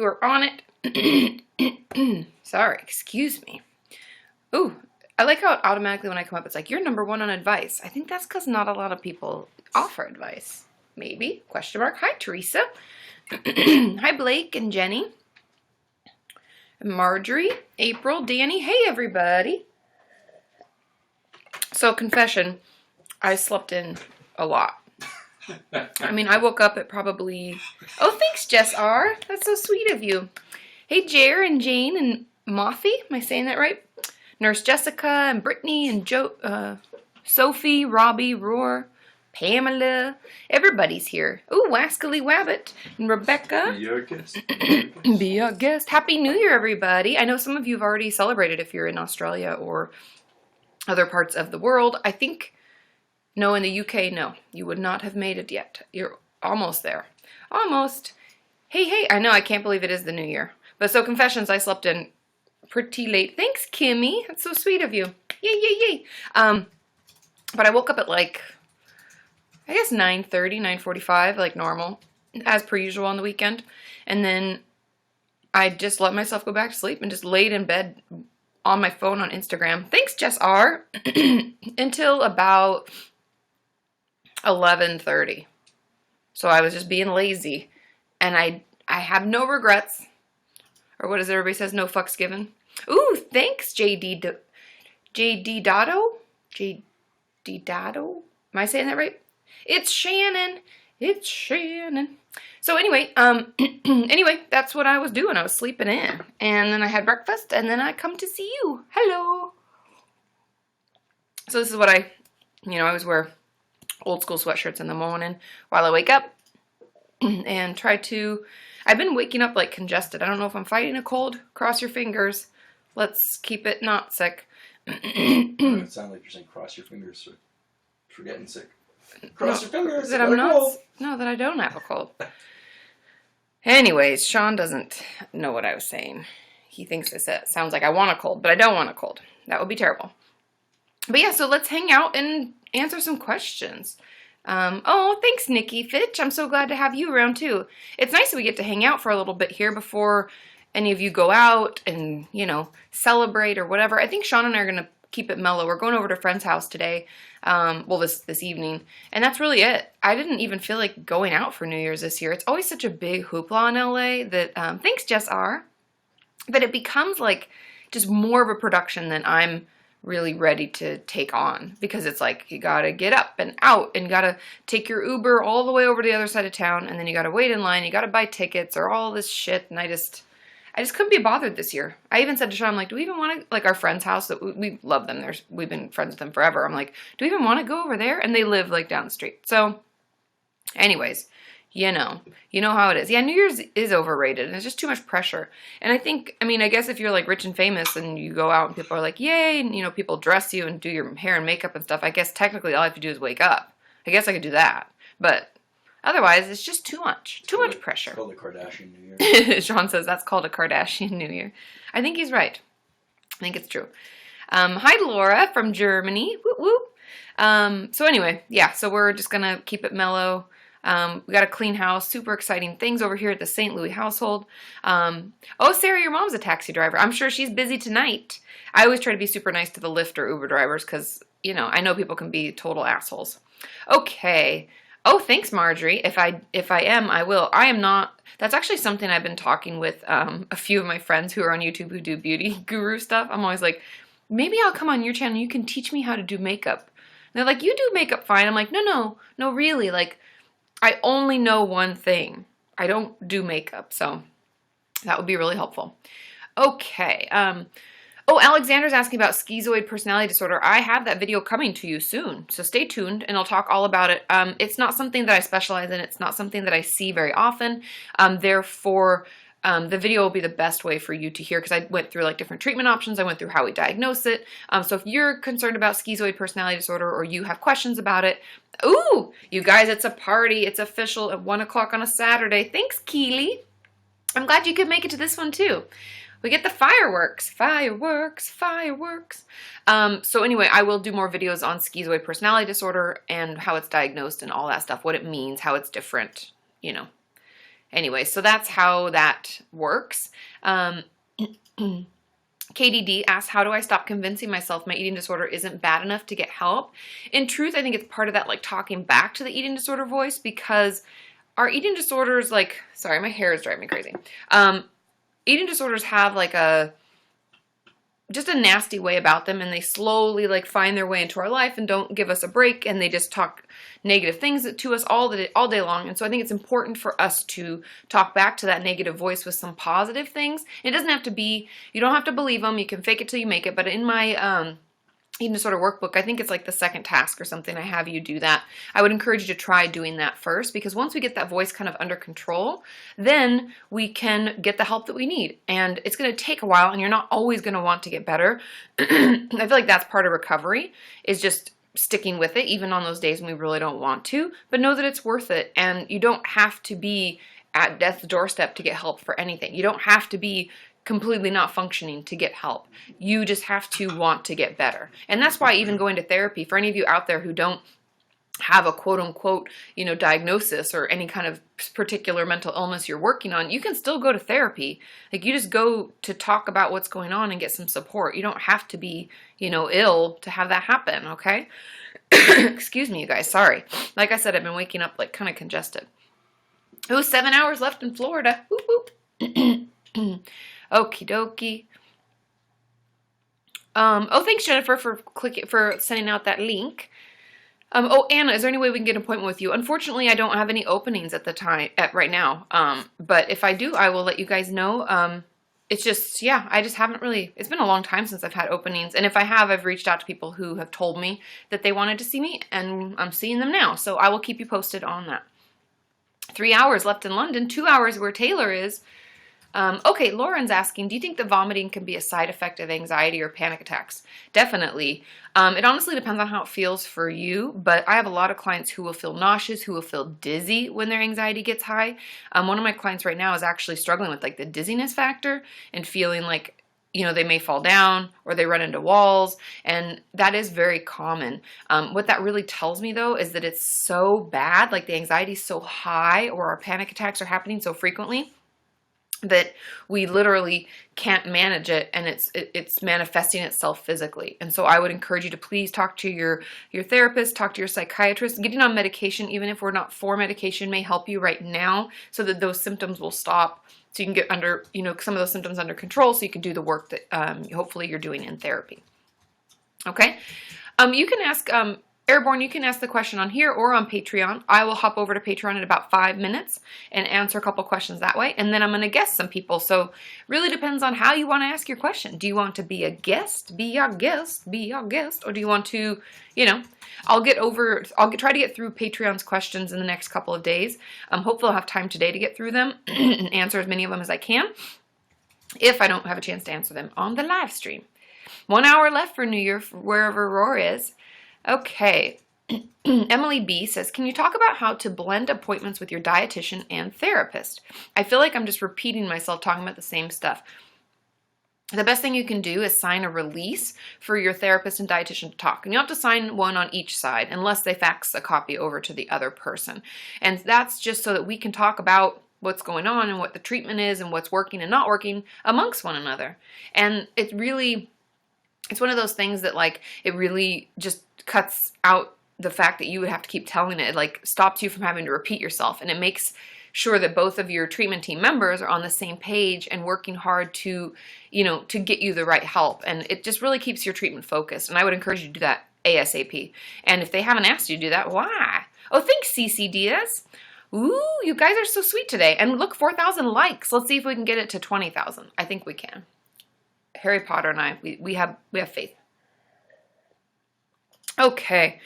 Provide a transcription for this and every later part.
are on it. Sorry, excuse me. Ooh, I like how it automatically when I come up, it's like, you're number 1 on advice. I think that's because not a lot of people offer advice. Maybe, question mark. Hi, Teresa. Hi, Blake and Jenny. Marjorie, April, Danny. Hey, everybody. So, confession, I slept in a lot. I mean, I woke up at probably... Oh, thanks, Jess R. That's so sweet of you. Hey, Jer and Jane and Mothy. Am I saying that right? Nurse Jessica and Brittany and Sophie, Robbie, Roar, Pamela. Everybody's here. Ooh, Wascally Wabbit and Rebecca. Be our guest. Be our guest. Happy New Year, everybody. I know some of you have already celebrated if you're in Australia or other parts of the world. I think, no, in the UK, no. You would not have made it yet. You're almost there. Almost. Hey, I know, I can't believe it is the New Year. But so confessions, I slept in pretty late. Thanks, Kimmy. That's so sweet of you. Yay. But I woke up at like, I guess 9:30, 9:45, like normal, as per usual on the weekend. And then I just let myself go back to sleep and just laid in bed on my phone on Instagram. Thanks, Jess R. Until about 11:30. So I was just being lazy. And I have no regrets. Or what does everybody says? No fucks given. Ooh, thanks, JD Dotto? JD Dotto? Am I saying that right? It's Shannon. It's Shannon. So anyway, that's what I was doing. I was sleeping in. And then I had breakfast, and then I come to see you. Hello. So this is what I always wear old school sweatshirts in the morning while I wake up and try to... I've been waking up like congested. I don't know if I'm fighting a cold. Cross your fingers. Let's keep it not sick. It sounds like you're saying cross your fingers for getting sick. Cross your fingers. That I'm not. No, that I don't have a cold. Anyways, Sean doesn't know what I was saying. He thinks it sounds like I want a cold, but I don't want a cold. That would be terrible. But yeah, so let's hang out and answer some questions. Oh, thanks, Nikki Fitch. I'm so glad to have you around, too. It's nice that we get to hang out for a little bit here before any of you go out and, celebrate or whatever. I think Sean and I are going to keep it mellow. We're going over to a friend's house today, this evening, and that's really it. I didn't even feel like going out for New Year's this year. It's always such a big hoopla in LA that, thanks, Jess R., that it becomes like just more of a production than I'm really ready to take on, because it's like you gotta get up and out and gotta take your Uber all the way over to the other side of town, and then you gotta wait in line, you gotta buy tickets or all this shit, and I just couldn't be bothered this year. I even said to Sean, I'm like, do we even want to, like our friend's house, that we love them, we've been friends with them forever, I'm like, do we even want to go over there? And they live like down the street. So anyways, you know how it is. Yeah, New Year's is overrated, and it's just too much pressure. And I guess if you're like rich and famous and you go out and people are like, yay, and people dress you and do your hair and makeup and stuff, I guess technically all I have to do is wake up. I guess I could do that. But otherwise, it's just too much. Too much pressure. It's called a Kardashian New Year. Sean says that's called a Kardashian New Year. I think he's right. I think it's true. Hi, Laura from Germany. Whoop, whoop. So anyway, yeah, so we're just going to keep it mellow. We got a clean house, super exciting things over here at the St. Louis household. Oh, Sarah, your mom's a taxi driver. I'm sure she's busy tonight. I always try to be super nice to the Lyft or Uber drivers because, I know people can be total assholes. Okay. Oh, thanks, Marjorie. If I am, I will. I am not. That's actually something I've been talking with a few of my friends who are on YouTube who do beauty guru stuff. I'm always like, maybe I'll come on your channel. You can teach me how to do makeup. And they're like, you do makeup fine. I'm like, no, really. Like, I only know one thing. I don't do makeup, so that would be really helpful. Okay. Oh, Alexander's asking about schizoid personality disorder. I have that video coming to you soon, so stay tuned, and I'll talk all about it. It's not something that I specialize in. It's not something that I see very often. Therefore, the video will be the best way for you to hear, because I went through like different treatment options. I went through how we diagnose it. So if you're concerned about schizoid personality disorder or you have questions about it, ooh, you guys, it's a party. It's official at 1 o'clock on a Saturday. Thanks, Keely. I'm glad you could make it to this one too. We get the fireworks. So anyway, I will do more videos on schizoid personality disorder and how it's diagnosed and all that stuff, what it means, how it's different, anyway, so that's how that works. KDD asks, how do I stop convincing myself my eating disorder isn't bad enough to get help? In truth, I think it's part of that, like, talking back to the eating disorder voice, because our eating disorders, like, sorry, my hair is driving me crazy. Eating disorders have, like, just a nasty way about them, and they slowly, like, find their way into our life and don't give us a break, and they just talk negative things to us all day long. And so I think it's important for us to talk back to that negative voice with some positive things. It doesn't have to be, you don't have to believe them, you can fake it till you make it, but in my eating disorder workbook, I think it's like the second task or something, I have you do that. I would encourage you to try doing that first, because once we get that voice kind of under control, then we can get the help that we need. And it's going to take a while, and you're not always going to want to get better. I feel like that's part of recovery, is just sticking with it, even on those days when we really don't want to, but know that it's worth it. And you don't have to be at death's doorstep to get help for anything. You don't have to be completely not functioning to get help. You just have to want to get better. And that's why even going to therapy, for any of you out there who don't have a quote unquote, diagnosis or any kind of particular mental illness you're working on, you can still go to therapy. Like, you just go to talk about what's going on and get some support. You don't have to be, ill to have that happen, okay? Excuse me, you guys, sorry. Like I said, I've been waking up like kind of congested. It was 7 hours left in Florida. Whoop, whoop. Okie dokie. Thanks, Jennifer, for sending out that link. Anna, is there any way we can get an appointment with you? Unfortunately, I don't have any openings right now. But if I do, I will let you guys know. It's just, I just haven't really, it's been a long time since I've had openings. And if I have, I've reached out to people who have told me that they wanted to see me, and I'm seeing them now. So I will keep you posted on that. 3 hours left in London, 2 hours where Taylor is. Okay, Lauren's asking, do you think the vomiting can be a side effect of anxiety or panic attacks? Definitely. It honestly depends on how it feels for you, but I have a lot of clients who will feel nauseous, who will feel dizzy when their anxiety gets high. One of my clients right now is actually struggling with like the dizziness factor and feeling like, they may fall down or they run into walls, and that is very common. What that really tells me, though, is that it's so bad, like the anxiety is so high, or our panic attacks are happening so frequently, that we literally can't manage it, and it's manifesting itself physically. And so I would encourage you to please talk to your therapist, talk to your psychiatrist. Getting on medication, even if we're not for medication, may help you right now so that those symptoms will stop, so you can get under, some of those symptoms under control, so you can do the work that hopefully you're doing in therapy. Okay? You can ask... Airborne, you can ask the question on here or on Patreon. I will hop over to Patreon in about 5 minutes and answer a couple questions that way. And then I'm going to guest some people. So really depends on how you want to ask your question. Do you want to be a guest? Be our guest. Be our guest. Or do you want to, I'll try to get through Patreon's questions in the next couple of days. Hopefully I'll have time today to get through them and answer as many of them as I can, if I don't have a chance to answer them on the live stream. 1 hour left for New Year, wherever Roar is. Okay, Emily B says, can you talk about how to blend appointments with your dietitian and therapist? I feel like I'm just repeating myself talking about the same stuff. The best thing you can do is sign a release for your therapist and dietitian to talk. And you have to sign one on each side unless they fax a copy over to the other person. And that's just so that we can talk about what's going on and what the treatment is and what's working and not working amongst one another. And it's one of those things that, like, it really just cuts out the fact that you would have to keep telling it. It, like, stops you from having to repeat yourself. And it makes sure that both of your treatment team members are on the same page and working hard to, to get you the right help. And it just really keeps your treatment focused. And I would encourage you to do that ASAP. And if they haven't asked you to do that, why? Oh, thanks, CC Diaz. Ooh, you guys are so sweet today. And look, 4,000 likes. Let's see if we can get it to 20,000. I think we can. Harry Potter and I, we have faith. Okay.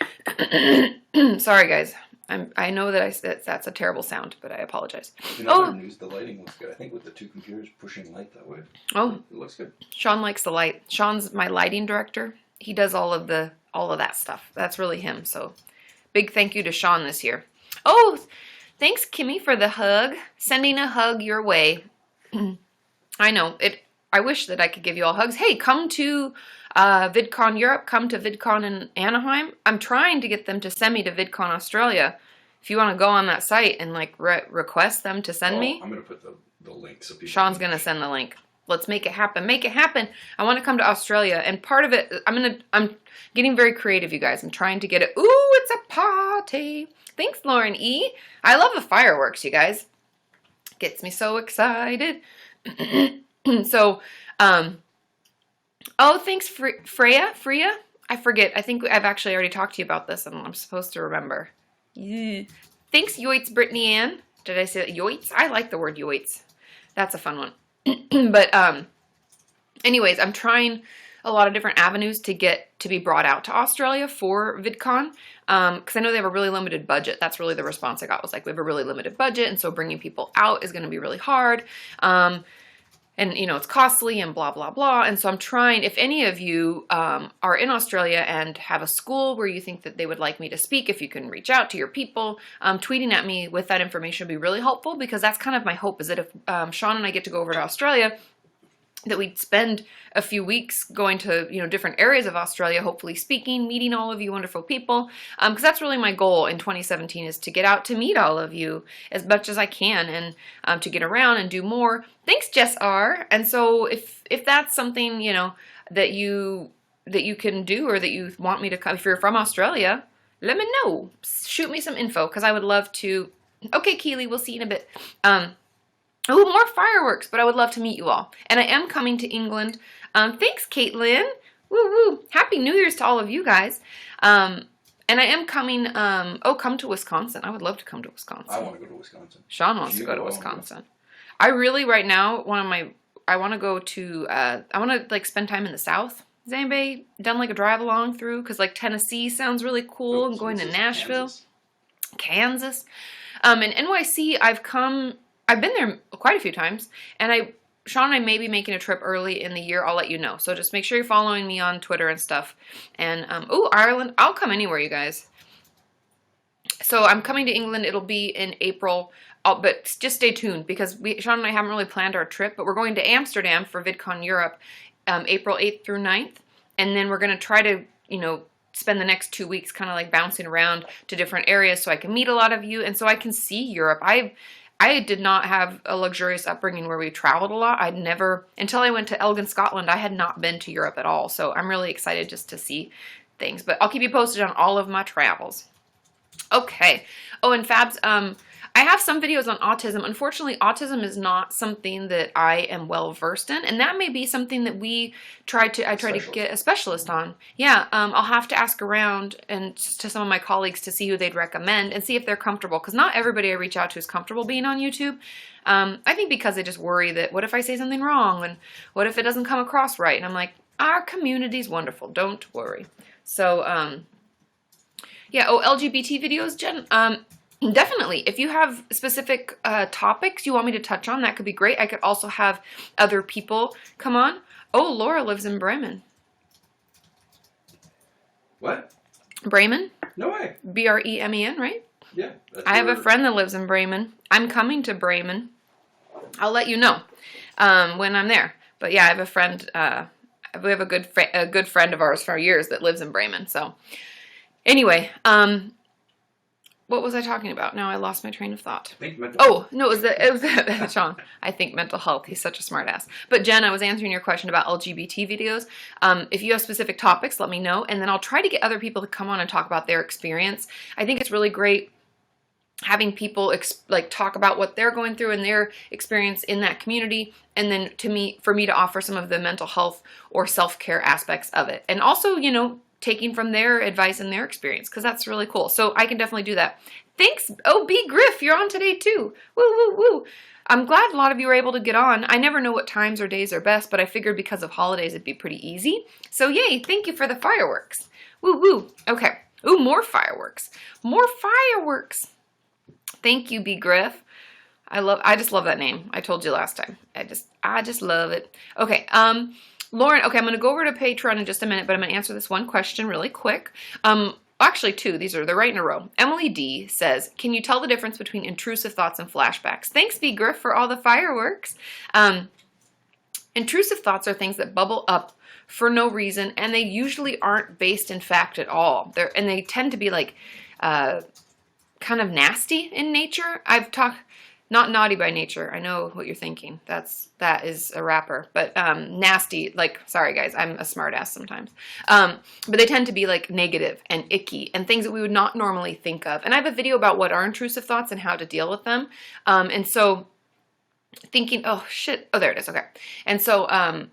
Sorry, guys. I know that that's a terrible sound, but I apologize. In other news, the lighting looks good. I think with the two computers pushing light that way. Oh, it looks good. Sean likes the light. Sean's my lighting director. He does all of that stuff. That's really him. So, big thank you to Sean this year. Oh, thanks, Kimmy, for the hug. Sending a hug your way. I know it. I wish that I could give you all hugs. Hey, come to VidCon Europe. Come to VidCon in Anaheim. I'm trying to get them to send me to VidCon Australia. if you want to go on that site and like request them to send me. I'm going to put the link so people Sean's going to send the link. Let's make it happen. Make it happen. I want to come to Australia, and part of it, I'm getting very creative, you guys. I'm trying to get it. Ooh, it's a party. Thanks, Lauren E. I love the fireworks, you guys. Gets me so excited. So, oh, thanks, Freya. I forget. I think I've actually already talked to you about this, and I'm supposed to remember. Yeah. Thanks, Yoitz, Brittany Ann. Did I say that? Yoitz? I like the word Yoitz. That's a fun one. But anyways, I'm trying a lot of different avenues to get to be brought out to Australia for VidCon, because I know they have a really limited budget. That's really the response I got, was like, we have a really limited budget, and so bringing people out is going to be really hard. And, you know, it's costly and blah, blah, blah. And so I'm trying, if any of you are in Australia and have a school where you think that they would like me to speak, if you can reach out to your people, tweeting at me with that information would be really helpful, because that's kind of my hope, is that if Sean and I get to go over to Australia, that we'd spend a few weeks going to, you know, different areas of Australia, hopefully speaking, meeting all of you wonderful people, because that's really my goal in 2017, is to get out to meet all of you as much as I can, and to get around and do more. Thanks, Jess R. And so if that's something, you know, that you can do, or that you want me to come, if you're from Australia, let me know. Shoot me some info, because I would love to. Okay, Keely, we'll see you in a bit. Oh, more fireworks, but I would love to meet you all. And I am coming to England. Thanks, Caitlin. Woo woo. Happy New Year's to all of you guys. And I am coming, come to Wisconsin. I would love to come to Wisconsin. I want to go to Wisconsin. Sean wants to go to Wisconsin. I really, right now, I want to go to, I want to like spend time in the South. Has anybody done like a drive along through? Because like Tennessee sounds really cool. I'm going to Nashville. Kansas. And NYC, I've been there quite a few times, and Sean and I may be making a trip early in the year. I'll let you know. So just make sure you're following me on Twitter and stuff. And, Ireland, I'll come anywhere, you guys. So I'm coming to England. It'll be in April, but just stay tuned, because Sean and I haven't really planned our trip, but we're going to Amsterdam for VidCon Europe, April 8th through 9th. And then we're going to try to, you know, spend the next 2 weeks kind of like bouncing around to different areas so I can meet a lot of you, and so I can see Europe. I did not have a luxurious upbringing where we traveled a lot. I'd never, until I went to Elgin, Scotland, I had not been to Europe at all. So I'm really excited just to see things. But I'll keep you posted on all of my travels. Okay. Oh, and Fabs, I have some videos on autism. Unfortunately, autism is not something that I am well versed in, and that may be something that I try to get a specialist on. Yeah, I'll have to ask around and to some of my colleagues to see who they'd recommend and see if they're comfortable, because not everybody I reach out to is comfortable being on YouTube. I think because they just worry that, what if I say something wrong, and what if it doesn't come across right? And I'm like, our community's wonderful. Don't worry. So, yeah. Oh, LGBT videos, Jen. Definitely. If you have specific topics you want me to touch on, that could be great. I could also have other people come on. Oh, Laura lives in Bremen. What? Bremen? No way. Bremen, right? Yeah. I have a friend that lives in Bremen. I'm coming to Bremen. I'll let you know when I'm there. But yeah, I have a friend. We have a good friend of ours for years that lives in Bremen. So anyway, what was I talking about? Now I lost my train of thought. Oh, no, it was Sean. I think mental health. He's such a smart ass. But Jen, I was answering your question about LGBT videos. If you have specific topics, let me know, and then I'll try to get other people to come on and talk about their experience. I think it's really great having people talk about what they're going through and their experience in that community, and then for me to offer some of the mental health or self-care aspects of it. And also, you know, taking from their advice and their experience, because that's really cool. So I can definitely do that. Thanks, B. Griff, you're on today too. Woo, woo, woo. I'm glad a lot of you were able to get on. I never know what times or days are best, but I figured because of holidays it'd be pretty easy. So yay, thank you for the fireworks. Woo, woo. Okay. Ooh, more fireworks. More fireworks. Thank you, B. Griff. I just love that name. I told you last time. I just love it. Okay, Lauren, okay, I'm going to go over to Patreon in just a minute, but I'm going to answer this one question really quick. Actually, two. They're right in a row. Emily D says, can you tell the difference between intrusive thoughts and flashbacks? Thanks, B. Griff, for all the fireworks. Intrusive thoughts are things that bubble up for no reason, and they usually aren't based in fact at all. They tend to be like kind of nasty in nature. I've talked, not naughty by nature. I know what you're thinking. That is a rapper, but nasty. Like, sorry guys, I'm a smart ass sometimes. But they tend to be like negative and icky and things that we would not normally think of. And I have a video about what are intrusive thoughts and how to deal with them. And so thinking, oh shit, oh there it is, okay. And so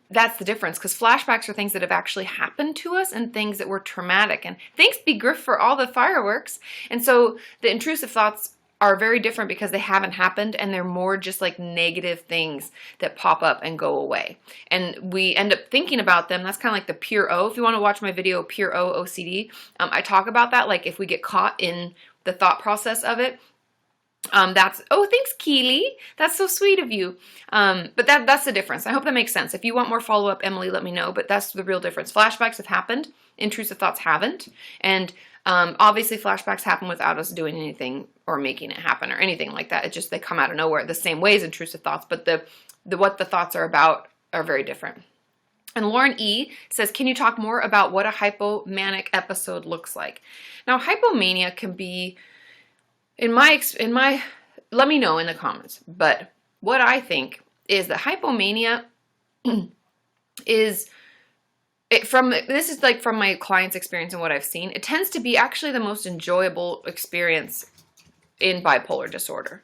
that's the difference, because flashbacks are things that have actually happened to us and things that were traumatic. And thanks be Griff for all the fireworks. And so the intrusive thoughts are very different because they haven't happened, and they're more just like negative things that pop up and go away. And we end up thinking about them. That's kind of like the pure O. If you want to watch my video, Pure O OCD, I talk about that. Like if we get caught in the thought process of it, that's, oh, thanks, Keely. That's so sweet of you. But that's the difference. I hope that makes sense. If you want more follow-up, Emily, let me know. But that's the real difference. Flashbacks have happened. Intrusive thoughts haven't. And obviously flashbacks happen without us doing anything or making it happen or anything like that. It just, they come out of nowhere the same way as intrusive thoughts, but what the thoughts are about are very different. And Lauren E says, can you talk more about what a hypomanic episode looks like? Now, hypomania can be, in my, let me know in the comments, but what I think is that hypomania is, this is like from my clients' experience and what I've seen, it tends to be actually the most enjoyable experience in bipolar disorder.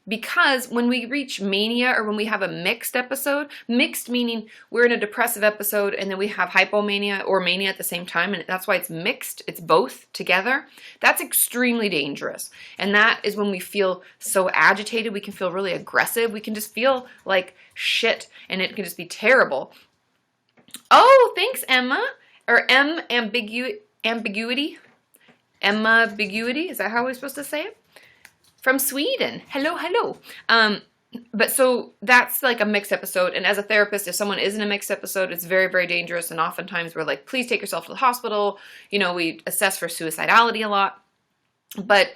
Because when we reach mania, or when we have a mixed episode, mixed meaning we're in a depressive episode and then we have hypomania or mania at the same time, and that's why it's mixed, it's both together, that's extremely dangerous. And that is when we feel so agitated, we can feel really aggressive, we can just feel like shit, and it can just be terrible. Oh, thanks, Emma. Or ambiguity. Emma ambiguity. Is that how we're supposed to say it? From Sweden. Hello, hello. But so that's like a mixed episode. And as a therapist, if someone is in a mixed episode, it's very, very dangerous. And oftentimes we're like, please take yourself to the hospital. You know, we assess for suicidality a lot. But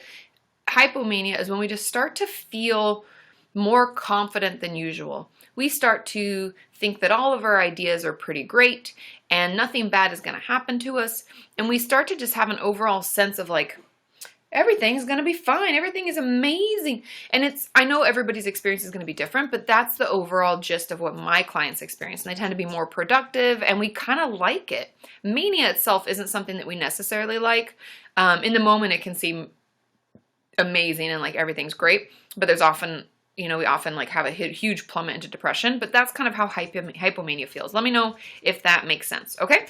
hypomania is when we just start to feel more confident than usual. We start to think that all of our ideas are pretty great and nothing bad is going to happen to us. And we start to just have an overall sense of like, everything's going to be fine. Everything is amazing. And I know everybody's experience is going to be different, but that's the overall gist of what my clients experience. And they tend to be more productive and we kind of like it. Mania itself isn't something that we necessarily like. In the moment, it can seem amazing and like everything's great, but there's often, we often like have a huge plummet into depression, but that's kind of how hypomania feels. Let me know if that makes sense. Okay.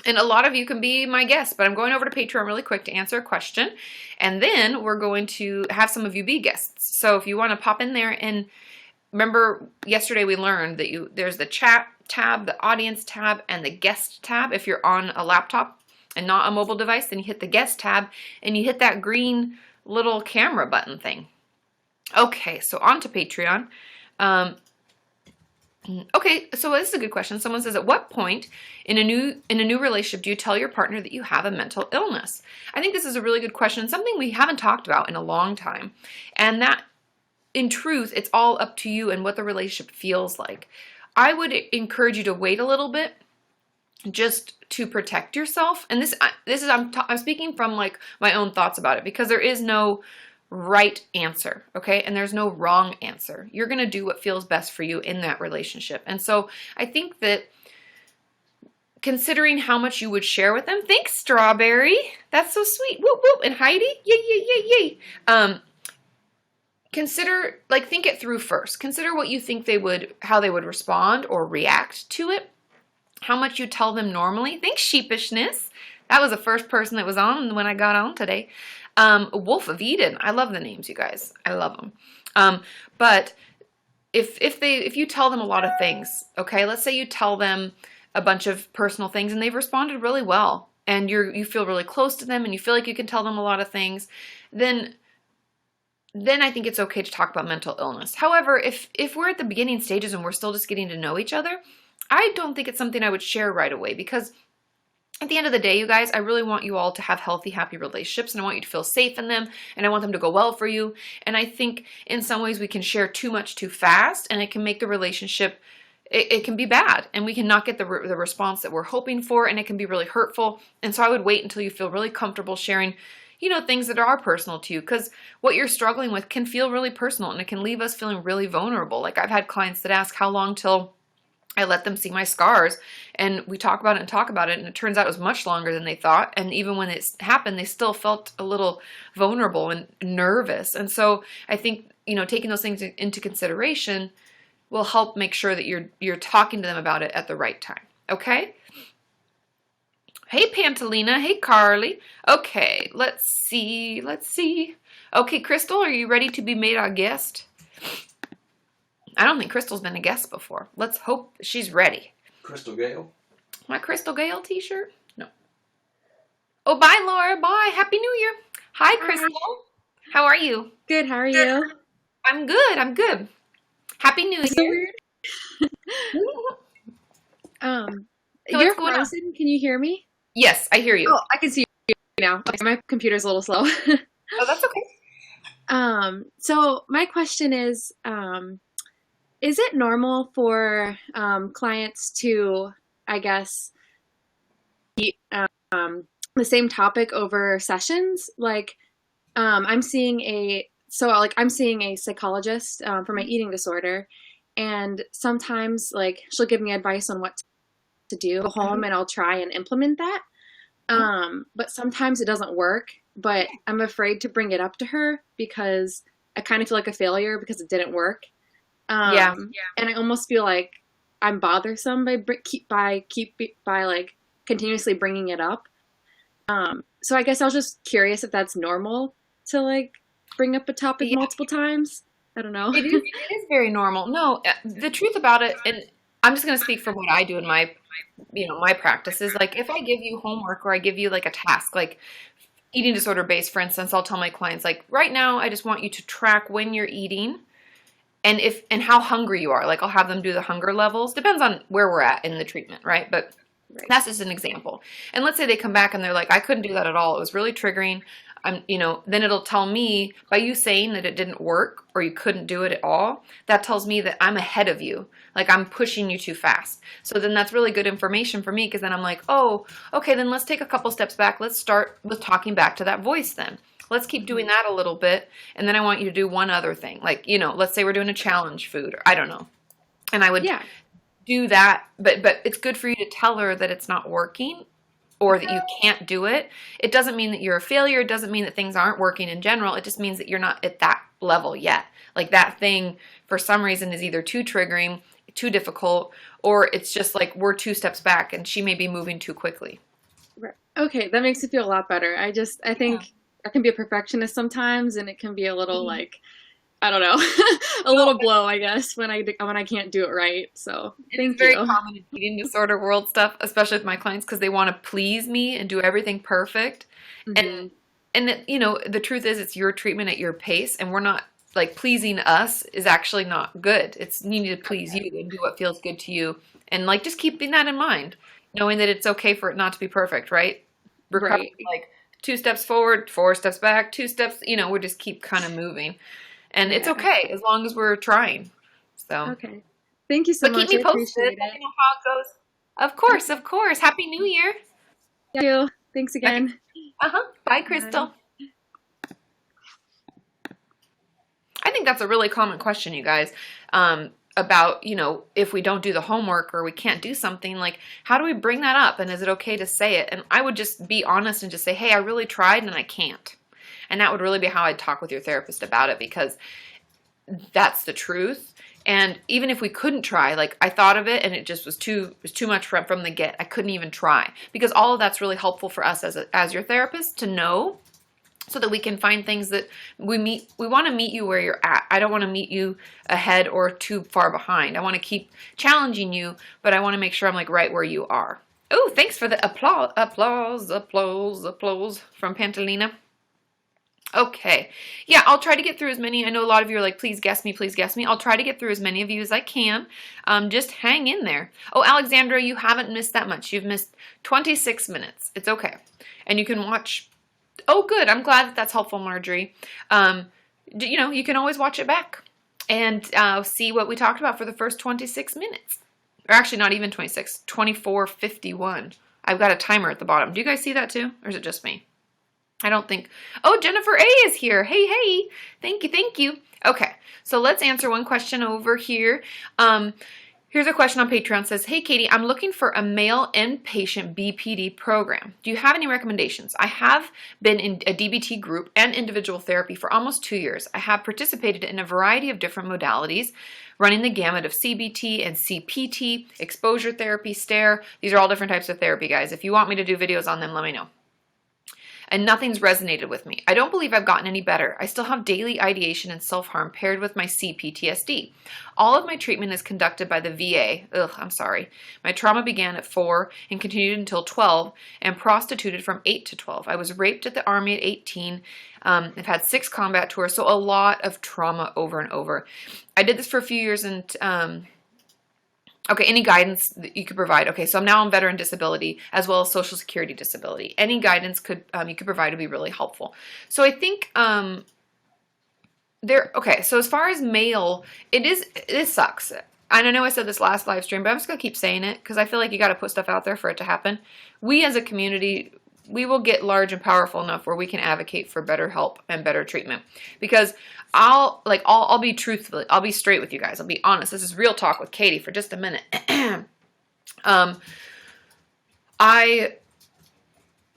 And a lot of you can be my guests, but I'm going over to Patreon really quick to answer a question. And then we're going to have some of you be guests. So if you want to pop in there, and remember yesterday we learned that there's the chat tab, the audience tab, and the guest tab. If you're on a laptop and not a mobile device, then you hit the guest tab and you hit that green little camera button thing. Okay, so on to Patreon. Okay, so this is a good question. Someone says, at what point in a new relationship do you tell your partner that you have a mental illness? I think this is a really good question, something we haven't talked about in a long time. And that, in truth, it's all up to you and what the relationship feels like. I would encourage you to wait a little bit just to protect yourself. And this is I'm speaking from like my own thoughts about it, because there is no right answer, okay? And there's no wrong answer. You're going to do what feels best for you in that relationship. And so I think that considering how much you would share with them, thanks, Strawberry. That's so sweet. Whoop, whoop. And Heidi, yay, yay, yay, yay. Consider, like, think it through first. Consider what you think how they would respond or react to it. How much you tell them normally. Thanks, Sheepishness. That was the first person that was on when I got on today. Wolf of Eden. I love the names, you guys. I love them. But if you tell them a lot of things, okay, let's say you tell them a bunch of personal things and they've responded really well, and you feel really close to them and you feel like you can tell them a lot of things, then I think it's okay to talk about mental illness. However, if we're at the beginning stages and we're still just getting to know each other, I don't think it's something I would share right away, because at the end of the day, you guys, I really want you all to have healthy, happy relationships, and I want you to feel safe in them, and I want them to go well for you. And I think in some ways we can share too much too fast, and it can make the relationship, it can be bad, and we can not get the response that we're hoping for, and it can be really hurtful. And so I would wait until you feel really comfortable sharing, things that are personal to you, because what you're struggling with can feel really personal and it can leave us feeling really vulnerable. Like I've had clients that ask how long till I let them see my scars, and we talk about it, and it turns out it was much longer than they thought. And even when it happened, they still felt a little vulnerable and nervous. And so I think, taking those things into consideration will help make sure that you're talking to them about it at the right time. Okay? Hey, Pantalina. Hey, Carly. Okay, let's see. Okay, Crystal, are you ready to be made our guest? I don't think Crystal's been a guest before. Let's hope she's ready. Crystal Gale. My Crystal Gale t-shirt? No. Oh, bye, Laura. Bye. Happy New Year. Hi, Crystal. How are you? Good. How are you? I'm good. Happy New Year. You're frozen. Can you hear me? Yes, I hear you. Oh, I can see you now. Okay, my computer's a little slow. Oh, that's okay. So my question is it normal for clients to, I guess, eat the same topic over sessions? Like, I'm seeing a psychologist for my eating disorder, and sometimes like she'll give me advice on what to do at home, and I'll try and implement that. But sometimes it doesn't work, but I'm afraid to bring it up to her because I kind of feel like a failure because it didn't work. And I almost feel like I'm bothersome by like continuously bringing it up. So I guess I was just curious if that's normal to like bring up a topic multiple times. I don't know. It is very normal. No, the truth about it, and I'm just going to speak from what I do in my practice, is like if I give you homework or I give you like a task, like eating disorder based, for instance, I'll tell my clients like right now I just want you to track when you're eating and how hungry you are. Like I'll have them do the hunger levels. Depends on where we're at in the treatment, right? But that's just an example. And let's say they come back and they're like, I couldn't do that at all. It was really triggering. Then it'll tell me by you saying that it didn't work or you couldn't do it at all, that tells me that I'm ahead of you. Like I'm pushing you too fast. So then that's really good information for me because then I'm like, oh, okay, then let's take a couple steps back. Let's start with talking back to that voice then. Let's keep doing that a little bit. And then I want you to do one other thing. Like, let's say we're doing a challenge food or I don't know. And I would do that. But it's good for you to tell her that it's not working or that you can't do it. It doesn't mean that you're a failure. It doesn't mean that things aren't working in general. It just means that you're not at that level yet. Like that thing for some reason is either too triggering, too difficult, or it's just like we're 2 steps back and she may be moving too quickly. Right. Okay, that makes it feel a lot better. I think I can be a perfectionist sometimes, and it can be a little like, I don't know, a little blow, I guess, when I can't do it right. So thank you. It's very common in eating disorder world stuff, especially with my clients, because they want to please me and do everything perfect. Mm-hmm. And the truth is, it's your treatment at your pace, and we're not like pleasing us is actually not good. It's you need to please you and do what feels good to you, and like just keeping that in mind, knowing that it's okay for it not to be perfect, right? Right. Like 2 steps forward, 4 steps back, 2 steps. We just keep kind of moving. And it's okay as long as we're trying. So okay, thank you so much. Keep me posted. Let me know how it goes. Of course. Happy New Year. Thank you. Thanks again. Bye, Crystal. I think that's a really common question, you guys. About if we don't do the homework or we can't do something, like how do we bring that up? And is it okay to say it? And I would just be honest and just say, hey, I really tried and I can't. And that would really be how I'd talk with your therapist about it, because that's the truth. And even if we couldn't try, like I thought of it and it just was too much from the get. I couldn't even try, because all of that's really helpful for us as your therapist to know, so that we can find things that we want to meet you where you're at. I don't want to meet you ahead or too far behind. I want to keep challenging you, but I want to make sure I'm like right where you are. Oh, thanks for the applause from Pantalina. Okay. Yeah, I'll try to get through as many. I know a lot of you are like, please guess me, please guess me. I'll try to get through as many of you as I can. Just hang in there. Oh, Alexandra, you haven't missed that much. You've missed 26 minutes. It's okay. And you can watch. Oh, good. I'm glad that that's helpful, Marjorie. You can always watch it back and see what we talked about for the first 26 minutes. Or actually, not even 26, 24:51. I've got a timer at the bottom. Do you guys see that too? Or is it just me? I don't think, oh, Jennifer A is here. Hey, hey, thank you, thank you. Okay, so let's answer one question over here. Here's a question on Patreon. It says, hey, Katie, I'm looking for a male inpatient BPD program. Do you have any recommendations? I have been in a DBT group and individual therapy for almost 2 years. I have participated in a variety of different modalities, running the gamut of CBT and CPT, exposure therapy, STARE. These are all different types of therapy, guys. If you want me to do videos on them, let me know. And nothing's resonated with me. I don't believe I've gotten any better. I still have daily ideation and self-harm paired with my CPTSD. All of my treatment is conducted by the VA. Ugh, I'm sorry. My trauma began at 4 and continued until 12 and prostituted from 8 to 12. I was raped at the Army at 18. I've had 6 combat tours, so a lot of trauma over and over. I did this for a few years and okay, any guidance that you could provide. Okay, so I'm now on veteran disability as well as Social Security disability. Any guidance you could provide would be really helpful. So I think okay, so as far as male, it sucks. And I know I said this last live stream, but I'm just going to keep saying it because I feel like you got to put stuff out there for it to happen. We as a community, we will get large and powerful enough where we can advocate for better help and better treatment. Because I'll be truthful. I'll be straight with you guys. I'll be honest. This is real talk with Katie for just a minute. I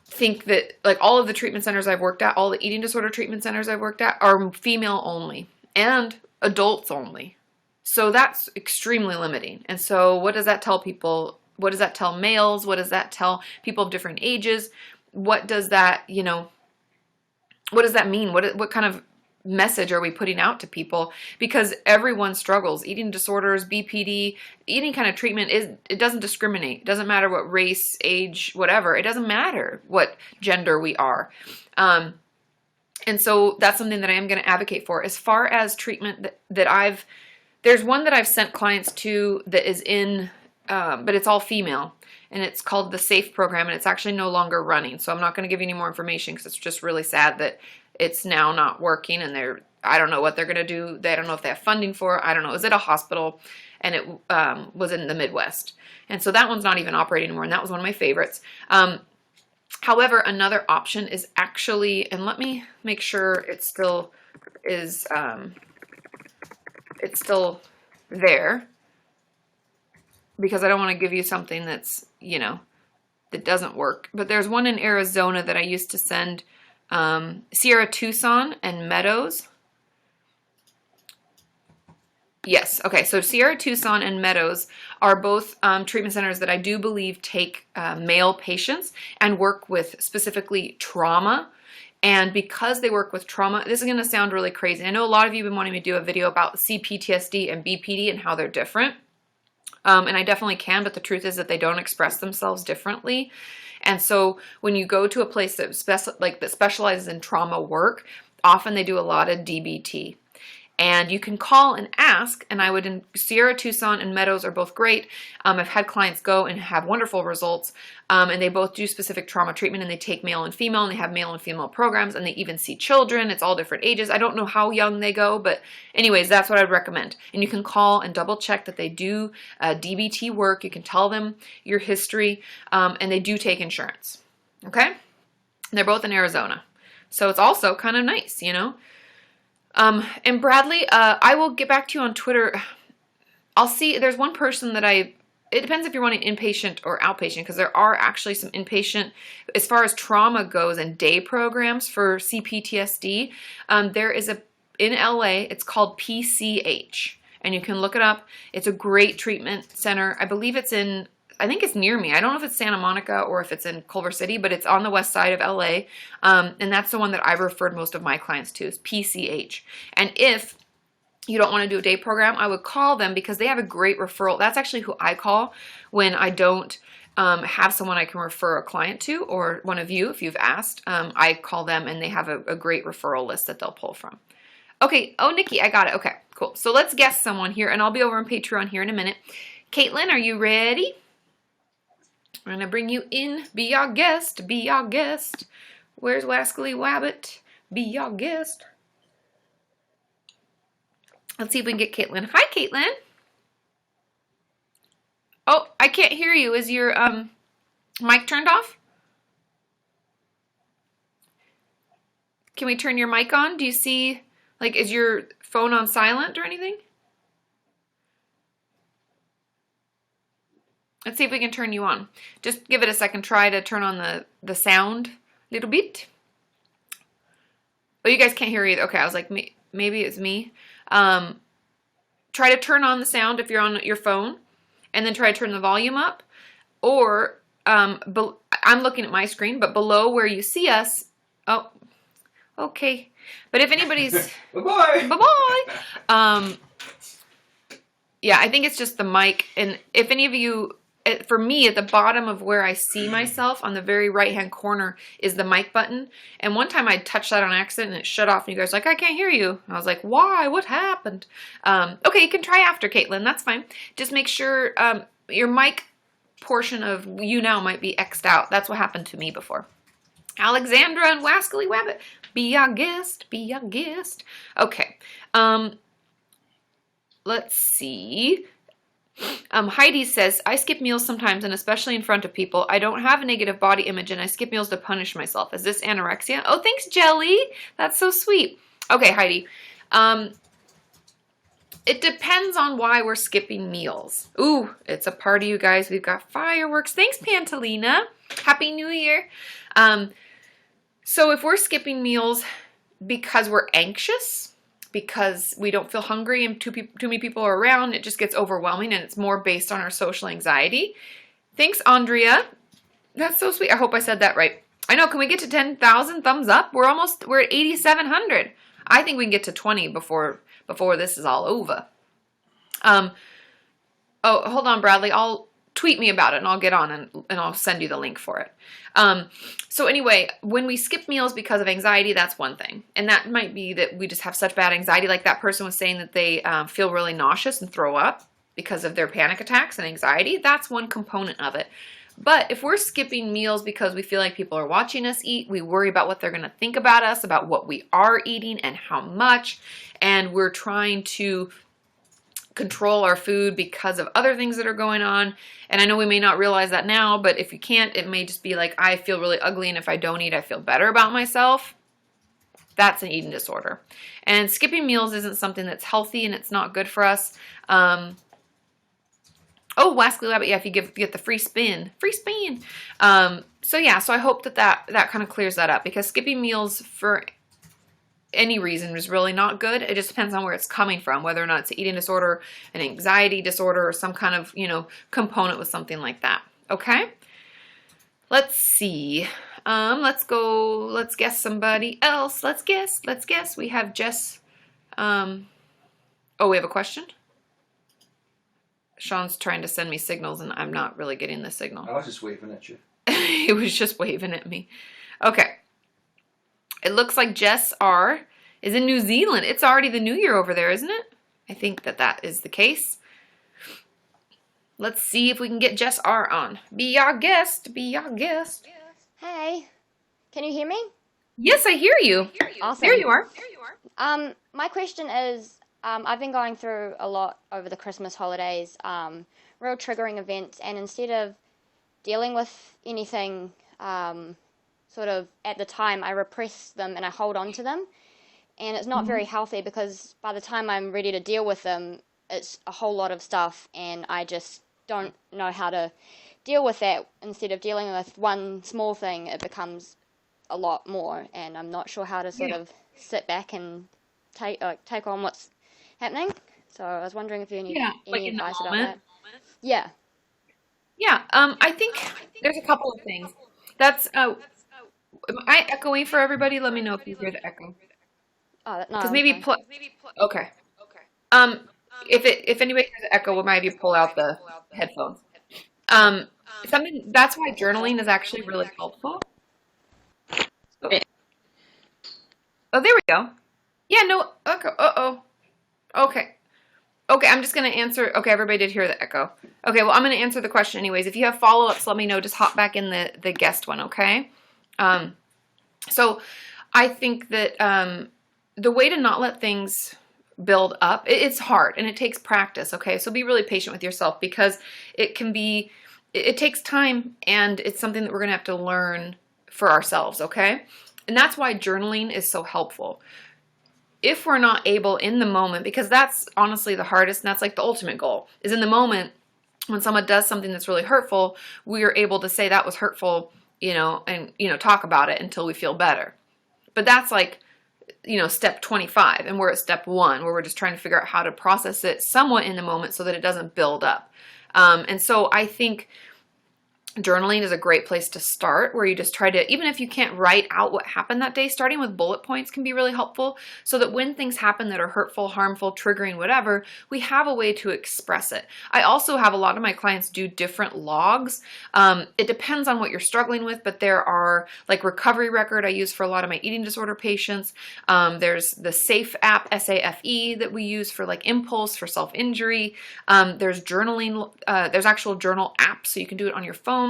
think that like all of the treatment centers I've worked at, all the eating disorder treatment centers I've worked at are female only and adults only. So that's extremely limiting. And so what does that tell people? What does that tell males? What does that tell people of different ages? What does that, what does that mean? What kind of message are we putting out to people? Because everyone struggles. Eating disorders, BPD, any kind of treatment, it doesn't discriminate. It doesn't matter what race, age, whatever. It doesn't matter what gender we are. And so that's something that I am going to advocate for. As far as treatment there's one that I've sent clients to that is in, but it's all female. And it's called the SAFE program, and it's actually no longer running. So I'm not going to give you any more information because it's just really sad that it's now not working, and I don't know what they're going to do. They don't know if they have funding for it. I don't know. It was at a hospital, and it was in the Midwest. And so that one's not even operating anymore, and that was one of my favorites. However, another option is actually, and let me make sure it still is, it's still there, because I don't want to give you something that's, that doesn't work. But there's one in Arizona that I used to send, Sierra Tucson and Meadows. Yes. Okay. So Sierra Tucson and Meadows are both treatment centers that I do believe take male patients and work with specifically trauma. And because they work with trauma, this is going to sound really crazy. I know a lot of you have been wanting me to do a video about CPTSD and BPD and how they're different. And I definitely can, but the truth is that they don't express themselves differently. And so when you go to a place that specializes in trauma work, often they do a lot of DBT. And you can call and ask, and Sierra Tucson and Meadows are both great. I've had clients go and have wonderful results, and they both do specific trauma treatment, and they take male and female, and they have male and female programs, and they even see children. It's all different ages. I don't know how young they go, but anyways, that's what I'd recommend. And you can call and double check that they do DBT work. You can tell them your history, and they do take insurance, okay? And they're both in Arizona. So it's also kind of nice, And Bradley, I will get back to you on Twitter. I'll see. There's one person that it depends if you're wanting inpatient or outpatient, because there are actually some inpatient, as far as trauma goes, and day programs for CPTSD. There is in LA, it's called PCH, and you can look it up. It's a great treatment center. I believe I think it's near me. I don't know if it's Santa Monica or if it's in Culver City, but it's on the west side of LA. And that's the one that I've referred most of my clients to, is PCH. And if you don't want to do a day program, I would call them because they have a great referral. That's actually who I call when I don't have someone I can refer a client to, or one of you, if you've asked. I call them, and they have a great referral list that they'll pull from. Okay. Oh, Nikki, I got it. Okay, cool. So let's guess someone here, and I'll be over on Patreon here in a minute. Caitlin, are you ready? I'm going to bring you in. Be our guest. Be our guest. Where's Wascally Wabbit? Be our guest. Let's see if we can get Caitlin. Hi, Caitlin. Oh, I can't hear you. Is your mic turned off? Can we turn your mic on? Do you see, like, is your phone on silent or anything? Let's see if we can turn you on. Just give it a second. Try to turn on the sound a little bit. Oh, you guys can't hear either. Okay, I was like, maybe it's me. Try to turn on the sound if you're on your phone, and then try to turn the volume up. Or, I'm looking at my screen, but below where you see us, oh, okay. But if anybody's... Bye-bye! Bye-bye! Yeah, I think it's just the mic. And if any of you... For me, at the bottom of where I see myself, on the very right-hand corner, is the mic button. And one time I touched that on accident and it shut off. And you guys were like, I can't hear you. And I was like, why? What happened? Okay, you can try after, Caitlin. That's fine. Just make sure your mic portion of YouNow might be X'd out. That's what happened to me before. Alexandra and Wascally Wabbit, be our guest. Be our guest. Okay. Let's see. Heidi says, I skip meals sometimes, and especially in front of people. I don't have a negative body image, and I skip meals to punish myself. Is this anorexia? Oh, thanks, Jelly. That's so sweet. Okay, Heidi. It depends on why we're skipping meals. Ooh, it's a party, you guys. We've got fireworks. Thanks, Pantalina. Happy New Year. So if we're skipping meals because we're anxious, because we don't feel hungry and too many people are around, it just gets overwhelming, and it's more based on our social anxiety. Thanks, Andrea. That's so sweet. I hope I said that right. I know. Can we get to 10,000 thumbs up? We're at 8,700. I think we can get to 20 before this is all over. Oh, hold on, Bradley. I'll tweet me about it and I'll get on and I'll send you the link for it. So anyway, when we skip meals because of anxiety, that's one thing. And that might be that we just have such bad anxiety. Like that person was saying that they feel really nauseous and throw up because of their panic attacks and anxiety. That's one component of it. But if we're skipping meals because we feel like people are watching us eat, we worry about what they're going to think about us, about what we are eating and how much, and we're trying to control our food because of other things that are going on. And I know we may not realize that now, but if you can't, it may just be like, I feel really ugly, and if I don't eat, I feel better about myself. That's an eating disorder. And skipping meals isn't something that's healthy, and it's not good for us. Oh, Wascally Rabbit, yeah, if you get the free spin. Free spin! So yeah, so I hope that kind of clears that up, because skipping meals for any reason is really not good. It just depends on where it's coming from, whether or not it's an eating disorder, an anxiety disorder, or some kind of, component with something like that. Okay? Let's see. Let's guess somebody else. Let's guess. We have Jess. Oh, we have a question? Sean's trying to send me signals, and I'm not really getting the signal. I was just waving at you. He was just waving at me. Okay. It looks like Jess R is in New Zealand. It's already the new year over there, isn't it? I think that is the case. Let's see if we can get Jess R on. Be our guest. Be our guest. Hey, can you hear me? Yes, I hear you. Awesome. There you are. My question is, I've been going through a lot over the Christmas holidays, real triggering events, and instead of dealing with anything sort of at the time, I repress them and I hold on to them. And it's not very healthy, because by the time I'm ready to deal with them, it's a whole lot of stuff, and I just don't know how to deal with that. Instead of dealing with one small thing, it becomes a lot more, and I'm not sure how to sort of sit back and take on what's happening. So I was wondering if you need any advice about that. Yeah. Yeah, I think there's a couple of things. That's, am I echoing for everybody? Let me know if you hear the echo. Oh, no. Because maybe, okay. If anybody hears the echo, we might have you pull out the headphones. That's why journaling is actually really helpful. Oh, there we go. Yeah, no, echo. Okay, I'm just going to answer. Okay, everybody did hear the echo. Okay, well, I'm going to answer the question anyways. If you have follow-ups, let me know. Just hop back in the guest one, okay? So I think that the way to not let things build up, it's hard, and it takes practice, okay? So be really patient with yourself, because it takes time, and it's something that we're going to have to learn for ourselves, okay? And that's why journaling is so helpful. If we're not able in the moment, because that's honestly the hardest, and that's like the ultimate goal, is in the moment when someone does something that's really hurtful, we are able to say that was hurtful, and, talk about it until we feel better. But that's like, step 25, and we're at step 1, where we're just trying to figure out how to process it somewhat in the moment so that it doesn't build up. And so I think journaling is a great place to start, where you just try to, even if you can't write out what happened that day, starting with bullet points can be really helpful, so that when things happen that are hurtful, harmful, triggering, whatever, we have a way to express it. I also have a lot of my clients do different logs. It depends on what you're struggling with, but there are like Recovery Record I use for a lot of my eating disorder patients. There's the SAFE app, SAFE, that we use for like impulse, for self-injury. There's journaling, there's actual journal apps, so you can do it on your phone.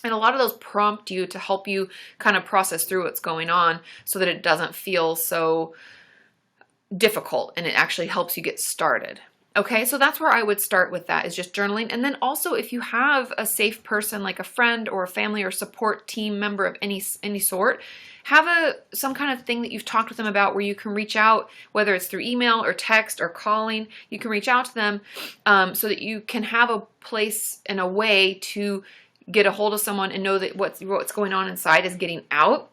And a lot of those prompt you to help you kind of process through what's going on so that it doesn't feel so difficult, and it actually helps you get started. Okay, so that's where I would start with that, is just journaling. And then also, if you have a safe person like a friend or a family or support team member of any sort, have some kind of thing that you've talked with them about where you can reach out, whether it's through email or text or calling. You can reach out to them so that you can have a place and a way to get a hold of someone and know that what's going on inside is getting out.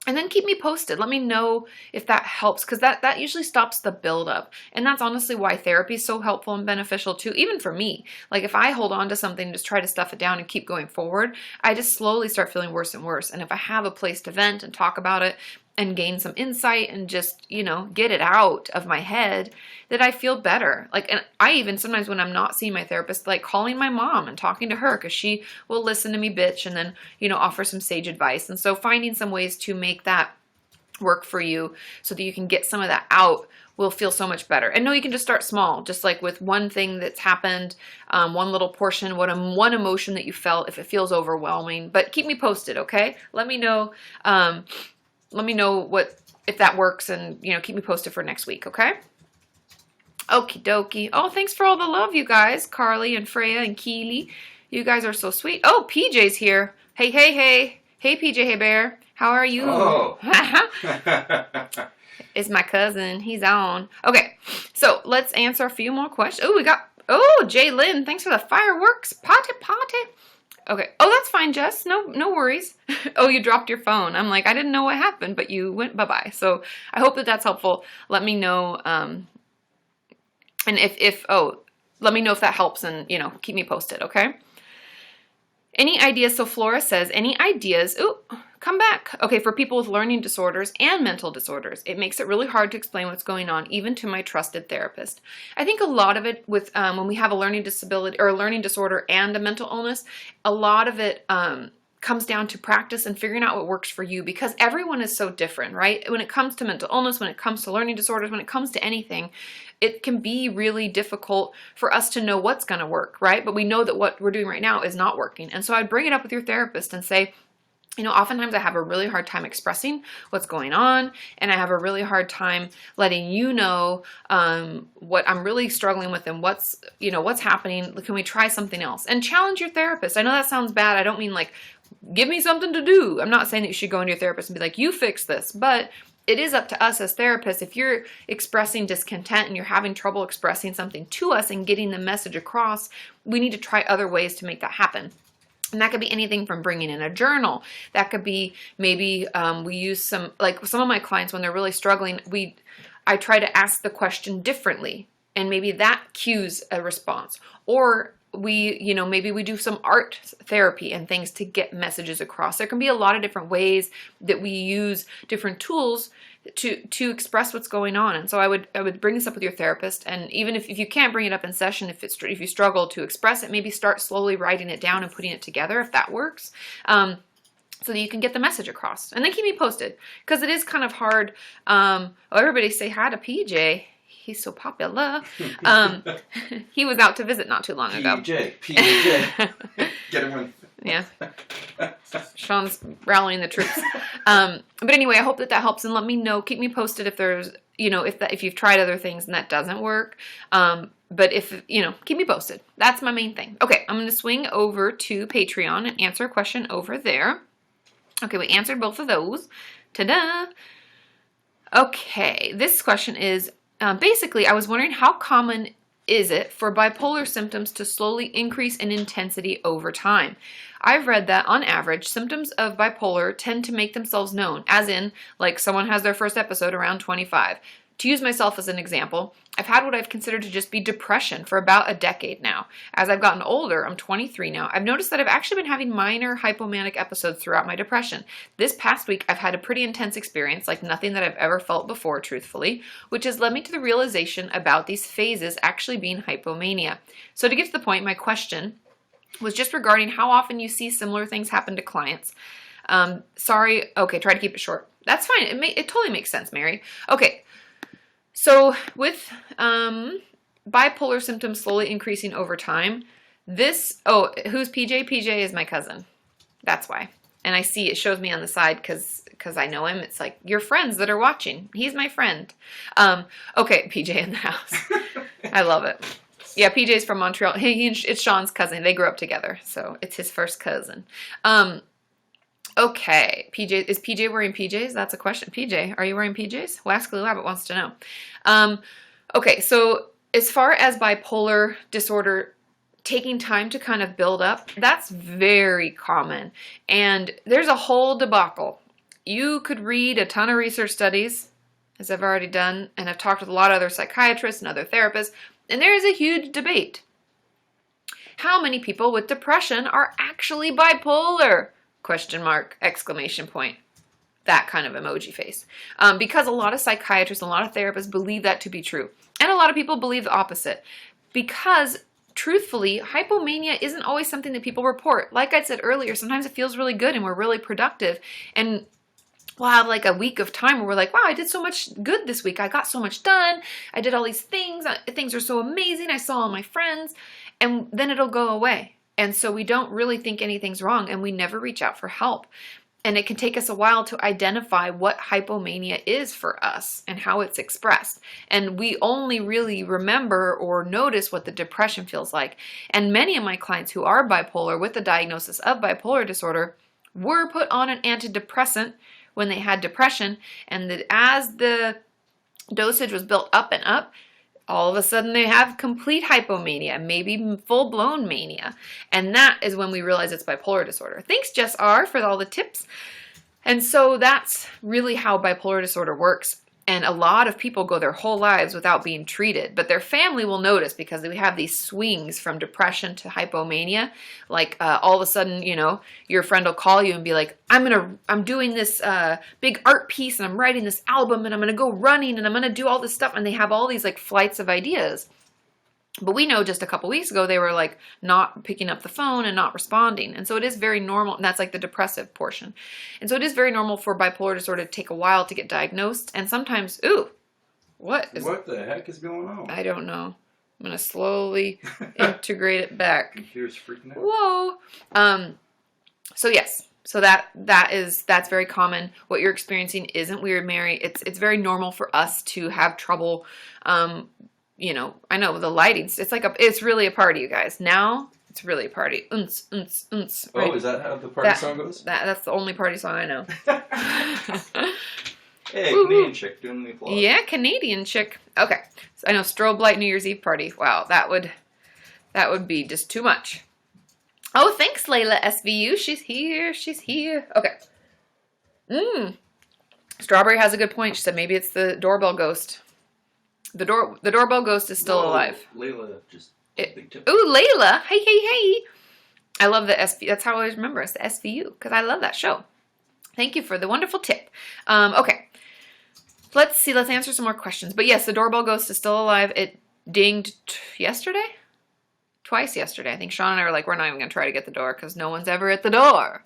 And then keep me posted. Let me know if that helps, because that usually stops the buildup. And that's honestly why therapy is so helpful and beneficial too, even for me. Like if I hold on to something and just try to stuff it down and keep going forward, I just slowly start feeling worse and worse. And if I have a place to vent and talk about it and gain some insight and just, get it out of my head, that I feel better. Like, and I even sometimes when I'm not seeing my therapist, like calling my mom and talking to her, because she will listen to me bitch and then, offer some sage advice. And so finding some ways to make that work for you so that you can get some of that out will feel so much better. And no, you can just start small, just like with one thing that's happened, one little portion, one emotion that you felt, if it feels overwhelming. But keep me posted, okay? Let me know. Let me know if that works, and keep me posted for next week, okay? Okie dokie. Oh, thanks for all the love, you guys. Carly and Freya and Keely. You guys are so sweet. Oh, PJ's here. Hey, hey, hey. Hey, PJ, hey, Bear. How are you? Oh. It's my cousin. He's on. Okay, so let's answer a few more questions. Jay Lynn. Thanks for the fireworks. Potty. Okay. Oh, that's fine, Jess. No worries. Oh, you dropped your phone. I'm like, I didn't know what happened, but you went bye-bye. So I hope that that's helpful. Let me know. And let me know if that helps, and, keep me posted. Okay. Any ideas? So Flora says, any ideas? Ooh, come back. Okay. For people with learning disorders and mental disorders, it makes it really hard to explain what's going on, even to my trusted therapist. I think a lot of it with, when we have a learning disability or a learning disorder and a mental illness, a lot of it, comes down to practice and figuring out what works for you, because everyone is so different, right? When it comes to mental illness, when it comes to learning disorders, when it comes to anything, it can be really difficult for us to know what's going to work, right? But we know that what we're doing right now is not working. And so I'd bring it up with your therapist and say, oftentimes I have a really hard time expressing what's going on, and I have a really hard time letting you know what I'm really struggling with and what's happening. Can we try something else? And challenge your therapist. I know that sounds bad. I don't mean like, give me something to do. I'm not saying that you should go into your therapist and be like, you fix this, but it is up to us as therapists. If you're expressing discontent and you're having trouble expressing something to us and getting the message across, we need to try other ways to make that happen. And that could be anything from bringing in a journal. That could be maybe we use some of my clients when they're really struggling, I try to ask the question differently, and maybe that cues a response. Or maybe we do some art therapy and things to get messages across. There can be a lot of different ways that we use different tools to express what's going on. And so I would bring this up with your therapist. And even if you can't bring it up in session, if you struggle to express it, maybe start slowly writing it down and putting it together, if that works, so that you can get the message across. And then keep me posted, because it is kind of hard. Everybody say hi to PJ. He's so popular. He was out to visit not too long ago. PJ. Get him one. Yeah. Sean's rallying the troops. But anyway, I hope that helps, and let me know. Keep me posted if there's, if you've tried other things and that doesn't work. But if, keep me posted. That's my main thing. Okay, I'm going to swing over to Patreon and answer a question over there. Okay, we answered both of those. Ta-da! Okay, this question is, basically, I was wondering how common is it for bipolar symptoms to slowly increase in intensity over time? I've read that on average, symptoms of bipolar tend to make themselves known, as in, like someone has their first episode around 25. To use myself as an example, I've had what I've considered to just be depression for about a decade now. As I've gotten older, I'm 23 now, I've noticed that I've actually been having minor hypomanic episodes throughout my depression. This past week, I've had a pretty intense experience, like nothing that I've ever felt before, truthfully, which has led me to the realization about these phases actually being hypomania. So to get to the point, my question was just regarding how often you see similar things happen to clients. Sorry, okay, try to keep it short. That's fine, it totally makes sense, Mary. Okay. So with bipolar symptoms slowly increasing over time, who's PJ? PJ is my cousin. That's why. And I see it shows me on the side because I know him. It's like, your friends that are watching. He's my friend. Okay, PJ in the house. I love it. Yeah, PJ's from Montreal. It's Sean's cousin. They grew up together, so it's his first cousin. Okay, is PJ wearing PJs? That's a question. PJ, are you wearing PJs? Wascally Rabbit wants to know. Okay, so as far as bipolar disorder taking time to kind of build up, that's very common. And there's a whole debacle. You could read a ton of research studies, as I've already done, and I've talked with a lot of other psychiatrists and other therapists, and there is a huge debate. How many people with depression are actually bipolar? Question mark, exclamation point. That kind of emoji face. Because a lot of psychiatrists and a lot of therapists believe that to be true. And a lot of people believe the opposite. Because, truthfully, hypomania isn't always something that people report. Like I said earlier, sometimes it feels really good and we're really productive. And we'll have like a week of time where we're like, wow, I did so much good this week. I got so much done. I did all these things. Things are so amazing. I saw all my friends. And then it'll go away. And so we don't really think anything's wrong and we never reach out for help. And it can take us a while to identify what hypomania is for us and how it's expressed. And we only really remember or notice what the depression feels like. And many of my clients who are bipolar with the diagnosis of bipolar disorder were put on an antidepressant when they had depression. And that as the dosage was built up and up, all of a sudden they have complete hypomania, maybe full-blown mania. And that is when we realize it's bipolar disorder. Thanks, Jess R, for all the tips. And so that's really how bipolar disorder works. And a lot of people go their whole lives without being treated, but their family will notice because we have these swings from depression to hypomania. Like all of a sudden, you know, your friend will call you and be like, I'm doing this big art piece and I'm writing this album and I'm going to go running and I'm going to do all this stuff. And they have all these like flights of ideas. But we know just a couple weeks ago, they were like not picking up the phone and not responding. And so it is very normal. And that's like the depressive portion. And so it is very normal for bipolar disorder to take a while to get diagnosed. And sometimes, what the heck is going on? I don't know. I'm going to slowly integrate it back. Computer's freaking out. Whoa. So yes. So that's very common. What you're experiencing isn't weird, Mary. It's very normal for us to have trouble, you know, I know the lighting, it's really a party, you guys. Now, it's really a party. Right? Oh, is that how the party song goes? That's the only party song I know. Hey, Canadian chick doing the applause. Yeah, Canadian chick. Okay. So I know strobe light New Year's Eve party. Wow, that would be just too much. Oh, thanks, Layla SVU. She's here. Okay. Strawberry has a good point. She said maybe it's the doorbell ghost. The doorbell ghost is still alive. Layla, big tip. Ooh, Layla. Hey. I love the SVU. That's how I always remember. It's the SVU because I love that show. Thank you for the wonderful tip. Okay. Let's answer some more questions. But yes, the doorbell ghost is still alive. It dinged yesterday? Twice yesterday. I think Sean and I were like, we're not even going to try to get the door because no one's ever at the door.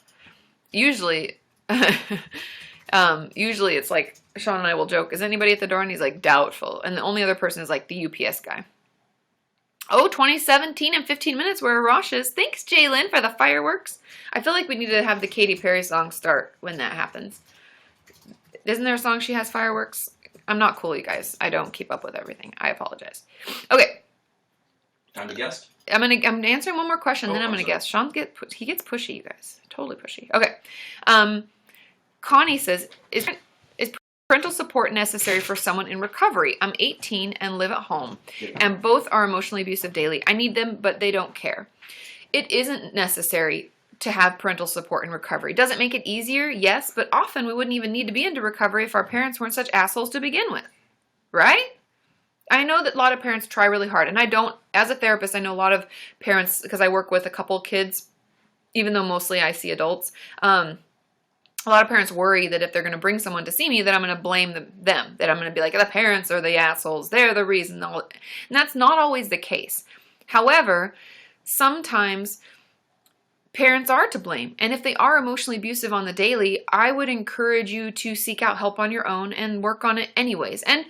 Usually it's like, Sean and I will joke, is anybody at the door? And he's like, doubtful. And the only other person is like the UPS guy. Oh, 2017 and 15 minutes were Rosh's. Thanks, Jalen, for the fireworks. I feel like we need to have the Katy Perry song start when that happens. Isn't there a song she has fireworks? I'm not cool, you guys. I don't keep up with everything. I apologize. Okay. Time to guess? I'm answering one more question, then I'm going to guess. Sean gets pushy, you guys. Totally pushy. Okay. Connie says, is parental support necessary for someone in recovery? I'm 18 and live at home, and both are emotionally abusive daily. I need them, but they don't care. It isn't necessary to have parental support in recovery. Does it make it easier? Yes, but often we wouldn't even need to be into recovery if our parents weren't such assholes to begin with, right? I know that a lot of parents try really hard, and I don't, as a therapist, I know a lot of parents, because I work with a couple kids, even though mostly I see adults, a lot of parents worry that if they're going to bring someone to see me, that I'm going to blame them, that I'm going to be like, the parents are the assholes, they're the reason. And that's not always the case. However, sometimes parents are to blame. And if they are emotionally abusive on the daily, I would encourage you to seek out help on your own and work on it anyways. And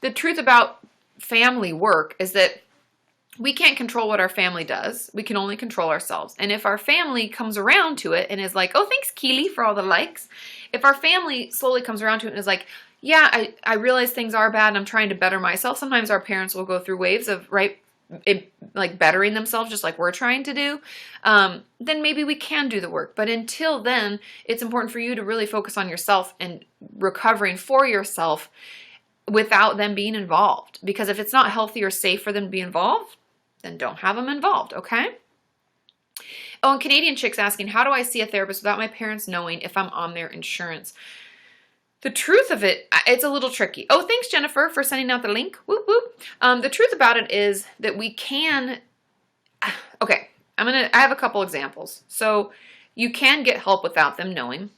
the truth about family work is that we can't control what our family does. We can only control ourselves. And if our family comes around to it and is like, oh, thanks, Keely, for all the likes. If our family slowly comes around to it and is like, yeah, I realize things are bad and I'm trying to better myself. Sometimes our parents will go through waves of, like bettering themselves just like we're trying to do. Then maybe we can do the work. But until then, it's important for you to really focus on yourself and recovering for yourself without them being involved. Because if it's not healthy or safe for them to be involved, then don't have them involved, okay? Oh, and Canadian Chick's asking, how do I see a therapist without my parents knowing if I'm on their insurance? The truth of it, it's a little tricky. Oh, thanks, Jennifer, for sending out the link. Whoop, whoop. The truth about it is that we can... Okay, I have a couple examples. So you can get help without them knowing.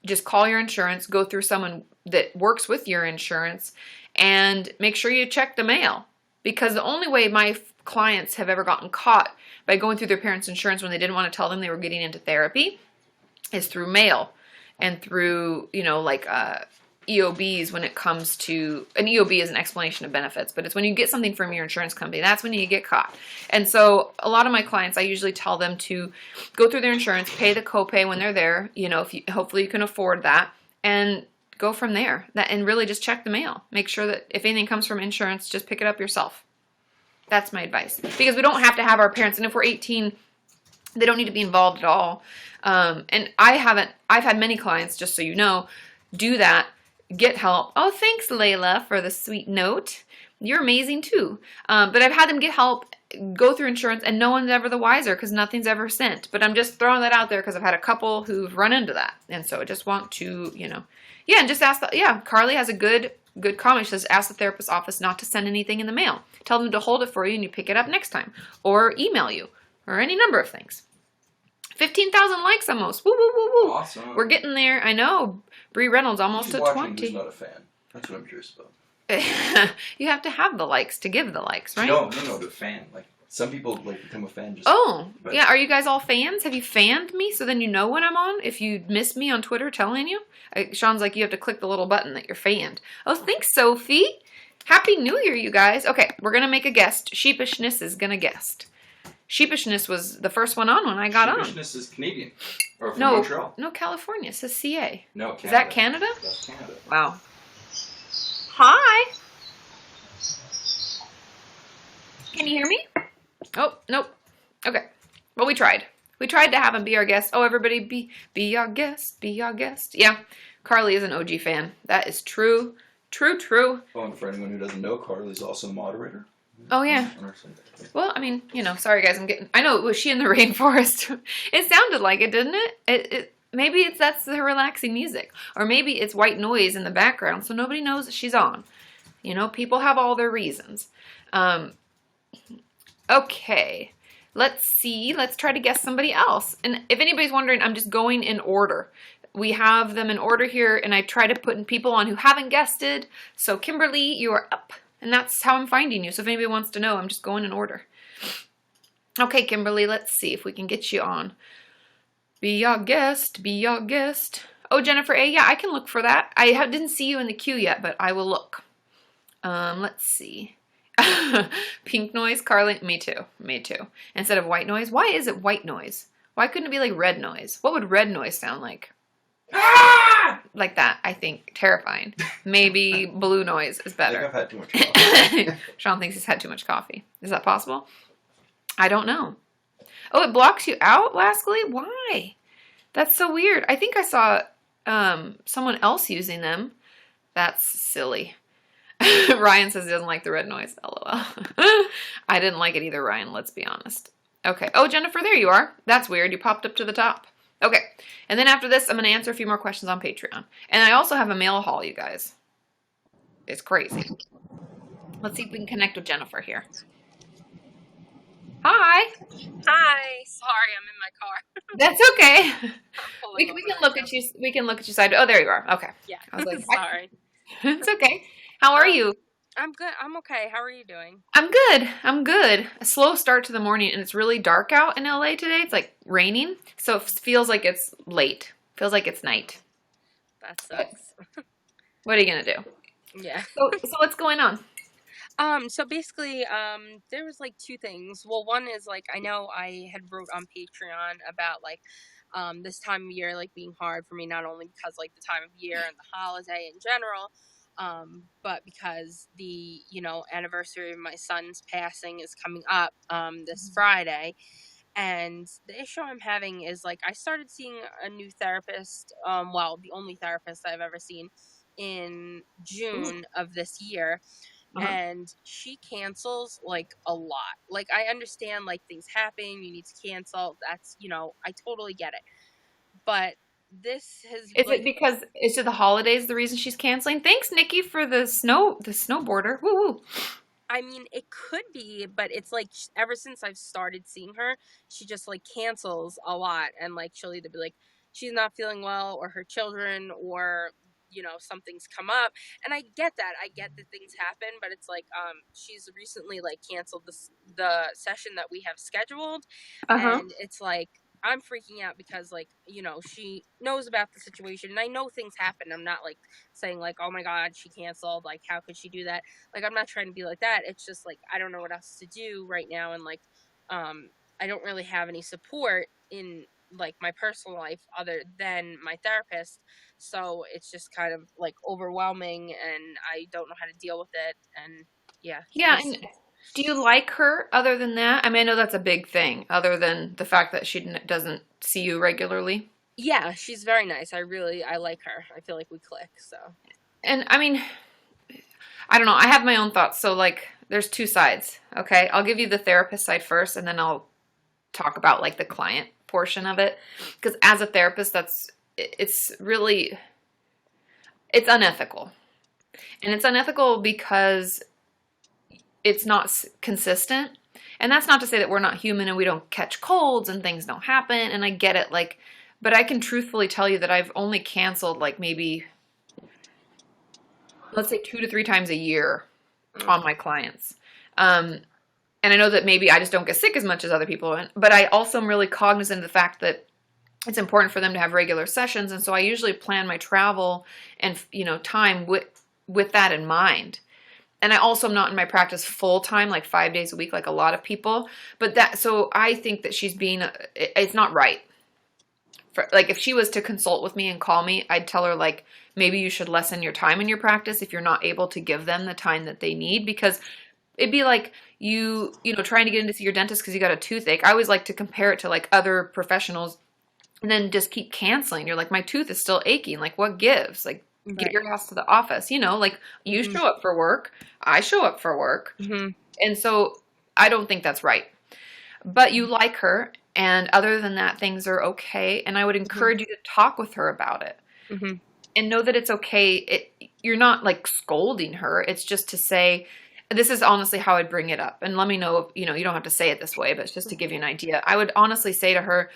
Just call your insurance, go through someone that works with your insurance, and make sure you check the mail. Because the only way my clients have ever gotten caught by going through their parents' insurance when they didn't want to tell them they were getting into therapy is through mail and through, EOBs when it comes to, an EOB is an explanation of benefits, but it's when you get something from your insurance company, that's when you get caught. And so a lot of my clients, I usually tell them to go through their insurance, pay the copay when they're there, hopefully you can afford that, and go from there. And really just check the mail. Make sure that if anything comes from insurance, just pick it up yourself. That's my advice. Because we don't have to have our parents, and if we're 18, they don't need to be involved at all. And I've had many clients, just so you know, do that, get help. Oh, thanks, Layla, for the sweet note. You're amazing too. But I've had them get help, go through insurance, and no one's ever the wiser because nothing's ever sent. But I'm just throwing that out there because I've had a couple who've run into that. And so I just want to, and just ask Carly has a good comment. She says, ask the therapist's office not to send anything in the mail. Tell them to hold it for you and you pick it up next time. Or email you. Or any number of things. 15,000 likes almost. Woo, woo, woo, woo. Awesome. We're getting there. I know. Bree Reynolds almost at 20. Who's not a fan? That's what I'm curious about. You have to have the likes to give the likes, right? No, the fan. Like, some people become a fan just... Oh, yeah. Are you guys all fans? Have you fanned me so then you know when I'm on? If you miss me on Twitter telling you? Sean's like, you have to click the little button that you're fanned. Oh, thanks, Sophie. Happy New Year, you guys. Okay, we're going to make a guest. Sheepishness is going to guest. Sheepishness was the first one on when I got on. Sheepishness is Canadian. Or from Montreal. No, California. It says CA. No, Canada. Is that Canada? That's Canada. Wow. Hi. Can you hear me? Oh, nope. Okay. Well, we tried. We tried to have him be our guest. Oh, everybody be our guest. Be our guest. Yeah. Carly is an OG fan. That is true. True. Oh, and for anyone who doesn't know, Carly's also a moderator. Oh, yeah. Well, sorry guys, I know, was she in the rainforest? It sounded like it, didn't it? Maybe that's her relaxing music. Or maybe it's white noise in the background, so nobody knows that she's on. People have all their reasons. Okay. Let's see. Let's try to guess somebody else. And if anybody's wondering, I'm just going in order. We have them in order here, and I try to put people on who haven't guested. So Kimberly, you are up. And that's how I'm finding you. So if anybody wants to know, I'm just going in order. Okay, Kimberly, let's see if we can get you on. Be our guest. Be our guest. Oh, Jennifer A. Yeah, I can look for that. I didn't see you in the queue yet, but I will look. Let's see. Pink noise, Carly. Me too. Instead of white noise. Why is it white noise? Why couldn't it be like red noise? What would red noise sound like? Ah! Like that, I think. Terrifying. Maybe blue noise is better. I think I've had too much coffee. Sean thinks he's had too much coffee. Is that possible? I don't know. Oh, it blocks you out, lastly? Why? That's so weird. I think I saw someone else using them, that's silly. Ryan says he doesn't like the red noise. LOL. I didn't like it either, Ryan. Let's be honest. Okay. Oh, Jennifer, there you are. That's weird. You popped up to the top. Okay. And then after this, I'm going to answer a few more questions on Patreon. And I also have a mail haul, you guys. It's crazy. Let's see if we can connect with Jennifer here. Hi. Hi. Sorry, I'm in my car. That's okay. We Pulling can over look right at you. We can look at your side. Oh, there you are. Okay. now. Yeah. I was like, Sorry. it's okay. How are you? I'm good. I'm okay. How are you doing? I'm good. I'm good. A slow start to the morning, and it's really dark out in LA today. It's like raining, so it feels like it's late. Feels like it's night. That sucks. What are you gonna do? Yeah. So what's going on? So basically, there was like two things. Well, one is like, I know I had wrote on Patreon about like, this time of year, like being hard for me, not only because like the time of year and the holiday in general, but because the, anniversary of my son's passing is coming up, this Friday. And the issue I'm having is like, I started seeing a new therapist, the only therapist I've ever seen in June of this year. And she cancels like a lot. Like, I understand like things happen, you need to cancel. That's, I totally get it. But this has Is it because it's the holidays the reason she's canceling? Thanks, Nikki, for the snowboarder. Woo woo. I mean, it could be, but it's like ever since I've started seeing her, she just like cancels a lot, and like she'll either be like she's not feeling well, or her children, or something's come up. And I get that. I get that things happen, but it's like she's recently like canceled the session that we have scheduled, and it's like I'm freaking out because like she knows about the situation, and I know things happen. I'm not like saying like, oh my god, she canceled, like how could she do that. Like, I'm not trying to be like that. It's just like I don't know what else to do right now, and like I don't really have any support in like my personal life other than my therapist, so it's just kind of like overwhelming, and I don't know how to deal with it. And yeah. And do you like her other than that? I mean, I know that's a big thing, other than the fact that she doesn't see you regularly. Yeah, she's very nice. I like her. I feel like we click, so. And I mean, I don't know. I have my own thoughts. So like, there's two sides. Okay. I'll give you the therapist side first, and then I'll talk about like the client portion of it. Because as a therapist, it's unethical. And it's unethical because it's not consistent. And that's not to say that we're not human and we don't catch colds and things don't happen. And I get it. Like, but I can truthfully tell you that I've only canceled like maybe, let's say 2 to 3 times a year on my clients. And I know that maybe I just don't get sick as much as other people, but I also am really cognizant of the fact that it's important for them to have regular sessions. And so I usually plan my travel and, time with that in mind. And I also am not in my practice full time, like 5 days a week, like a lot of people. So I think that it's not right. Like if she was to consult with me and call me, I'd tell her like, maybe you should lessen your time in your practice if you're not able to give them the time that they need, because it'd be like you trying to get in to see your dentist because you got a toothache. I always like to compare it to like other professionals and then just keep canceling. You're like, my tooth is still aching. Like, what gives? Like, get your ass to the office. Like you show up for work. I show up for work. And so I don't think that's right. But you like her. And other than that, things are okay. And I would encourage you to talk with her about it. And know that it's okay. You're not like scolding her. It's just to say, this is honestly how I'd bring it up. And let me know if, you don't have to say it this way, but it's just to give you an idea. I would honestly say to her,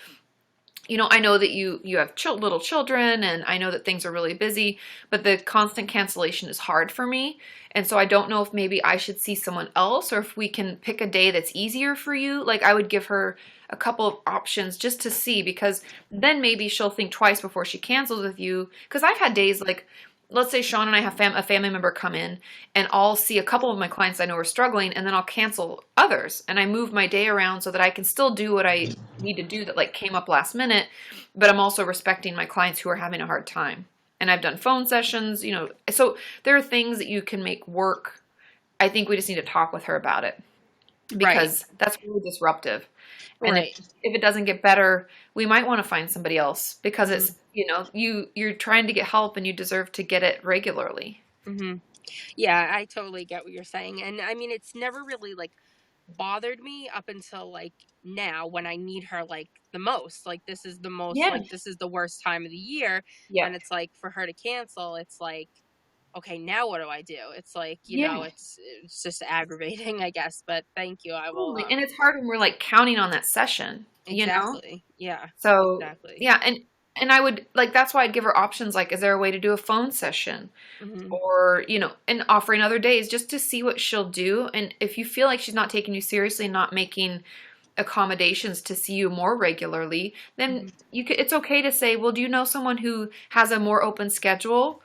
I know that you have little children, and I know that things are really busy, but the constant cancellation is hard for me. And so I don't know if maybe I should see someone else, or if we can pick a day that's easier for you. Like, I would give her a couple of options just to see, because then maybe she'll think twice before she cancels with you. Because I've had days like, let's say Sean and I have a family member come in, and I'll see a couple of my clients I know are struggling, and then I'll cancel others. And I move my day around so that I can still do what I need to do that like came up last minute, but I'm also respecting my clients who are having a hard time. And I've done phone sessions, so there are things that you can make work. I think we just need to talk with her about it. because that's really disruptive. And Right. if it doesn't get better, we might want to find somebody else because it's, you're trying to get help and you deserve to get it regularly. Mm-hmm. Yeah, I totally get what you're saying. And I mean, it's never really like bothered me up until like now when I need her like the most. Like this is the most, Yeah. like this is the worst time of the year. Yeah. And it's like for her to cancel, it's like, okay, now what do I do? It's like, Yeah. it's just aggravating, I guess. But thank you. I will. Totally. And it's hard when we're like counting on that session, Exactly. Yeah. So, Exactly. yeah. And I would like, that's why I'd give her options. Like, is there a way to do a phone session Mm-hmm. or, and offering other days just to see what she'll do. And if you feel like she's not taking you seriously and not making accommodations to see you more regularly, then it's okay to say, well, do you know someone who has a more open schedule?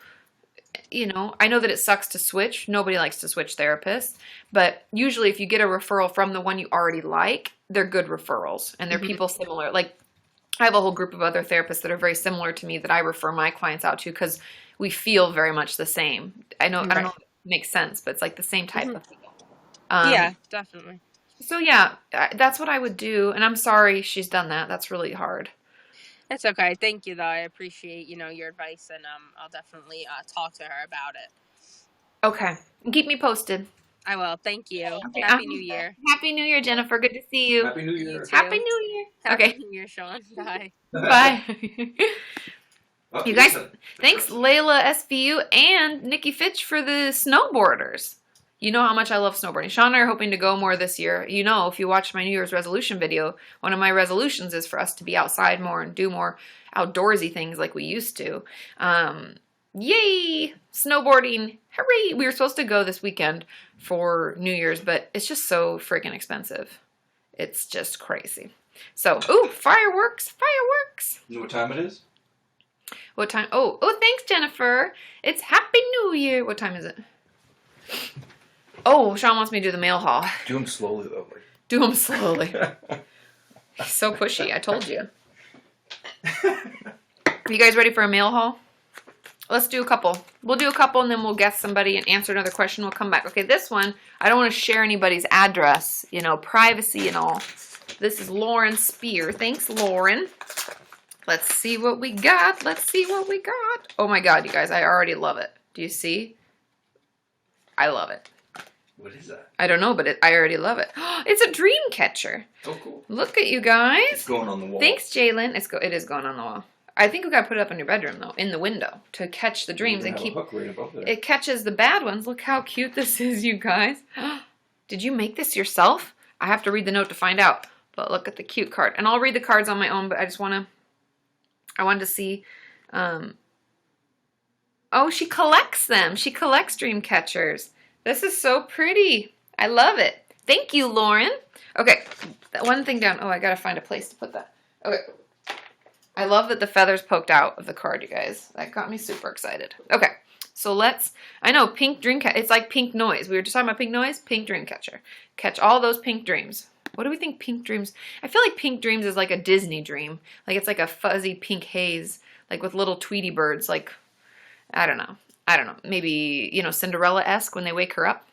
I know that it sucks to switch. Nobody likes to switch therapists, but usually if you get a referral from the one you already like, they're good referrals and they're people similar. Like I have a whole group of other therapists that are very similar to me that I refer my clients out to because we feel very much the same. I don't know if it makes sense, but it's like the same type of people. Yeah, definitely. So yeah, that's what I would do. And I'm sorry she's done that. That's really hard. That's okay. Thank you, though. I appreciate, your advice, and I'll definitely talk to her about it. Okay. And keep me posted. I will. Thank you. Okay. Happy New Year. Happy New Year, Jennifer. Good to see you. Happy New Year. too. Happy New Year. Happy Okay. New Year, Sean. Bye. Bye. Oh, You guys, listen. thanks Layla SVU and Nikki Fitch for the snowboarders. You know how much I love snowboarding. Sean and I are hoping to go more this year. If you watch my New Year's resolution video, one of my resolutions is for us to be outside more and do more outdoorsy things like we used to. Yay! Snowboarding. Hooray! We were supposed to go this weekend for New Year's, but it's just so freaking expensive. It's just crazy. So, fireworks! Fireworks! You know what time it is? What time? Oh, thanks, Jennifer. It's Happy New Year. What time is it? Oh, Sean wants me to do the mail haul. Do them slowly, though. Do them slowly. He's so pushy. I told you. You guys ready for a mail haul? Let's do a couple. We'll do a couple and then we'll guess somebody and answer another question. We'll come back. Okay, this one, I don't want to share anybody's address, privacy and all. This is Lauren Spear. Thanks, Lauren. Let's see what we got. Let's see what we got. Oh my God, you guys, I already love it. Do you see? I love it. What is that? I don't know, but I already love it. It's a dream catcher. Oh, cool. Look at you guys. It's going on the wall. Thanks, Jalen. It is going on the wall. I think we got to put it up in your bedroom, though, in the window, to catch the dreams and keep... A hook right above there. It catches the bad ones. Look how cute this is, you guys. Did you make this yourself? I have to read the note to find out. But look at the cute card. And I'll read the cards on my own, but I wanted to see... Oh, she collects them. She collects dream catchers. This is so pretty. I love it. Thank you, Lauren. Okay, that one thing down. Oh, I gotta find a place to put that. Okay. I love that the feathers poked out of the card, you guys. That got me super excited. Okay, so I know, pink dream catcher. It's like pink noise. We were just talking about pink noise. Pink dream catcher. Catch all those pink dreams. What do we think pink dreams? I feel like pink dreams is like a Disney dream. Like it's like a fuzzy pink haze, like with little Tweety birds. Like, I don't know. Maybe, Cinderella-esque when they wake her up.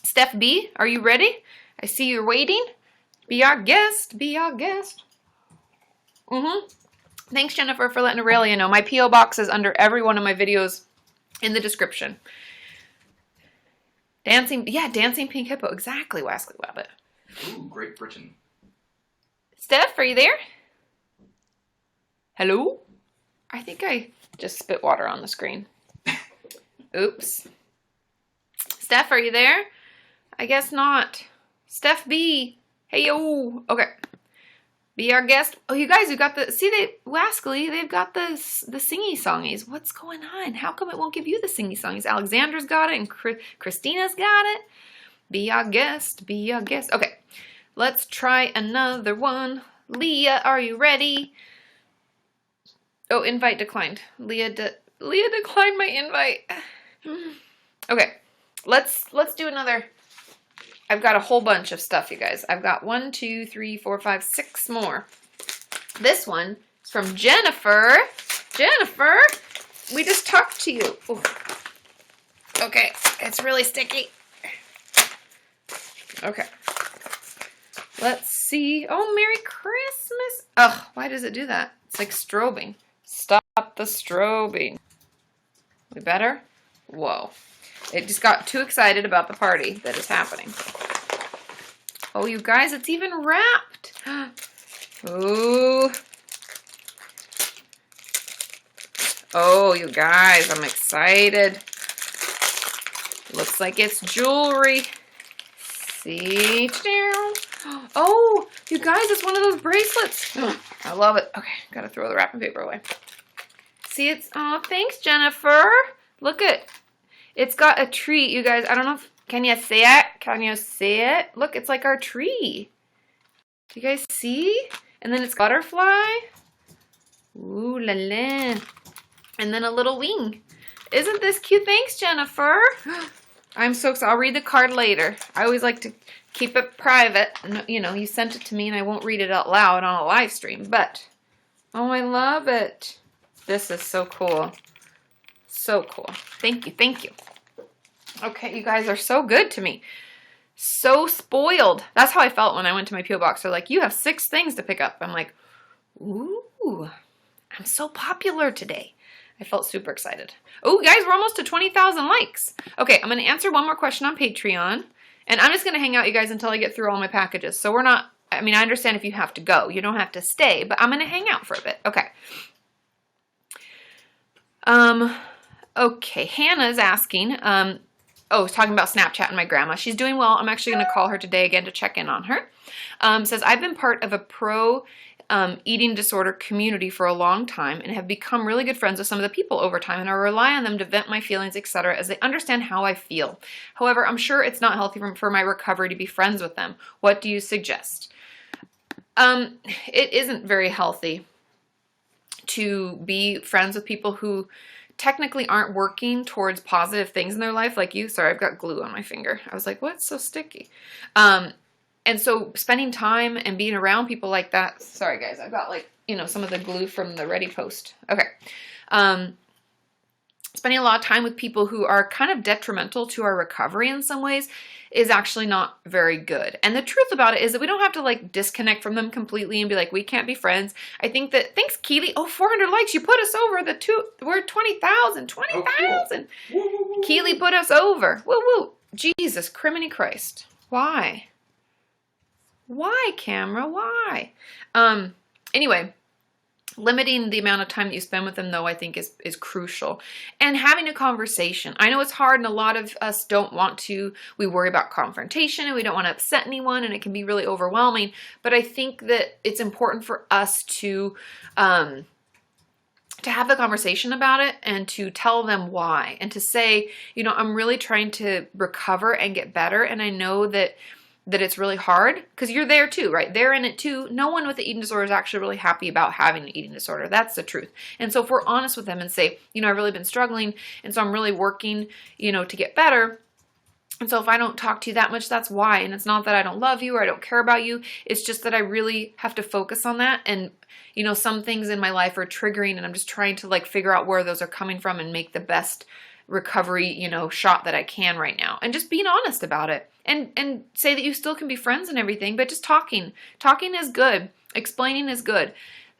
Steph B, are you ready? I see you're waiting. Be our guest. Be our guest. Thanks, Jennifer, for letting Aurelia know. My P.O. box is under every one of my videos in the description. Dancing pink hippo. Exactly, Wascally Wabbit. Ooh, Great Britain. Steph, are you there? Hello? I think I just spit water on the screen. Oops. Steph, are you there? I guess not. Steph B. Hey, yo. Okay. Be our guest. Oh, you guys, they've got Wascally, they've got the singy-songies. What's going on? How come it won't give you the singy-songies? Alexandra's got it and Christina's got it. Be our guest. Be our guest. Okay. Let's try another one. Leah, are you ready? Oh, invite declined. Leah declined my invite. Okay, let's do another. I've got a whole bunch of stuff, you guys. I've got 1, 2, 3, 4, 5, 6 more. This one is from Jennifer. Jennifer, we just talked to you. Ooh. Okay, it's really sticky. Okay. Let's see. Oh, Merry Christmas. Ugh, why does it do that? It's like strobing. Stop the strobing. We better? Whoa. It just got too excited about the party that is happening. Oh, you guys, it's even wrapped. Ooh. Oh, you guys, I'm excited. Looks like it's jewelry. See? Oh, you guys, it's one of those bracelets. I love it. Okay, gotta throw the wrapping paper away. See, it's, oh, thanks, Jennifer. Look at, it's got a tree, you guys. I don't know if, can you see it? Can you see it? Look, it's like our tree. Do you guys see? And then it's butterfly. Ooh la la. And then a little wing. Isn't this cute? Thanks, Jennifer. I'm so excited. I'll read the card later. I always like to keep it private. You know, you sent it to me and I won't read it out loud on a live stream, but, oh, I love it. This is so cool. So cool. Thank you. Thank you. Okay, you guys are so good to me. So spoiled. That's how I felt when I went to my P.O. box. They're like, you have 6 things to pick up. I'm like, ooh, I'm so popular today. I felt super excited. Oh, guys, we're almost to 20,000 likes. Okay, I'm going to answer one more question on Patreon. And I'm just going to hang out, you guys, until I get through all my packages. So we're not, I mean, I understand if you have to go. You don't have to stay. But I'm going to hang out for a bit. Okay. Okay, Hannah's asking, it's talking about Snapchat and my grandma. She's doing well. I'm actually going to call her today again to check in on her. Says, I've been part of a pro eating disorder community for a long time and have become really good friends with some of the people over time, and I rely on them to vent my feelings, etc., as they understand how I feel. However, I'm sure it's not healthy for my recovery to be friends with them. What do you suggest? It isn't very healthy to be friends with people who technically aren't working towards positive things in their life like you. Sorry, I've got glue on my finger. I was like, what's so sticky? And so spending time and being around people like that, sorry guys, I've got like, you know, some of the glue from the Ready Post. Okay. Spending a lot of time with people who are kind of detrimental to our recovery in some ways is actually not very good. And the truth about it is that we don't have to like disconnect from them completely and be like, we can't be friends. I think that, thanks Keely. Oh, 400 likes. You put us over we're 20,000. Oh, cool. Keely put us over. Woo woo. Jesus, criminy Christ. Why? Why, camera? Why? Anyway, limiting the amount of time that you spend with them, though, I think is crucial. And having a conversation. I know it's hard, and a lot of us don't want to. We worry about confrontation, and we don't want to upset anyone, and it can be really overwhelming. But I think that it's important for us to have the conversation about it and to tell them why. And to say, you know, I'm really trying to recover and get better, and I know that it's really hard, because you're there too, right? They're in it too. No one with an eating disorder is actually really happy about having an eating disorder. That's the truth. And so if we're honest with them and say, you know, I've really been struggling, and so I'm really working, you know, to get better. And so if I don't talk to you that much, that's why. And it's not that I don't love you or I don't care about you. It's just that I really have to focus on that. And, you know, some things in my life are triggering, and I'm just trying to like figure out where those are coming from and make the best recovery, you know, shot that I can right now. And just being honest about it. And say that you still can be friends and everything, but just talking. Talking is good. Explaining is good.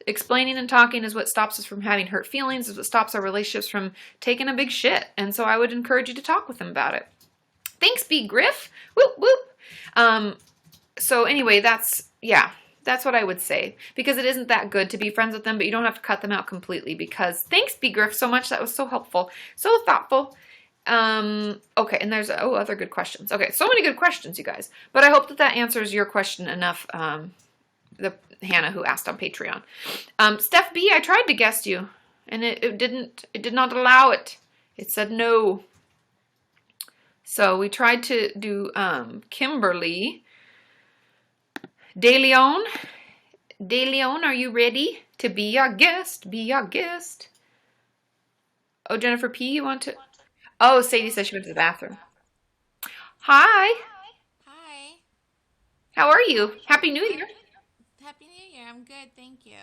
Explaining and talking is what stops us from having hurt feelings, is what stops our relationships from taking a big shit. And so I would encourage you to talk with them about it. Thanks, B. Griff. Whoop, whoop. So anyway, that's what I would say, because it isn't that good to be friends with them, but you don't have to cut them out completely, because thanks, B. Griff, so much. That was so helpful. So thoughtful. Okay, and there's, other good questions. Okay, so many good questions, you guys. But I hope that answers your question enough, the Hannah who asked on Patreon. Steph B, I tried to guest you, and it did not allow it. It said no. So we tried to do, Kimberly. De Leon, are you ready to be our guest? Be our guest. Oh, Jennifer P, you want to? Oh, Sadie says she went to the bathroom. Hi. Hi. How are you? Happy New Year. Happy New Year. I'm good, thank you.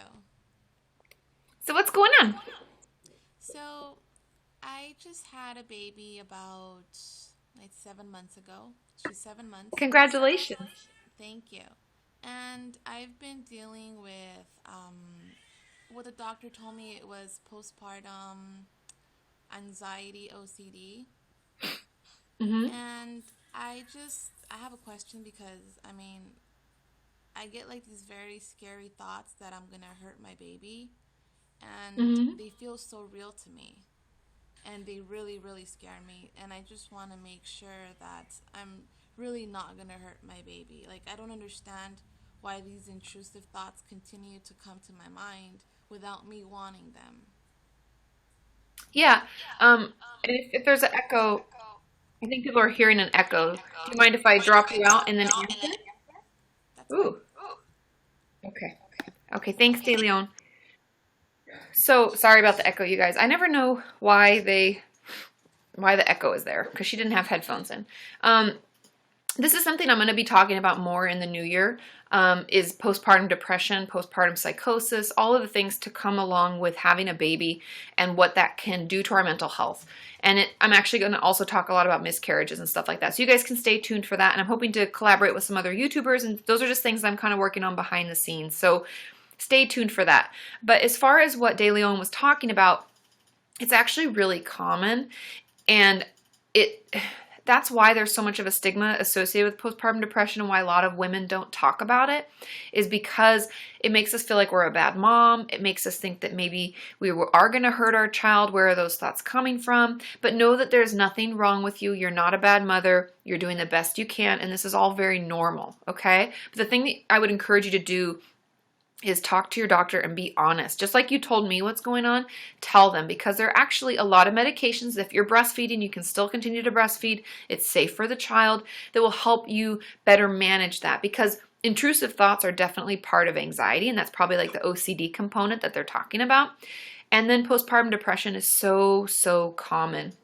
So what's going on? So, I just had a baby about like 7 months ago. She's 7 months. Congratulations. Thank you. And I've been dealing with what the doctor told me it was postpartum anxiety OCD. Mm-hmm. And I have a question because, I mean, I get like these very scary thoughts that I'm going to hurt my baby. And Mm-hmm. they feel so real to me. And they really, really scare me. And I just want to make sure that I'm really not going to hurt my baby. Like, I don't understand why these intrusive thoughts continue to come to my mind without me wanting them. Yeah. And if there's an echo, I think people are hearing an echo. Do you mind if I drop you out and then answer? That's Ooh. Okay. Okay. Thanks, De Leon. So sorry about the echo, you guys. I never know why the echo is there because she didn't have headphones in. This is something I'm going to be talking about more in the new year, is postpartum depression, postpartum psychosis, all of the things to come along with having a baby and what that can do to our mental health. And I'm actually going to also talk a lot about miscarriages and stuff like that. So you guys can stay tuned for that. And I'm hoping to collaborate with some other YouTubers. And those are just things I'm kind of working on behind the scenes. So stay tuned for that. But as far as what De Leon was talking about, it's actually really common. And that's why there's so much of a stigma associated with postpartum depression and why a lot of women don't talk about it, is because it makes us feel like we're a bad mom. It makes us think that maybe we are going to hurt our child. Where are those thoughts coming from? But know that there's nothing wrong with you. You're not a bad mother. You're doing the best you can. And this is all very normal, okay? But the thing that I would encourage you to do is talk to your doctor and be honest. Just like you told me what's going on, tell them, because there are actually a lot of medications. If you're breastfeeding, you can still continue to breastfeed. It's safe for the child, that will help you better manage that, because intrusive thoughts are definitely part of anxiety, and that's probably like the OCD component that they're talking about. And then postpartum depression is so common.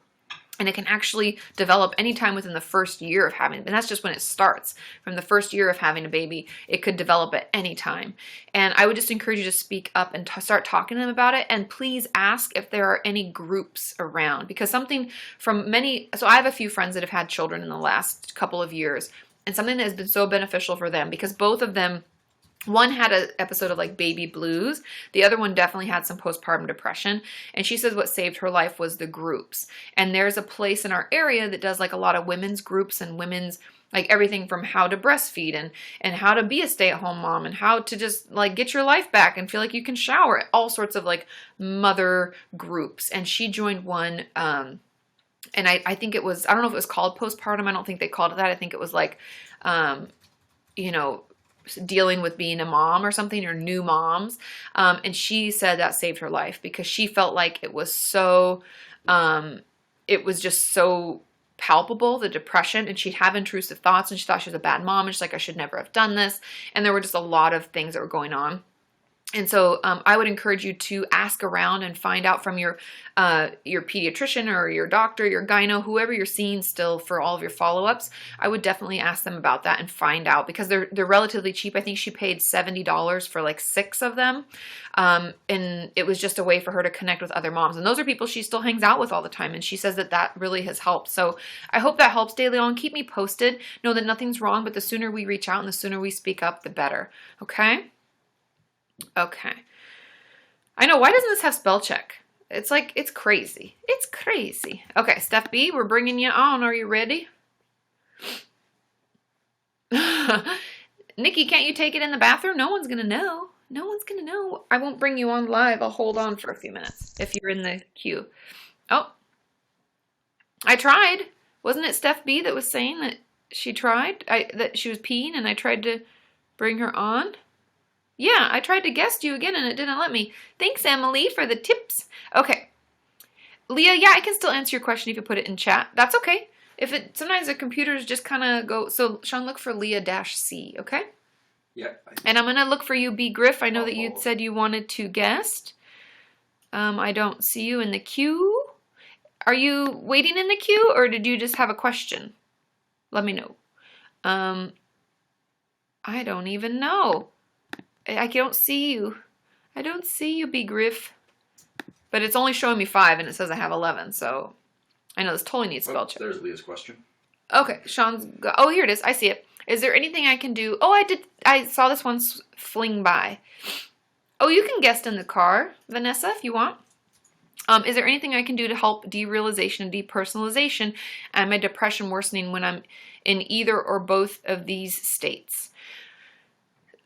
And it can actually develop anytime within the first year of having, and that's just when it starts. From the first year of having a baby, it could develop at any time. And I would just encourage you to speak up and start talking to them about it. And please ask if there are any groups around, because so I have a few friends that have had children in the last couple of years, and something that has been so beneficial for them, because both of them, one had an episode of like baby blues. The other one definitely had some postpartum depression. And she says what saved her life was the groups. And there's a place in our area that does like a lot of women's groups and women's, like everything from how to breastfeed and how to be a stay-at-home mom and how to just like get your life back and feel like you can shower. All sorts of like mother groups. And she joined one, and I think it was, I don't know if it was called postpartum. I don't think they called it that. I think it was like, dealing with being a mom or something, or new moms. And she said that saved her life because she felt like it was just so palpable, the depression, and she'd have intrusive thoughts and she thought she was a bad mom and she's like, I should never have done this. And there were just a lot of things that were going on. And so I would encourage you to ask around and find out from your pediatrician or your doctor, your gyno, whoever you're seeing still for all of your follow-ups. I would definitely ask them about that and find out, because they're relatively cheap. I think she paid $70 for like 6 of them. And it was just a way for her to connect with other moms. And those are people she still hangs out with all the time. And she says that really has helped. So I hope that helps, De Leon. Keep me posted. Know that nothing's wrong, but the sooner we reach out and the sooner we speak up, the better. Okay? Okay. I know, why doesn't this have spell check? It's like, it's crazy. It's crazy. Okay, Steph B, we're bringing you on. Are you ready? Nikki, can't you take it in the bathroom? No one's going to know. No one's going to know. I won't bring you on live. I'll hold on for a few minutes if you're in the queue. Oh, I tried. Wasn't it Steph B that was saying that she tried? That she was peeing and I tried to bring her on? Yeah, I tried to guest you again and it didn't let me. Thanks, Emily, for the tips. Okay. Leah, yeah, I can still answer your question if you put it in chat. That's okay. Sometimes the computers just kind of go. So, Sean, look for Leah-C, okay? Yeah. And I'm going to look for you, B. Griff. I know that you said you wanted to guest. I don't see you in the queue. Are you waiting in the queue or did you just have a question? Let me know. I don't even know. I don't see you. I don't see you, B. Griff. But it's only showing me 5 and it says I have 11, so I know this totally needs spell check. There's Leah's question. Okay, Sean's oh, here it is. I see it. Is there anything I can do? Oh, I saw this one fling by. Oh, you can guest in the car, Vanessa, if you want. Is there anything I can do to help derealization and depersonalization and my depression worsening when I'm in either or both of these states?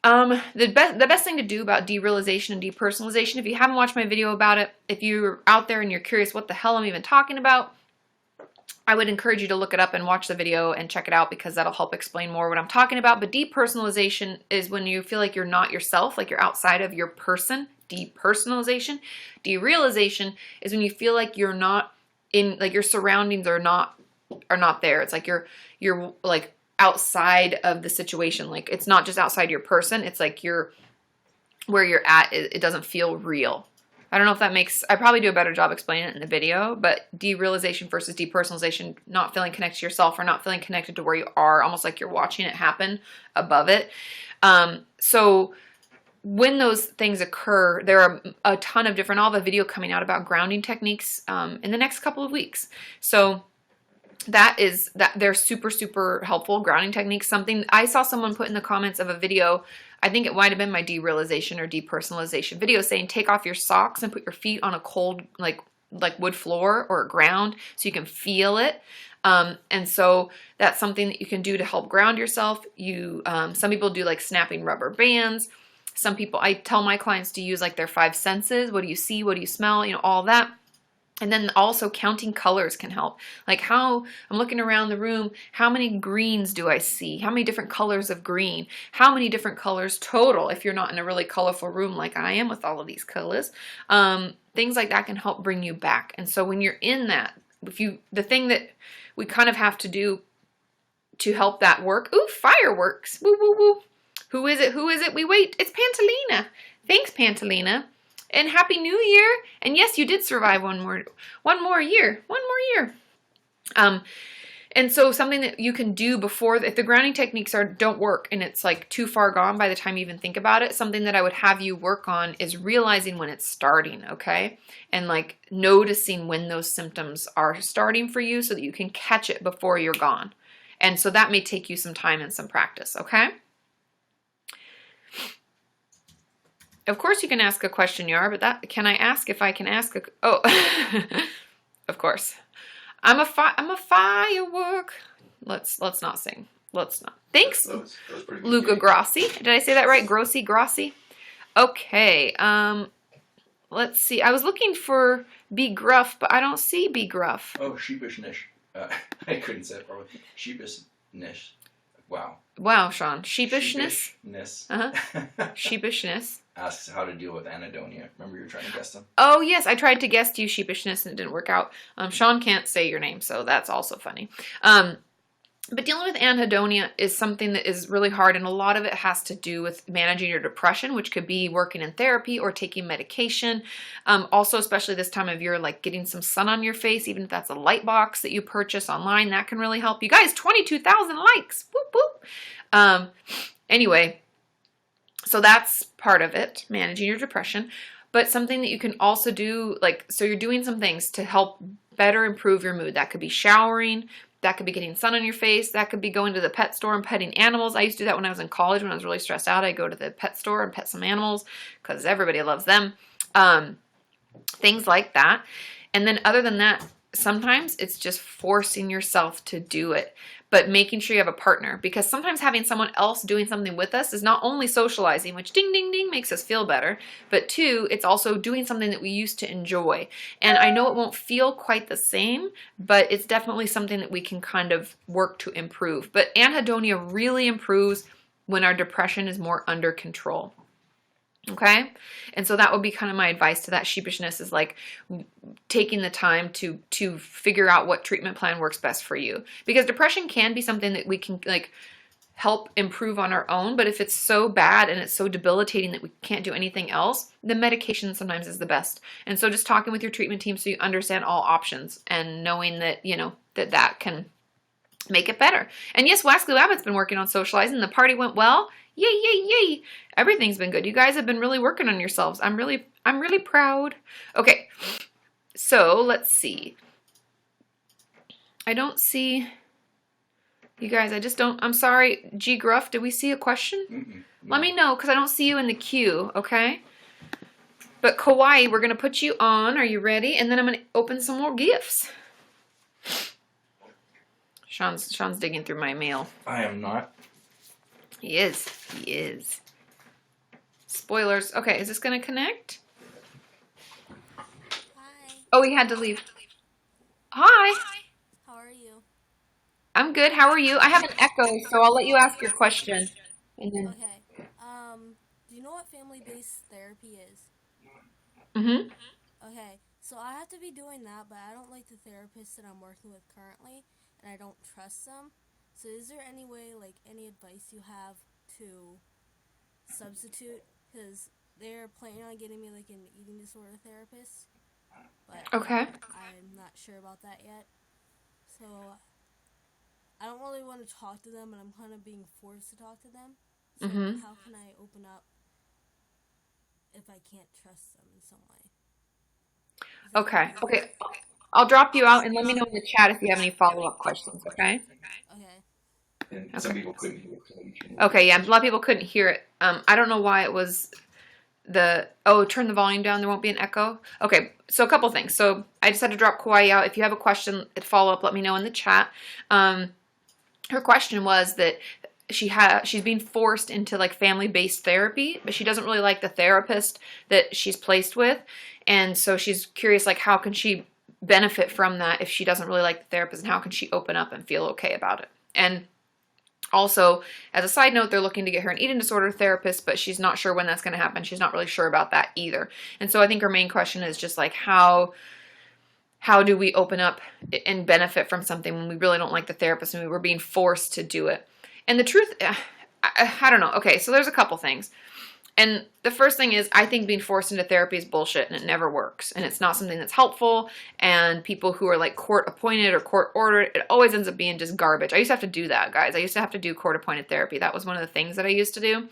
The best thing to do about derealization and depersonalization, if you haven't watched my video about it, if you're out there and you're curious what the hell I'm even talking about, I would encourage you to look it up and watch the video and check it out, because that'll help explain more what I'm talking about. But depersonalization is when you feel like you're not yourself, like you're outside of your person. Depersonalization. Derealization is when you feel like you're not in, like your surroundings are not there. It's like you're like outside of the situation. Like it's not just outside your person. It's like where you're at. It doesn't feel real. I don't know if that makes, I probably do a better job explaining it in the video, but derealization versus depersonalization, not feeling connected to yourself or not feeling connected to where you are, almost like you're watching it happen above it. So when those things occur, there are a ton of different, I'll have a video coming out about grounding techniques in the next couple of weeks. So they're super, super helpful grounding techniques. Something I saw someone put in the comments of a video, I think it might have been my derealization or depersonalization video, saying take off your socks and put your feet on a cold, like wood floor or ground so you can feel it. And so that's something that you can do to help ground yourself. Some people do like snapping rubber bands. Some people, I tell my clients to use like their 5 senses. What do you see? What do you smell? All that. And then also counting colors can help. Like how I'm looking around the room, how many greens do I see? How many different colors of green? How many different colors total if you're not in a really colorful room like I am with all of these colors? Things like that can help bring you back. And so when you're in that, the thing that we kind of have to do to help that work, ooh, fireworks, woo, woo, woo. Who is it? Who is it? We wait. It's Pantalina. Thanks, Pantalina. And Happy New Year. And yes, you did survive one more year. And so something that you can do before, if the grounding techniques don't work and it's like too far gone by the time you even think about it, something that I would have you work on is realizing when it's starting, okay? And like noticing when those symptoms are starting for you so that you can catch it before you're gone. And so that may take you some time and some practice, okay? Of course you can ask a question, Yar, but can I ask if I can ask oh, of course. I'm a firework. Let's not sing. Let's not. Thanks, That was pretty good. Luca Grossi. Did I say that right? Grossi? Okay. Let's see. I was looking for be gruff, but I don't see be gruff. Oh, sheepishness. I couldn't say it probably. Sheepishness. Wow. Wow, Sean. Sheepishness? Sheepishness. Sheepishness. Asks how to deal with anhedonia. Remember you were trying to guess them? Oh, yes. I tried to guess you sheepishness and it didn't work out. Sean can't say your name, so that's also funny. But dealing with anhedonia is something that is really hard, and a lot of it has to do with managing your depression, which could be working in therapy or taking medication. Also, especially this time of year, like getting some sun on your face, even if that's a light box that you purchase online, that can really help. You guys, 22,000 likes. Whoop, whoop. Anyway, so that's part of it, managing your depression. But something that you can also do, so you're doing some things to help better improve your mood. That could be showering. That could be getting sun on your face. That could be going to the pet store and petting animals. I used to do that when I was in college. When I was really stressed out, I'd go to the pet store and pet some animals because everybody loves them. Things like that. And then other than that, sometimes it's just forcing yourself to do it, but making sure you have a partner, because sometimes having someone else doing something with us is not only socializing, which ding, ding, ding makes us feel better, but two, it's also doing something that we used to enjoy. And I know it won't feel quite the same, but it's definitely something that we can kind of work to improve. But anhedonia really improves when our depression is more under control. Okay? And so that would be kind of my advice to that sheepishness, is like taking the time to figure out what treatment plan works best for you. Because depression can be something that we can help improve on our own, but if it's so bad and it's so debilitating that we can't do anything else, the medication sometimes is the best. And so just talking with your treatment team so you understand all options and knowing that, that can make it better. And yes, Waxley Labbit's been working on socializing. The party went well. Yay, yay, yay. Everything's been good. You guys have been really working on yourselves. I'm really proud. Okay. So let's see. I don't see You guys, I just don't, I'm sorry. G Gruff, did we see a question? Mm-mm. Let me know, because I don't see you in the queue, okay? But Kawaii, we're going to put you on. Are you ready? And then I'm going to open some more gifts. Sean's digging through my mail. I am not. He is. He is. Spoilers. Okay, is this going to connect? Hi. Oh, he had to leave. Hi. How are you? I'm good. How are you? I have an echo, so I'll let you ask your question. And then, Okay. Do you know what family-based therapy is? mm-hmm. Okay. So I have to be doing that, but I don't like the therapist that I'm working with currently, and I don't trust them. So is there any way, like, any advice you have to substitute? Because they're planning on getting me, like, an eating disorder therapist, but Okay. I'm not sure about that yet. So I don't really want to talk to them, and I'm kind of being forced to talk to them. So Mhm. how can I open up if I can't trust them in some way? Is that Okay. possible? Okay. I'll drop you out and let me know in the chat if you have any follow-up questions, okay? Okay. And some people couldn't hear it. Okay, yeah, a lot of people couldn't hear it. I don't know why it was turn the volume down, there won't be an echo. Okay, so a couple things. So I just had to drop Kauai out. If you have a question, follow-up, let me know in the chat. Her question was that she's being forced into like family-based therapy, but she doesn't really like the therapist that she's placed with. And so she's curious, like, how can she benefit from that if she doesn't really like the therapist, and how can she open up and feel okay about it? And also, as a side note, they're looking to get her an eating disorder therapist, but she's not sure when that's going to happen. She's not really sure about that either. And so I think her main question is just like, how do we open up and benefit from something when we really don't like the therapist and we were being forced to do it? And the truth, I don't know. Okay, so there's a couple things. And the first thing is, I think being forced into therapy is bullshit and it never works. And it's not something that's helpful. And people who are like court appointed or court ordered, it always ends up being just garbage. I used to have to do that, guys. I used to have to do court appointed therapy. That was one of the things that I used to do.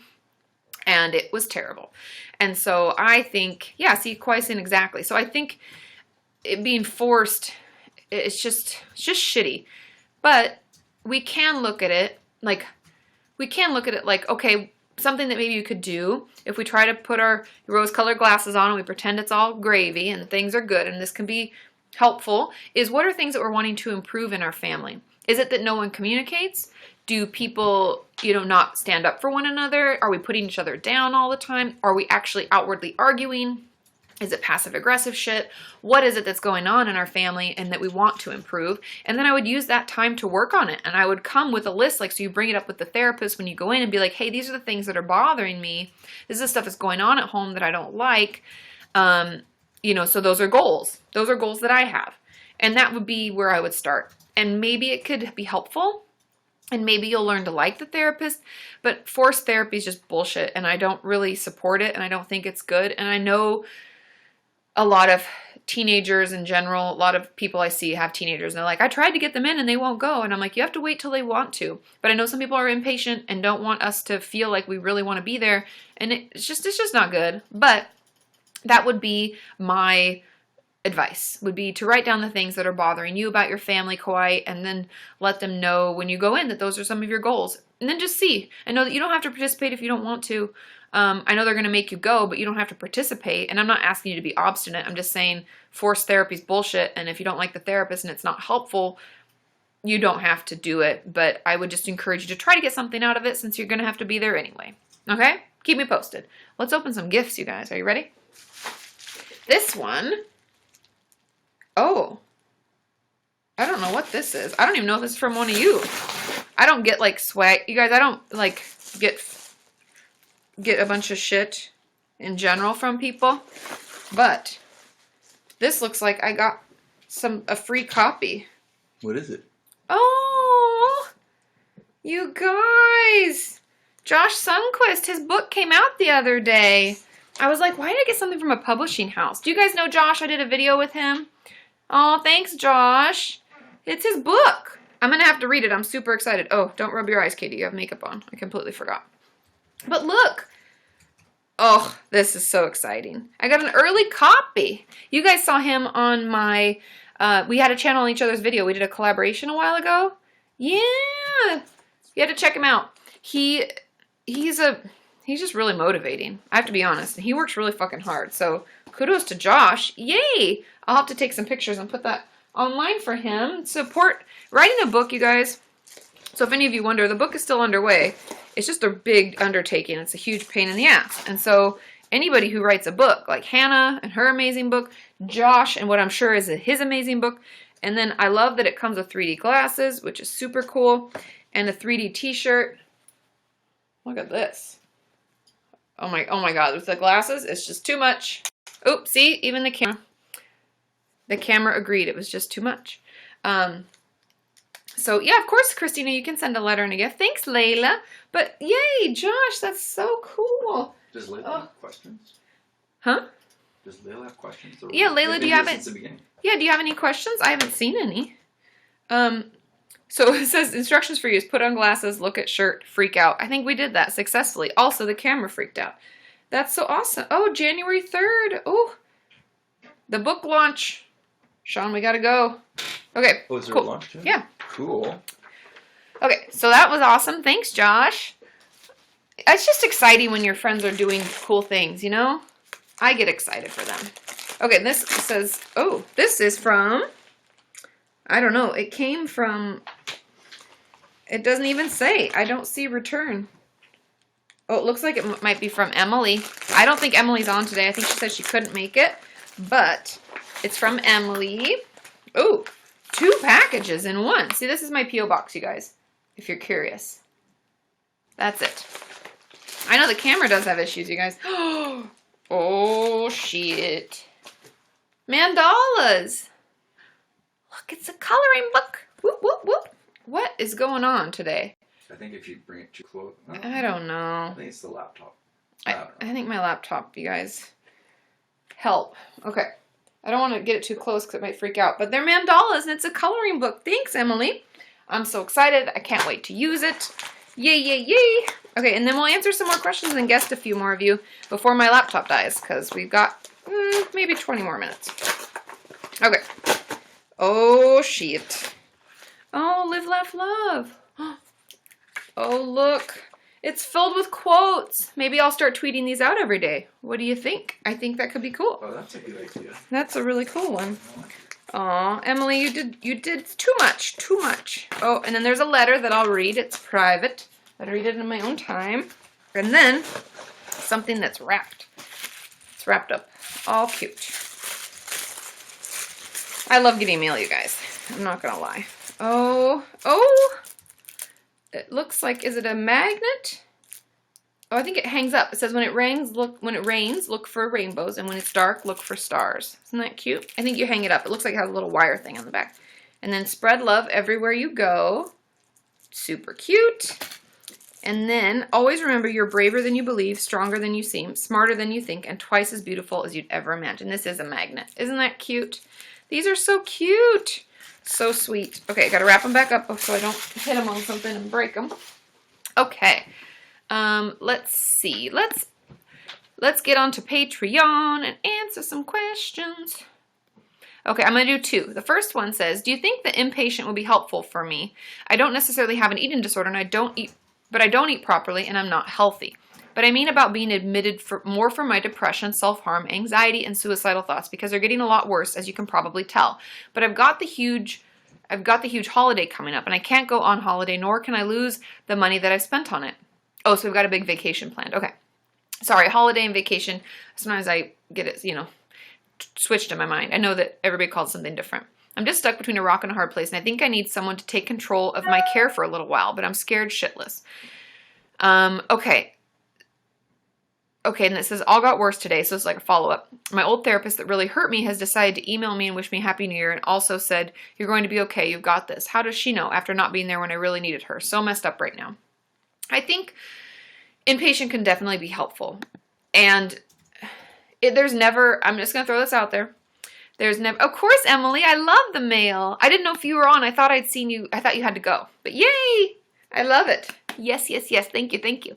And it was terrible. And so I think, yeah, see, Quaison, exactly. So I think it being forced, it's just shitty. But we can look at it like, okay, something that maybe you could do if we try to put our rose-colored glasses on and we pretend it's all gravy and things are good and this can be helpful, is what are things that we're wanting to improve in our family? Is it that no one communicates? Do people, not stand up for one another? Are we putting each other down all the time? Are we actually outwardly arguing? Is it passive-aggressive shit? What is it that's going on in our family and that we want to improve? And then I would use that time to work on it. And I would come with a list, so you bring it up with the therapist when you go in and be like, hey, these are the things that are bothering me. This is the stuff that's going on at home that I don't like. So those are goals. Those are goals that I have. And that would be where I would start. And maybe it could be helpful. And maybe you'll learn to like the therapist, but forced therapy is just bullshit. And I don't really support it. And I don't think it's good. And I know a lot of teenagers in general, a lot of people I see have teenagers and they're like, I tried to get them in and they won't go. And I'm like, you have to wait till they want to. But I know some people are impatient and don't want us to feel like we really want to be there. And it's just not good. But that would be my advice, would be to write down the things that are bothering you about your family, Kauai, and then let them know when you go in that those are some of your goals. And then just see. I know that you don't have to participate if you don't want to. I know they're going to make you go, but you don't have to participate. And I'm not asking you to be obstinate. I'm just saying forced therapy is bullshit. And if you don't like the therapist and it's not helpful, you don't have to do it. But I would just encourage you to try to get something out of it since you're going to have to be there anyway. Okay? Keep me posted. Let's open some gifts, you guys. Are you ready? This one. Oh. I don't know what this is. I don't even know if this is from one of you. I don't get like swag. You guys, I don't like get a bunch of shit in general from people, but this looks like I got a free copy. What is it? Oh, you guys, Josh Sundquist, his book came out the other day. I was like, why did I get something from a publishing house? Do you guys know Josh? I did a video with him. Oh, thanks, Josh. It's his book. I'm gonna have to read it. I'm super excited. Oh, don't rub your eyes, Katie. You have makeup on. I completely forgot. But look. Oh, this is so exciting. I got an early copy. You guys saw him on my, we had a channel on each other's video. We did a collaboration a while ago. Yeah, Yeah. You have to check him out. He's just really motivating. I have to be honest. He works really fucking hard. So kudos to Josh. Yay! I'll have to take some pictures and put that online for him. Support writing a book, you guys. So if any of you wonder, the book is still underway. It's just a big undertaking. It's a huge pain in the ass. And so anybody who writes a book, like Hannah and her amazing book, Josh and what I'm sure is his amazing book, and then I love that it comes with 3D glasses, which is super cool, and a 3D t-shirt. Look at this. Oh my God, with the glasses, it's just too much. Oops, see, even the camera agreed it was just too much. So yeah, of course, Christina, you can send a letter and a gift. Thanks, Layla. But yay, Josh, that's so cool. Does Layla have questions? Huh? Does Layla have questions? Or Yeah, Layla, do you have it? Since the beginning? Yeah, do you have any questions? I haven't seen any. So it says instructions for use: put on glasses, look at shirt, freak out. I think we did that successfully. Also, the camera freaked out. That's so awesome. Oh, January 3rd. Oh, the book launch. Sean, we gotta go. Okay. Oh, is there cool. a launch? Yeah. Cool. Okay, so that was awesome. Thanks, Josh. It's just exciting when your friends are doing cool things, you know? I get excited for them. Okay, this says, oh, this is from, I don't know. It came from, it doesn't even say. I don't see return. Oh, it looks like it might be from Emily. I don't think Emily's on today. I think she said she couldn't make it, but it's from Emily. Oh, 2 packages in one. See, this is my P.O. box, you guys, if you're curious. That's it. I know the camera does have issues, you guys. Oh, shit. Mandalas. Look, it's a coloring book. Whoop, whoop, whoop. What is going on today? I think if you bring it too close. I don't know. I think it's the laptop. I think my laptop, you guys. Help. Okay. I don't want to get it too close because it might freak out. But they're mandalas and it's a coloring book. Thanks, Emily. I'm so excited. I can't wait to use it. Yay, yay, yay. Okay, and then we'll answer some more questions and guest a few more of you before my laptop dies because we've got maybe 20 more minutes. Okay. Oh, shit. Oh, live, laugh, love. Oh, look. It's filled with quotes. Maybe I'll start tweeting these out every day. What do you think? I think that could be cool. Oh, that's a good idea. That's a really cool one. Aw, Emily, you did too much. Too much. Oh, and then there's a letter that I'll read. It's private. I'll read it in my own time. And then something that's wrapped. It's wrapped up. All cute. I love getting mail, you guys. I'm not gonna lie. Oh. It looks like, is it a magnet? Oh, I think it hangs up. It says when it rains, look for rainbows, and when it's dark, look for stars. Isn't that cute? I think you hang it up. It looks like it has a little wire thing on the back. And then spread love everywhere you go. Super cute. And then always remember you're braver than you believe, stronger than you seem, smarter than you think, and twice as beautiful as you'd ever imagine. This is a magnet. Isn't that cute? These are so cute. So sweet. Okay, gotta wrap them back up so I don't hit them on something and break them. Okay. Let's see. Let's get on to Patreon and answer some questions. Okay, I'm going to do 2. The first one says, do you think the Inpatient will be helpful for me? I don't necessarily have an eating disorder and I don't eat properly and I'm not healthy. But I mean about being admitted for my depression, self-harm, anxiety, and suicidal thoughts because they're getting a lot worse, as you can probably tell. But I've got the huge holiday coming up, and I can't go on holiday, nor can I lose the money that I've spent on it. Oh, so we've got a big vacation planned. Okay. Sorry, holiday and vacation. Sometimes I get it, switched in my mind. I know that everybody calls it something different. I'm just stuck between a rock and a hard place, and I think I need someone to take control of my care for a little while, but I'm scared shitless. Okay, and it says, all got worse today, so it's like a follow-up. My old therapist that really hurt me has decided to email me and wish me Happy New Year and also said, you're going to be okay, you've got this. How does she know after not being there when I really needed her? So messed up right now. I think Inpatient can definitely be helpful. And there's never, I'm just going to throw this out there. There's never, of course, Emily, I love the mail. I didn't know if you were on. I thought I'd seen you. I thought you had to go. But yay! I love it. Yes, yes, yes. Thank you, thank you.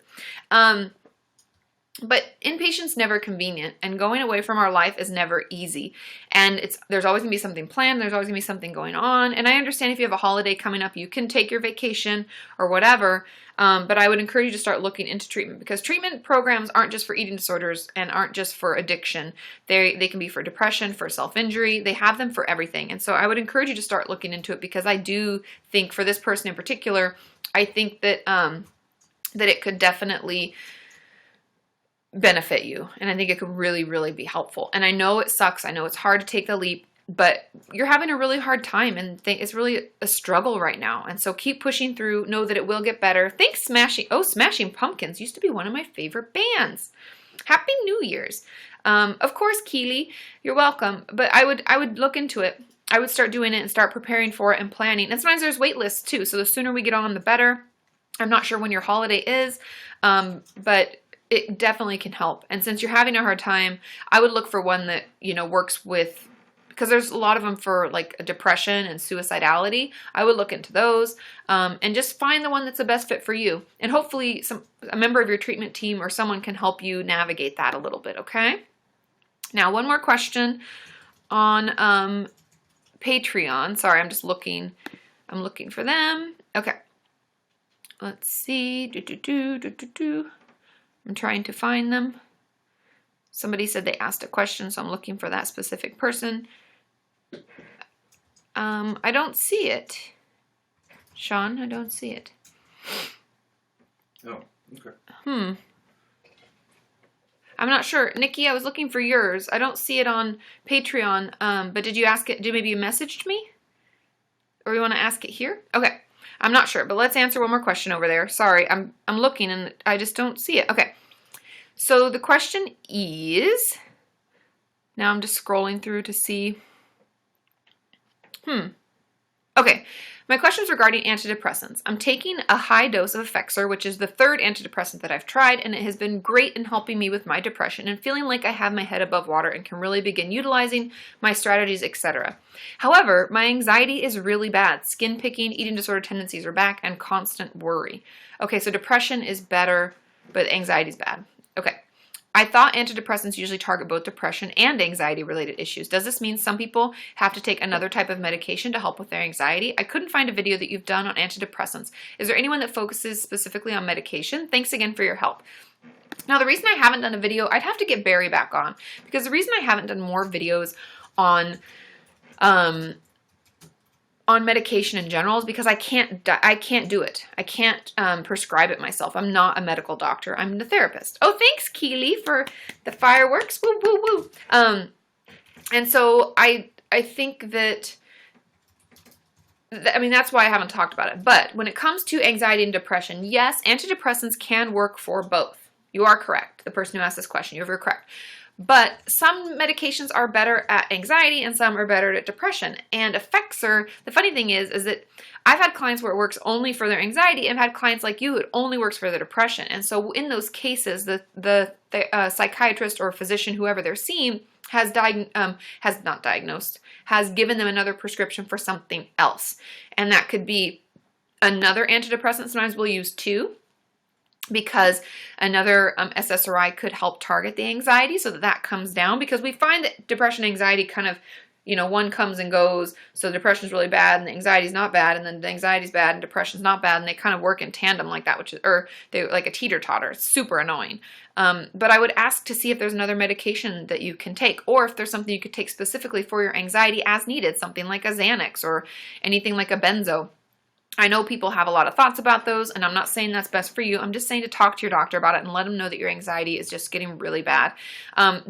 But inpatient's never convenient, and going away from our life is never easy. And there's always gonna be something planned, there's always gonna be something going on. And I understand if you have a holiday coming up, you can take your vacation or whatever. But I would encourage you to start looking into treatment, because treatment programs aren't just for eating disorders and aren't just for addiction. They can be for depression, for self-injury. They have them for everything. And so I would encourage you to start looking into it, because I do think for this person in particular, I think that that it could definitely benefit you. And I think it could really, really be helpful. And I know it sucks. I know it's hard to take the leap, but you're having a really hard time, and it's really a struggle right now. And so keep pushing through. Know that it will get better. Thanks, Smashing Pumpkins used to be one of my favorite bands. Happy New Year's. Of course, Keely, you're welcome. But I would look into it. I would start doing it and start preparing for it and planning. And sometimes there's wait lists too. So the sooner we get on, the better. I'm not sure when your holiday is, but it definitely can help. And since you're having a hard time, I would look for one that, works with, because there's a lot of them for like depression and suicidality. I would look into those and just find the one that's the best fit for you. And hopefully a member of your treatment team or someone can help you navigate that a little bit, okay? Now, one more question on Patreon. Sorry, I'm just looking. I'm looking for them. Okay. Let's see. I'm trying to find them. Somebody said they asked a question, so I'm looking for that specific person. I don't see it. Sean, I don't see it. Oh, okay. I'm not sure. Nikki, I was looking for yours. I don't see it on Patreon, but did you ask it? Maybe you messaged me? Or you want to ask it here? Okay. I'm not sure, but let's answer one more question over there. Sorry, I'm looking and I just don't see it. Okay. So the question is, now I'm just scrolling through to see. Okay. My question is regarding antidepressants. I'm taking a high dose of Effexor, which is the third antidepressant that I've tried, and it has been great in helping me with my depression and feeling like I have my head above water and can really begin utilizing my strategies, etc. However, my anxiety is really bad. Skin picking, eating disorder tendencies are back, and constant worry. Okay, so depression is better, but anxiety is bad. Okay. I thought antidepressants usually target both depression and anxiety-related issues. Does this mean some people have to take another type of medication to help with their anxiety? I couldn't find a video that you've done on antidepressants. Is there anyone that focuses specifically on medication? Thanks again for your help. Now, the reason I haven't done a video, I'd have to get Barry back on, because the reason I haven't done more videos on medication in general is because I can't do it. I can't prescribe it myself. I'm not a medical doctor. I'm the therapist. Oh, thanks, Keely, for the fireworks. Woo, woo, woo. And so I think that, that's why I haven't talked about it. But when it comes to anxiety and depression, yes, antidepressants can work for both. You are correct. The person who asked this question, you're correct. But some medications are better at anxiety and some are better at depression. And Effexor, the funny thing is that I've had clients where it works only for their anxiety, and I've had clients like you, it only works for their depression. And so in those cases, the psychiatrist or physician, whoever they're seeing, has given them another prescription for something else. And that could be another antidepressant. Sometimes we'll use two, because another SSRI could help target the anxiety so that comes down, because we find that depression and anxiety kind of, one comes and goes. So depression is really bad and the anxiety is not bad, and then the anxiety is bad and depression is not bad, and they kind of work in tandem like that, or they like a teeter-totter. It's super annoying. But I would ask to see if there's another medication that you can take, or if there's something you could take specifically for your anxiety as needed, something like a Xanax or anything like a benzo. I know people have a lot of thoughts about those, and I'm not saying that's best for you. I'm just saying to talk to your doctor about it and let them know that your anxiety is just getting really bad.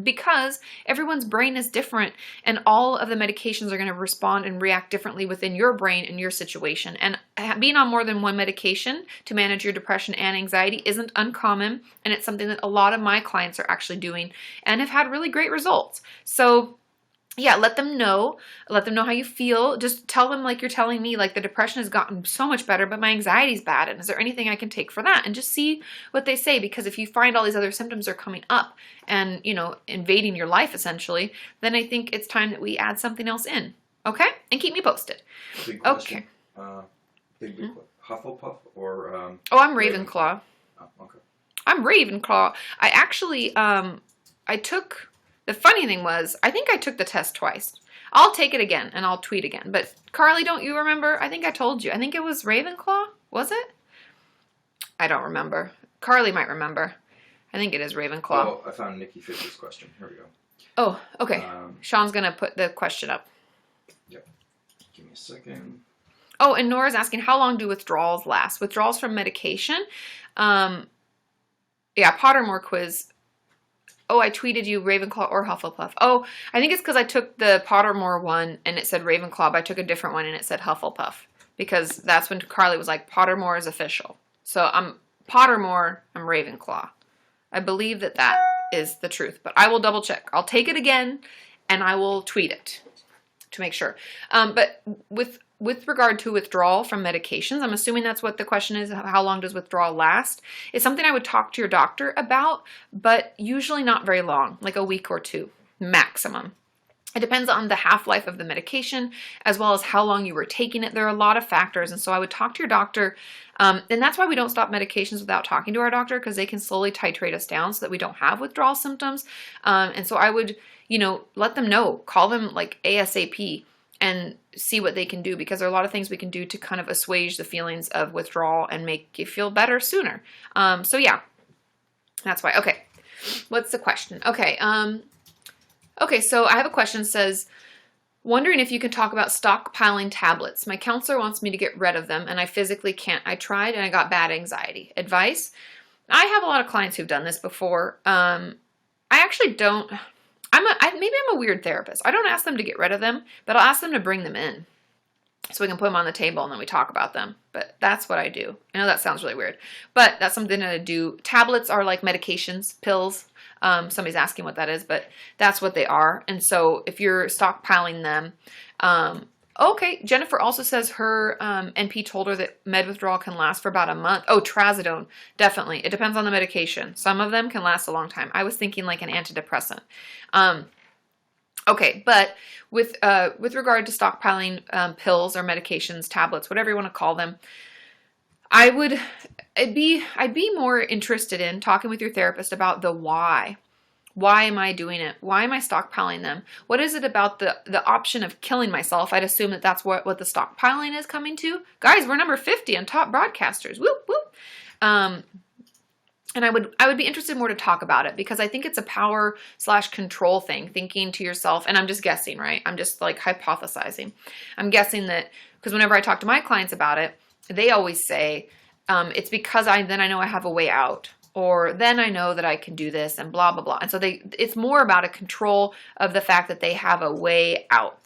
Because everyone's brain is different, and all of the medications are going to respond and react differently within your brain and your situation. And being on more than one medication to manage your depression and anxiety isn't uncommon, and it's something that a lot of my clients are actually doing and have had really great results. So yeah, let them know how you feel. Just tell them like you're telling me, like the depression has gotten so much better, but my anxiety's bad. And is there anything I can take for that? And just see what they say, because if you find all these other symptoms are coming up and, invading your life essentially, then I think it's time that we add something else in. Okay? And keep me posted. Big question. Okay. Big Hufflepuff or... I'm Ravenclaw. Oh, okay. I'm Ravenclaw. I actually, the funny thing was, I think I took the test twice. I'll take it again and I'll tweet again. But Carly, don't you remember? I think I told you. I think it was Ravenclaw. Was it? I don't remember. Carly might remember. I think it is Ravenclaw. Oh, I found Nikki Fisher's question. Here we go. Oh, okay. Sean's going to put the question up. Yep. Give me a second. Oh, and Nora's asking, how long do withdrawals last? Withdrawals from medication? Yeah, Pottermore quiz. Oh, I tweeted you Ravenclaw or Hufflepuff. Oh, I think it's because I took the Pottermore one and it said Ravenclaw, but I took a different one and it said Hufflepuff. Because that's when Carly was like, Pottermore is official. So I'm Pottermore, I'm Ravenclaw. I believe that is the truth, but I will double check. I'll take it again and I will tweet it to make sure. But with regard to withdrawal from medications, I'm assuming that's what the question is. How long does withdrawal last? It's something I would talk to your doctor about, but usually not very long, like a week or two maximum. It depends on the half-life of the medication as well as how long you were taking it. There are a lot of factors, and so I would talk to your doctor, and that's why we don't stop medications without talking to our doctor, because they can slowly titrate us down so that we don't have withdrawal symptoms. And so I would, let them know, call them like ASAP and see what they can do, because there are a lot of things we can do to kind of assuage the feelings of withdrawal and make you feel better sooner. So yeah, that's why. Okay, what's the question? Okay, so I have a question that says, wondering if you can talk about stockpiling tablets. My counselor wants me to get rid of them and I physically can't. I tried and I got bad anxiety. Advice? I have a lot of clients who've done this before. I actually don't. Maybe I'm a weird therapist. I don't ask them to get rid of them, but I'll ask them to bring them in so we can put them on the table and then we talk about them. But that's what I do. I know that sounds really weird, but that's something that I do. Tablets are like medications, pills. Somebody's asking what that is, but that's what they are. And so if you're stockpiling them, okay. Jennifer also says her NP told her that med withdrawal can last for about a month. Oh, trazodone, definitely. It depends on the medication. Some of them can last a long time. I was thinking like an antidepressant. Okay, but with regard to stockpiling pills or medications, tablets, whatever you want to call them, I'd be more interested in talking with your therapist about the why. Why am I doing it? Why am I stockpiling them? What is it about the option of killing myself? I'd assume that that's what the stockpiling is coming to. Guys, we're number 50 on top broadcasters. Whoop, whoop. And I would be interested more to talk about it, because I think it's a power/control thing, thinking to yourself, and I'm just guessing, right? I'm just like hypothesizing. I'm guessing that because whenever I talk to my clients about it, they always say, it's because then I know I have a way out, or then I know that I can do this and blah, blah, blah. And so it's more about a control of the fact that they have a way out.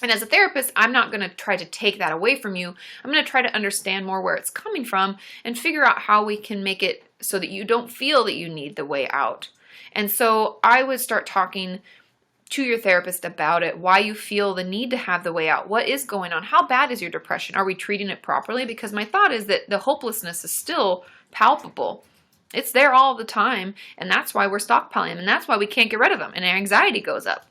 And as a therapist, I'm not going to try to take that away from you. I'm going to try to understand more where it's coming from and figure out how we can make it so that you don't feel that you need the way out. And so I would start talking to your therapist about it, why you feel the need to have the way out. What is going on? How bad is your depression? Are we treating it properly? Because my thought is that the hopelessness is still palpable. It's there all the time, and that's why we're stockpiling them, and that's why we can't get rid of them, and our anxiety goes up.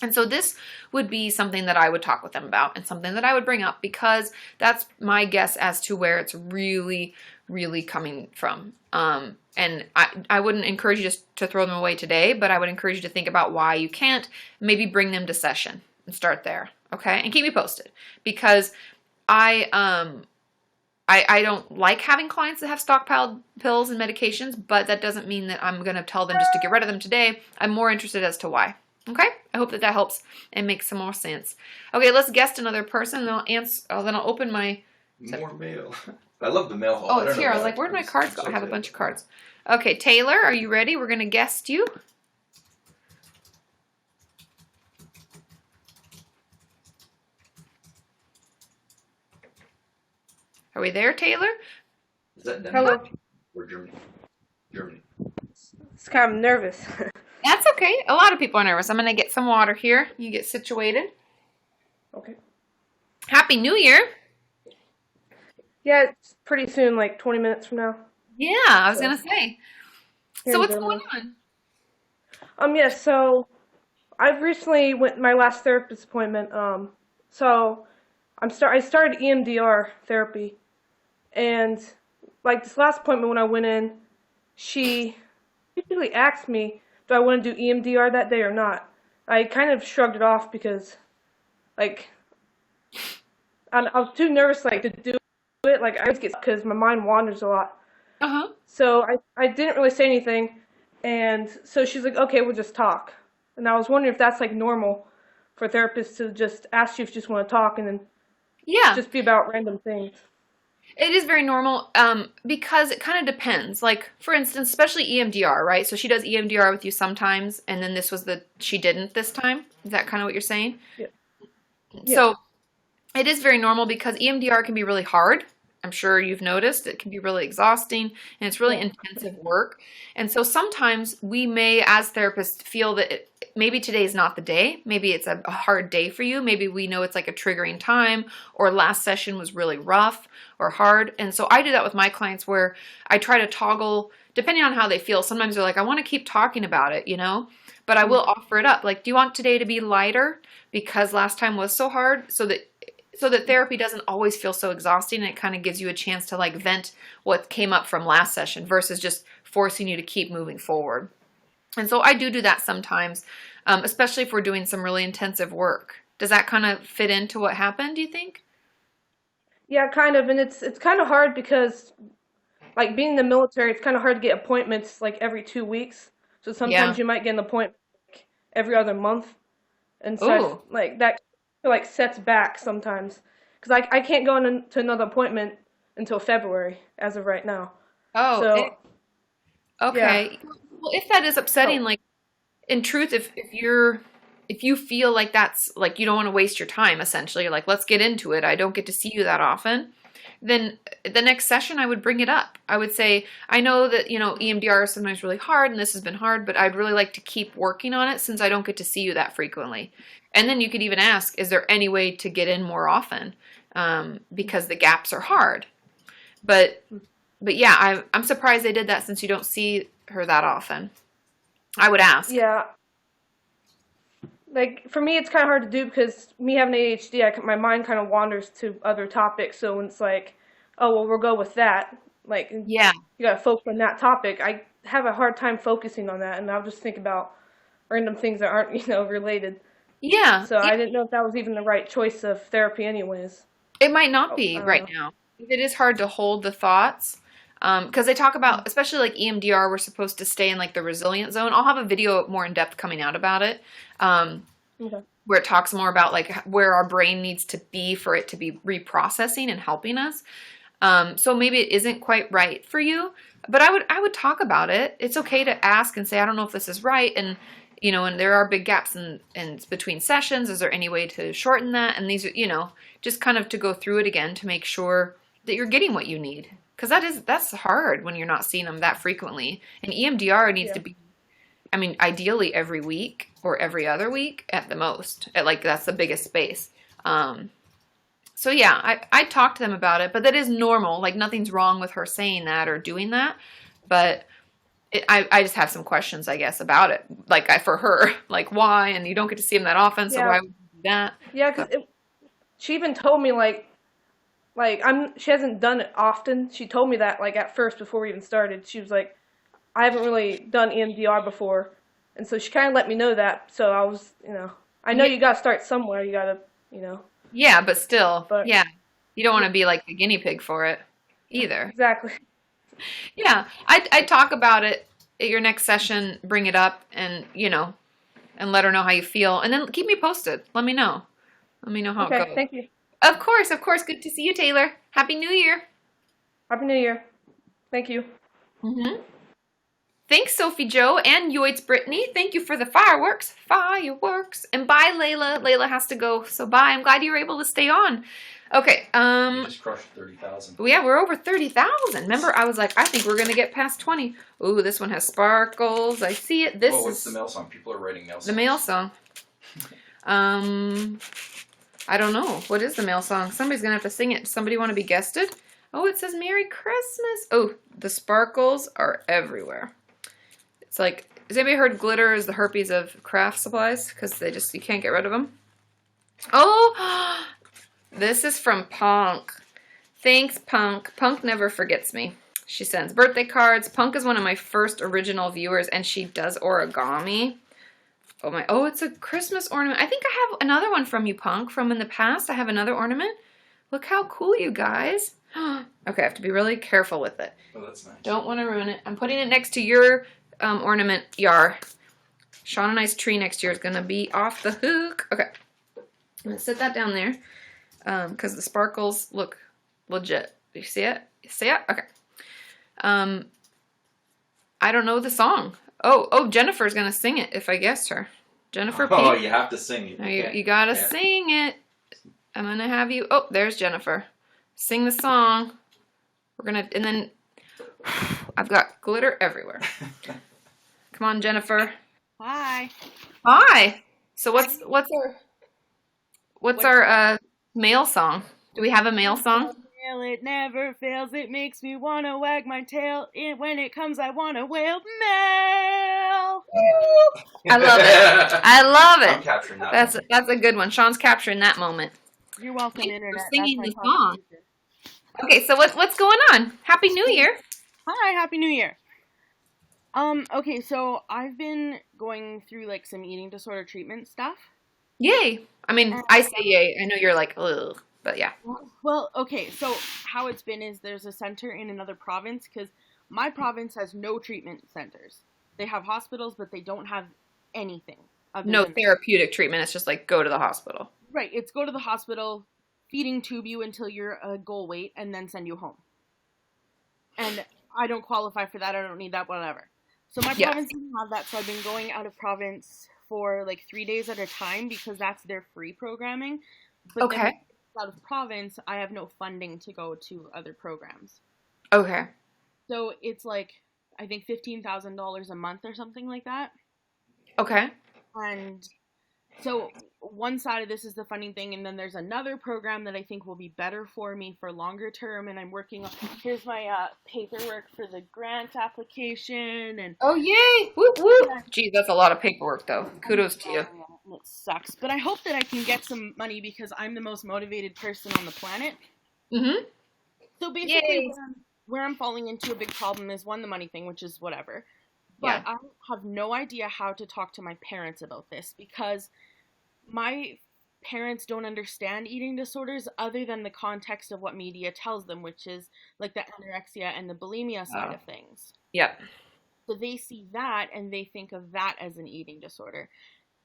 And so this would be something that I would talk with them about and something that I would bring up, because that's my guess as to where it's really, really coming from. And I wouldn't encourage you just to throw them away today, but I would encourage you to think about why you can't. Maybe bring them to session and start there, okay? And keep me posted, because I don't like having clients that have stockpiled pills and medications, but that doesn't mean that I'm going to tell them just to get rid of them today. I'm more interested as to why. Okay, I hope that helps and makes some more sense. Okay, let's guest another person, and then I'll open my... More mail. I love the mail haul. Oh, it's here. I was like, where'd my cards go? I have a bunch of cards. Okay, Taylor, are you ready? We're going to guest you. Are we there, Taylor? Is that Denmark? Hello. Or Germany? Germany. It's kind of nervous. That's okay. A lot of people are nervous. I'm going to get some water here. You get situated. Okay. Happy New Year. Yeah, it's pretty soon, like 20 minutes from now. Yeah, I was going to say. So what's going on? Yeah, so I've recently went my last therapist appointment. So I started EMDR therapy, and like this last appointment when I went in, she usually asks me, do I want to do EMDR that day or not? I kind of shrugged it off because, like, I was too nervous, like, to do it. Like, I always get, because my mind wanders a lot. Uh-huh. So I didn't really say anything, and so she's like, okay, we'll just talk. And I was wondering if that's, like, normal for therapists to just ask you if you just want to talk and then Yeah. just be about random things. It is very normal because it kind of depends. Like, for instance, especially EMDR, right? So she does EMDR with you sometimes, and then she didn't this time. Is that kind of what you're saying? Yeah. So it is very normal because EMDR can be really hard. I'm sure you've noticed it can be really exhausting, and it's really intensive work. And so sometimes we may, as therapists, feel that maybe today is not the day. Maybe it's a hard day for you. Maybe we know it's like a triggering time, or last session was really rough or hard. And so I do that with my clients where I try to toggle, depending on how they feel. Sometimes they're like, I want to keep talking about it, but I will offer it up. Like, do you want today to be lighter because last time was so hard, so that therapy doesn't always feel so exhausting, and it kind of gives you a chance to like vent what came up from last session versus just forcing you to keep moving forward. And so I do that sometimes, especially if we're doing some really intensive work. Does that kind of fit into what happened, do you think? Yeah, kind of, and it's kind of hard because, like, being in the military, it's kind of hard to get appointments like every 2 weeks. So sometimes you might get an appointment like every other month, and so like that like sets back sometimes because I can't go to another appointment until February as of right now. Oh, so, okay. Yeah. Well, if that is upsetting, like, in truth, if you feel like that's like you don't want to waste your time, essentially, you're like, let's get into it. I don't get to see you that often. Then the next session, I would bring it up. I would say, I know that, EMDR is sometimes really hard and this has been hard, but I'd really like to keep working on it since I don't get to see you that frequently. And then you could even ask, is there any way to get in more often? Because the gaps are hard. But yeah, I'm surprised they did that since you don't see her that often. I would ask. Yeah. Like, for me, it's kind of hard to do because me having ADHD, my mind kind of wanders to other topics. So when it's like, oh, well, we'll go with that. Like, yeah, you got to focus on that topic. I have a hard time focusing on that, and I'll just think about random things that aren't, related. Yeah. So I didn't know if that was even the right choice of therapy anyways. It might not be right now. It is hard to hold the thoughts. Because they talk about, especially like EMDR, we're supposed to stay in like the resilient zone. I'll have a video more in depth coming out about it, where it talks more about like where our brain needs to be for it to be reprocessing and helping us. So maybe it isn't quite right for you, but I would talk about it. It's okay to ask and say, I don't know if this is right, and and there are big gaps in between sessions. Is there any way to shorten that? And these are, just kind of to go through it again to make sure that you're getting what you need. Because that's hard when you're not seeing them that frequently. And EMDR needs to be, ideally every week or every other week at the most. That's the biggest space. So yeah, I talked to them about it, but that is normal. Like, nothing's wrong with her saying that or doing that. But I just have some questions, I guess, about it. Like, for her, like, why? And you don't get to see them that often, so why would you do that? Yeah, because she even told me, she hasn't done it often. She told me that, at first, before we even started. She was like, I haven't really done EMDR before. And so she kind of let me know that. So I was, I know you got to start somewhere. You got to, Yeah, but still, yeah. You don't want to be like the guinea pig for it either. Exactly. Yeah, I talk about it at your next session, bring it up, and, and let her know how you feel. And then keep me posted. Let me know. Let me know how it goes. Okay, thank you. Of course. Good to see you, Taylor. Happy New Year. Happy New Year. Thank you. Mm-hmm. Thanks, Sophie Joe and Yoids Brittany. Thank you for the fireworks. And bye, Layla. Layla has to go, so bye. I'm glad you were able to stay on. Okay. You just crushed 30,000. Yeah, we're over 30,000. Remember, I was like, I think we're gonna get past 20. Ooh, this one has sparkles. I see it. What's the mail song? People are writing mail songs. The mail song. I don't know. What is the mail song? Somebody's going to have to sing it. Does somebody want to be guested? Oh, it says Merry Christmas. Oh, the sparkles are everywhere. It's like, has anybody heard glitter is the herpes of craft supplies? Because you can't get rid of them. Oh, this is from Punk. Thanks, Punk. Punk never forgets me. She sends birthday cards. Punk is one of my first original viewers, and she does origami. Oh, it's a Christmas ornament. I think I have another one from you, Punk, from in the past. I have another ornament. Look how cool, you guys. Okay, I have to be really careful with it. Oh, that's nice. Don't want to ruin it. I'm putting it next to your ornament, Yar. Sean and I's tree next year is going to be off the hook. Okay. I'm going to set that down there because the sparkles look legit. Do you see it? You see it? Okay. I don't know the song. Oh, Jennifer's going to sing it if I guessed her. Jennifer P. Oh, you have to sing it. No, you got to sing it. I'm going to have you. Oh, there's Jennifer. Sing the song. We're going to, and then I've got glitter everywhere. Come on, Jennifer. Hi. Hi. So what's our male song? Do we have a male song? It never fails. It makes me wanna wag my tail. When it comes, I wanna wail. Mel. I love it. I love it. I'm capturing that. That's a good one. Sean's capturing that moment. You're welcome, Internet. Singing the song. Okay, so what's going on? Happy New Year. Hi, Happy New Year. Okay, so I've been going through like some eating disorder treatment stuff. Yay. I mean, I say yay. I know you're like, ugh, but yeah. Well, okay, so how it's been is there's a center in another province because my province has no treatment centers. They have hospitals, but they don't have anything. No therapeutic treatment. It's just like go to the hospital. Right. It's go to the hospital, feeding tube you until you're a goal weight, and then send you home. And I don't qualify for that. I don't need that, whatever. So my province doesn't have that, so I've been going out of province for like 3 days at a time because that's their free programming. But then out of province, I have no funding to go to other programs. Okay. So it's like, I think $15,000 a month or something like that. Okay. And so one side of this is the funding thing, and then there's another program that I think will be better for me for longer term, and I'm working on, here's my paperwork for the grant application, and oh yay, whoop whoop. Geez, that's a lot of paperwork though. Kudos to you. It sucks, but I hope that I can get some money because I'm the most motivated person on the planet. Mm-hmm. So basically where I'm falling into a big problem is one, the money thing, which is whatever. But I have no idea how to talk to my parents about this because my parents don't understand eating disorders other than the context of what media tells them, which is like the anorexia and the bulimia side of things. Yep. So they see that and they think of that as an eating disorder.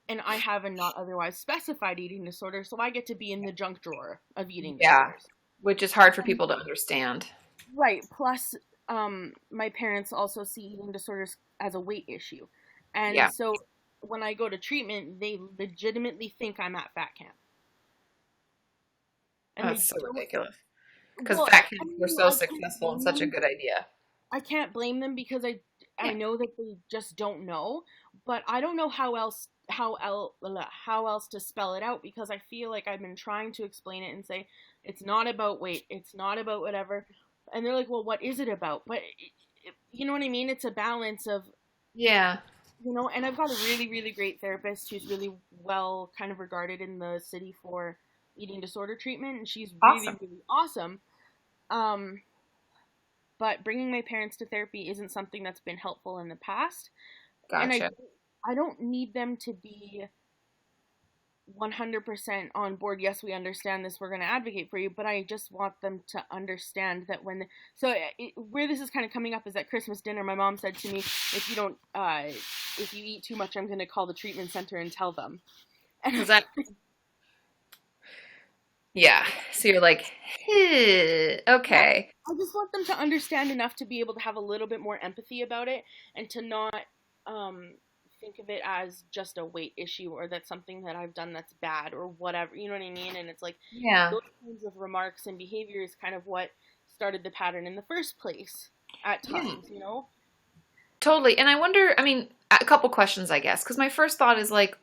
And I have a not otherwise specified eating disorder, so I get to be in the junk drawer of eating disorders. Which is hard for people to understand. Right. Plus, my parents also see eating disorders as a weight issue. And so when I go to treatment, they legitimately think I'm at fat camp. And that's so ridiculous. Because fat camps were so successful and such a good idea. I can't blame them because I know that they just don't know, but I don't know how else to spell it out because I feel like I've been trying to explain it and say, it's not about weight, it's not about whatever. And they're like, well, what is it about? But you know what I mean? It's a balance of, you know, and I've got a really, really great therapist who's really well kind of regarded in the city for eating disorder treatment. And she's really, really awesome. But bringing my parents to therapy isn't something that's been helpful in the past. Gotcha. And I don't need them to be 100% on board. Yes, we understand this. We're going to advocate for you. But I just want them to understand that where this is kind of coming up is at Christmas dinner, my mom said to me, if you eat too much, I'm going to call the treatment center and tell them. And is that... Yeah. So you're like, okay. I just want them to understand enough to be able to have a little bit more empathy about it and to not think of it as just a weight issue or that's something that I've done that's bad or whatever. You know what I mean? And it's like those kinds of remarks and behavior is kind of what started the pattern in the first place at times, you know? Totally. And I wonder, I mean, a couple questions, I guess, because my first thought is like,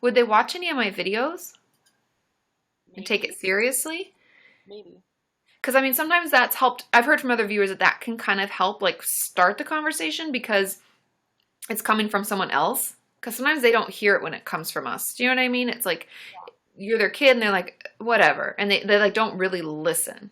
would they watch any of my videos? And take it seriously? Maybe. Because, I mean, sometimes that's helped. I've heard from other viewers that can kind of help, like, start the conversation because it's coming from someone else. Because sometimes they don't hear it when it comes from us. Do you know what I mean? It's like, you're their kid, and they're like, whatever. And they like, don't really listen.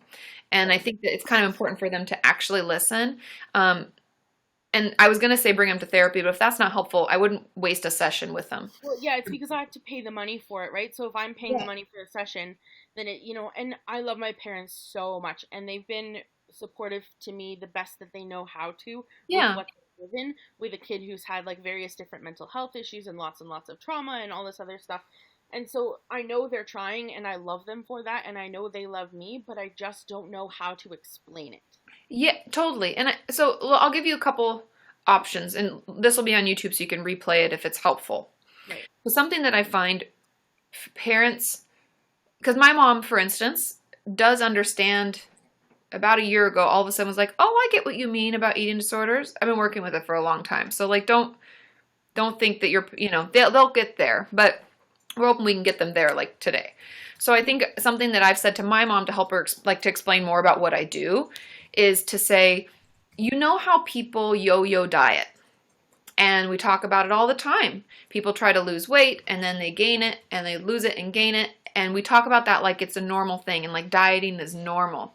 And I think that it's kind of important for them to actually listen. And I was going to say bring them to therapy, but if that's not helpful, I wouldn't waste a session with them. Well, yeah, it's because I have to pay the money for it, right? So if I'm paying the money for a session, then it, and I love my parents so much, and they've been supportive to me the best that they know how to with what they live in, with a kid who's had like various different mental health issues and lots of trauma and all this other stuff. And so I know they're trying, and I love them for that, and I know they love me, but I just don't know how to explain it. Yeah, totally. And so I'll give you a couple options, and this will be on YouTube so you can replay it if it's helpful. Right. So something that I find parents, because my mom, for instance, does understand. About a year ago, all of a sudden was like, oh, I get what you mean about eating disorders. I've been working with it for a long time. So like, don't think that you're, they'll get there, but we're hoping we can get them there like today. So I think something that I've said to my mom to help her to explain more about what I do is to say, how people yo-yo diet, and we talk about it all the time. People try to lose weight and then they gain it and they lose it and gain it. And we talk about that like it's a normal thing and like dieting is normal.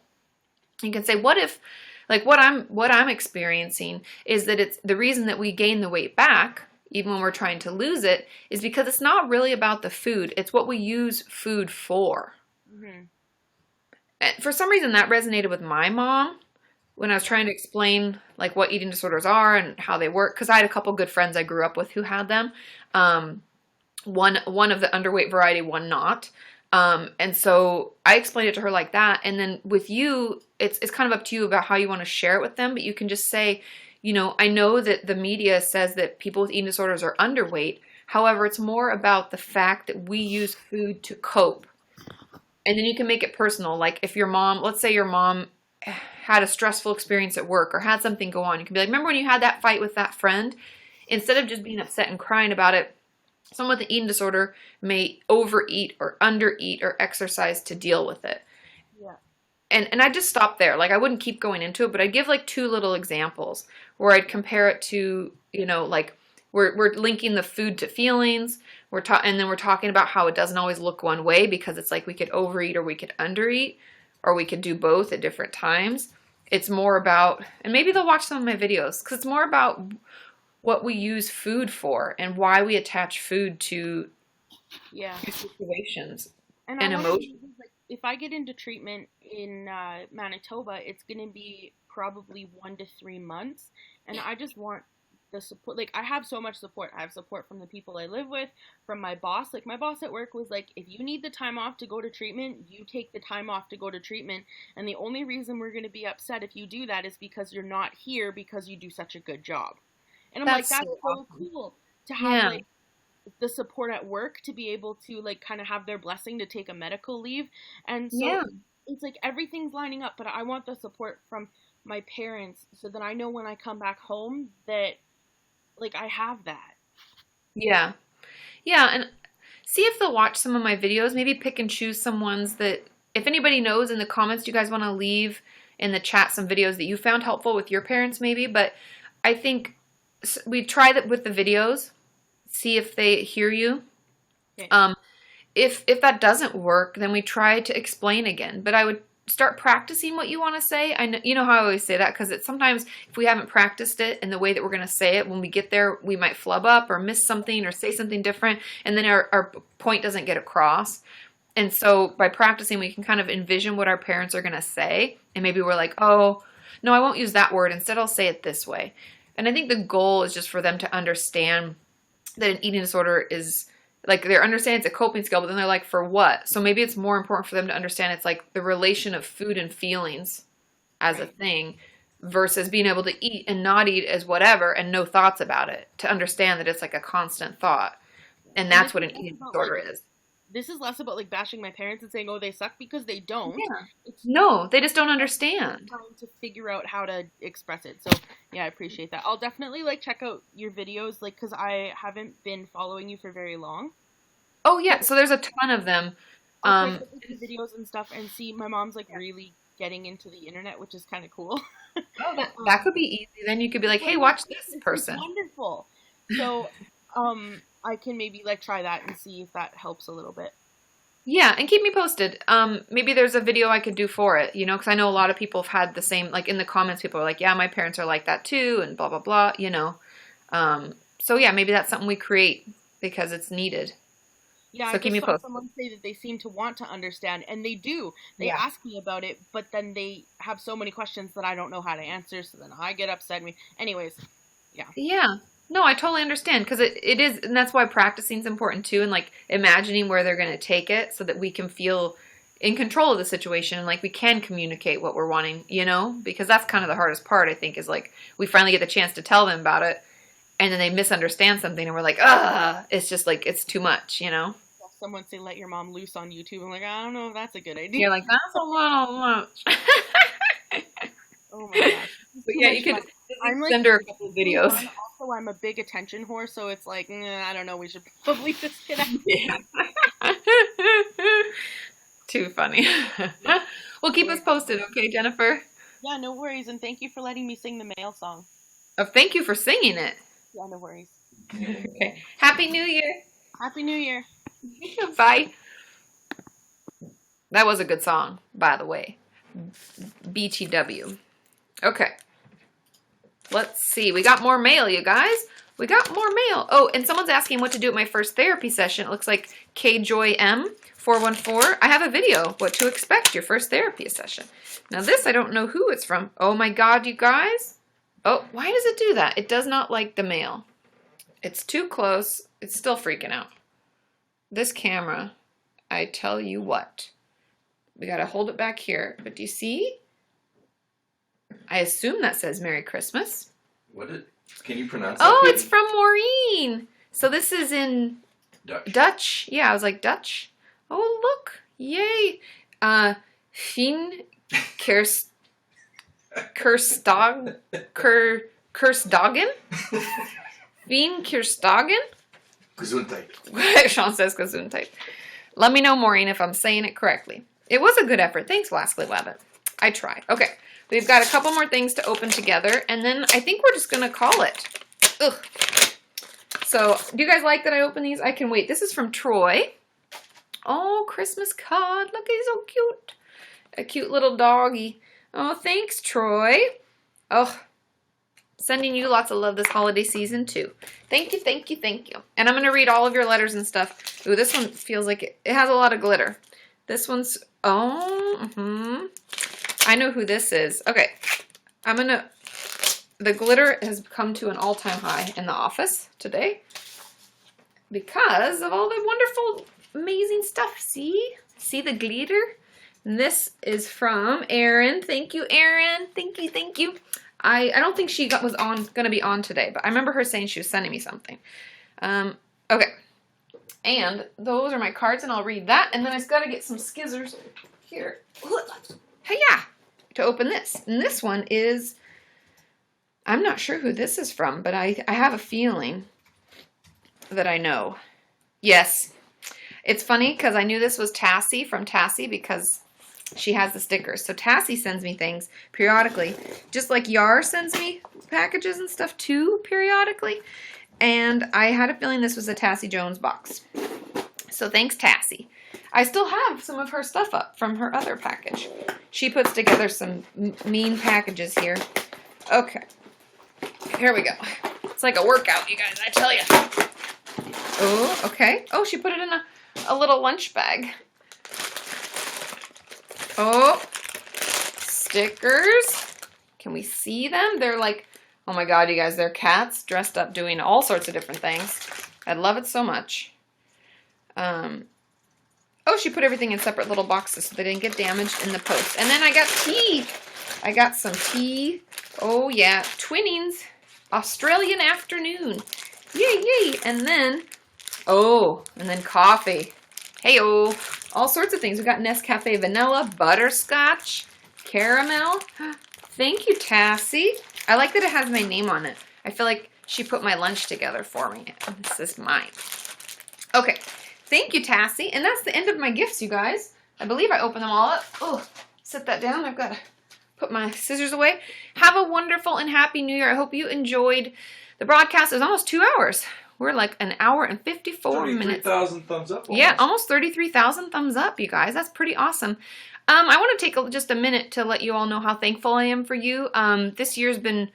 You can say, what if, like what I'm experiencing is that it's the reason that we gain the weight back, even when we're trying to lose it, is because it's not really about the food. It's what we use food for. Mm-hmm. And for some reason that resonated with my mom when I was trying to explain like what eating disorders are and how they work. Cause I had a couple good friends I grew up with who had them. One of the underweight variety, one not. And so I explained it to her like that. And then with you, it's kind of up to you about how you want to share it with them, but you can just say, I know that the media says that people with eating disorders are underweight. However, it's more about the fact that we use food to cope. And then you can make it personal. Like if let's say your mom had a stressful experience at work or had something go on, you can be like, remember when you had that fight with that friend? Instead of just being upset and crying about it, someone with an eating disorder may overeat or undereat or exercise to deal with it. Yeah. And I just stopped there. Like I wouldn't keep going into it, but I'd give like 2 little examples where I'd compare it to, like we're linking the food to feelings. And then we're talking about how it doesn't always look one way because it's like we could overeat or we could undereat or we could do both at different times. It's more about, and maybe they'll watch some of my videos because it's more about what we use food for and why we attach food to situations and emotions. Like, if I get into treatment in Manitoba, it's going to be probably 1 to 3 months, and I just want the support. Like I have so much support. I have support from the people I live with, from my boss. Like my boss at work was like, if you need the time off to go to treatment, you take the time off to go to treatment, and the only reason we're going to be upset if you do that is because you're not here because you do such a good job. And I'm that's so awesome. Cool to have like the support at work to be able to like kind of have their blessing to take a medical leave. And so it's like everything's lining up, but I want the support from my parents so that I know when I come back home that like I have that. Yeah. Yeah. And see if they'll watch some of my videos, maybe pick and choose some ones that if anybody knows in the comments, you guys want to leave in the chat some videos that you found helpful with your parents maybe. But I think we try that with the videos, see if they hear you. Okay. If that doesn't work, then we try to explain again. But I would start practicing what you want to say. I know, you know how I always say that because it's sometimes if we haven't practiced it and the way that we're going to say it, when we get there, we might flub up or miss something or say something different, and then our point doesn't get across. And so by practicing, we can kind of envision what our parents are going to say, and maybe we're like, oh, no, I won't use that word. Instead, I'll say it this way. And I think the goal is just for them to understand that an eating disorder is like they're understanding it's a coping skill, but then they're like, for what? So maybe it's more important for them to understand it's like the relation of food and feelings as a thing versus being able to eat and not eat as whatever and no thoughts about it, to understand that it's like a constant thought. And that's what an eating disorder is. This is less about like bashing my parents and saying, oh, they suck, because they don't. Yeah. No, they just don't understand. Trying to figure out how to express it. So yeah, I appreciate that. I'll definitely like check out your videos, like, cause I haven't been following you for very long. Oh yeah. So there's a ton of them. I'll check out the videos and stuff and see. My mom's like really getting into the internet, which is kind of cool. Oh, that could be easy. Then you could be like, hey, watch this person. Wonderful. So, I can maybe like try that and see if that helps a little bit. Yeah, and keep me posted. Maybe there's a video I could do for it, you know, because I know a lot of people have had the same, like in the comments, people are like, yeah, my parents are like that too, and blah, blah, blah, you know. So yeah, maybe that's something we create because it's needed. Yeah, So I keep just me saw posted. someone say that they seem to want to understand, and they do. They Yeah. ask me about it, but then they have so many questions that I don't know how to answer, so then I get upset. Anyways, yeah. Yeah. No, I totally understand because it is, and that's why practicing is important too, and like imagining where they're going to take it so that we can feel in control of the situation and like we can communicate what we're wanting, you know, because that's kind of the hardest part, I think, is like we finally get the chance to tell them about it and then they misunderstand something and we're like, it's just like, it's too much, you know? Someone say, let your mom loose on YouTube. I'm like, I don't know if that's a good idea. You're like, that's a little much. Oh my gosh. But yeah, you could I'm send her a couple of videos. I'm a big attention whore, so it's like, I don't know, we should probably just get out. Yeah. Too funny. Well, keep us posted, okay, Jennifer? Yeah, no worries, and thank you for letting me sing the male song. Oh, thank you for singing it. Yeah, no worries. Okay. Happy New Year. Happy New Year. Bye. That was a good song, by the way. BTW. Okay. Let's see. We got more mail, you guys. We got more mail. Oh, and someone's asking what to do at my first therapy session. It looks like KJoyM414. I have a video, what to expect your first therapy session. Now this, I don't know who it's from. Oh my God, you guys. Oh, why does it do that? It does not like the mail. It's too close. It's still freaking out. This camera, I tell you what. We got to hold it back here. But do you see? I assume that says Merry Christmas. Can you pronounce that? Oh, it's from Maureen. So this is in Dutch. Yeah, I was like, Dutch. Oh, look. Yay. Fien Kerstdagen? Fien Kerstdagen? Gesundheit. Sean says Gesundheit. Let me know, Maureen, if I'm saying it correctly. It was a good effort. Thanks, Wascally Wabbit. I tried. Okay. We've got a couple more things to open together, and then I think we're just going to call it. Ugh. So, do you guys like that I open these? I can wait. This is from Troy. Oh, Christmas card. Look, he's so cute. A cute little doggy. Oh, thanks, Troy. Oh, sending you lots of love this holiday season, too. Thank you, thank you, thank you. And I'm going to read all of your letters and stuff. Ooh, this one feels like it has a lot of glitter. This one's, I know who this is. Okay, the glitter has come to an all-time high in the office today because of all the wonderful, amazing stuff. See the glitter? And this is from Erin. Thank you, Erin. Thank you, thank you. I don't think she was going to be on today, but I remember her saying she was sending me something. Okay. And those are my cards, and I'll read that. And then I've got to get some skizzers here. Hey-ya! To open this. And this one is, I'm not sure who this is from, but I have a feeling that I know. Yes. It's funny because I knew this was Tassie from Tassie because she has the stickers. So Tassie sends me things periodically, just like Yar sends me packages and stuff too periodically. And I had a feeling this was a Tassie Jones box. So thanks, Tassie. I still have some of her stuff up from her other package. She puts together some mean packages here. Okay. Here we go. It's like a workout, you guys, I tell you. Oh, okay. Oh, she put it in a little lunch bag. Oh, stickers. Can we see them? They're like, oh my God, you guys, they're cats dressed up doing all sorts of different things. I love it so much. Oh, she put everything in separate little boxes so they didn't get damaged in the post. And then I got tea. I got some tea. Oh, yeah. Twinnings. Australian afternoon. Yay, yay. And then, and then coffee. Hey-oh. All sorts of things. We got Nescafe vanilla, butterscotch, caramel. Thank you, Tassie. I like that it has my name on it. I feel like she put my lunch together for me. This is mine. Okay. Thank you, Tassie. And that's the end of my gifts, you guys. I believe I opened them all up. Oh, set that down. I've got to put my scissors away. Have a wonderful and happy New Year. I hope you enjoyed the broadcast. It was almost 2 hours. We're like an hour and 54 minutes. 33,000 thumbs up. Yeah, almost 33,000 thumbs up, you guys. That's pretty awesome. I want to take just a minute to let you all know how thankful I am for you. This year's been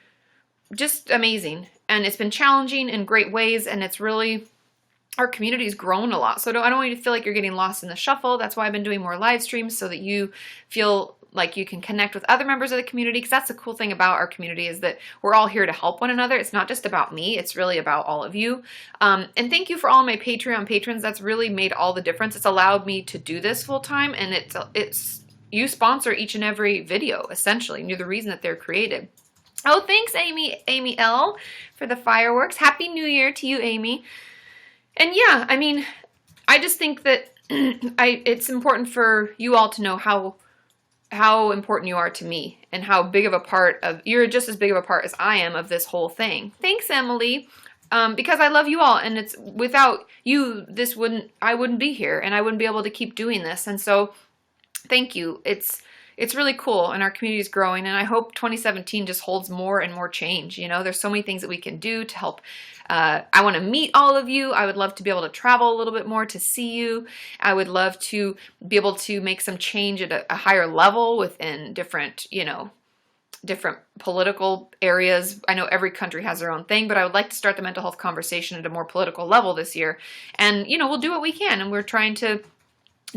just amazing, and it's been challenging in great ways, and it's really, our community's grown a lot. So I don't want you to feel like you're getting lost in the shuffle. That's why I've been doing more live streams, so that you feel like you can connect with other members of the community, because that's the cool thing about our community, is that we're all here to help one another. It's not just about me, it's really about all of you. And thank you for all my Patreon patrons. That's really made all the difference. It's allowed me to do this full time, and it's you sponsor each and every video, essentially, and you're the reason that they're created. Oh, thanks, Amy L, for the fireworks. Happy New Year to you, Amy. And yeah, I mean, I just think that it's important for you all to know how important you are to me, and how big of a part of, you're just as big of a part as I am of this whole thing. Thanks, Emily. Because I love you all, and it's without you, I wouldn't be here, and I wouldn't be able to keep doing this. And so thank you. It's really cool, and our community is growing, and I hope 2017 just holds more and more change. You know, there's so many things that we can do to help. I want to meet all of you. I would love to be able to travel a little bit more to see you. I would love to be able to make some change at a higher level within different political areas. I know every country has their own thing, but I would like to start the mental health conversation at a more political level this year. And, you know, we'll do what we can, and we're trying to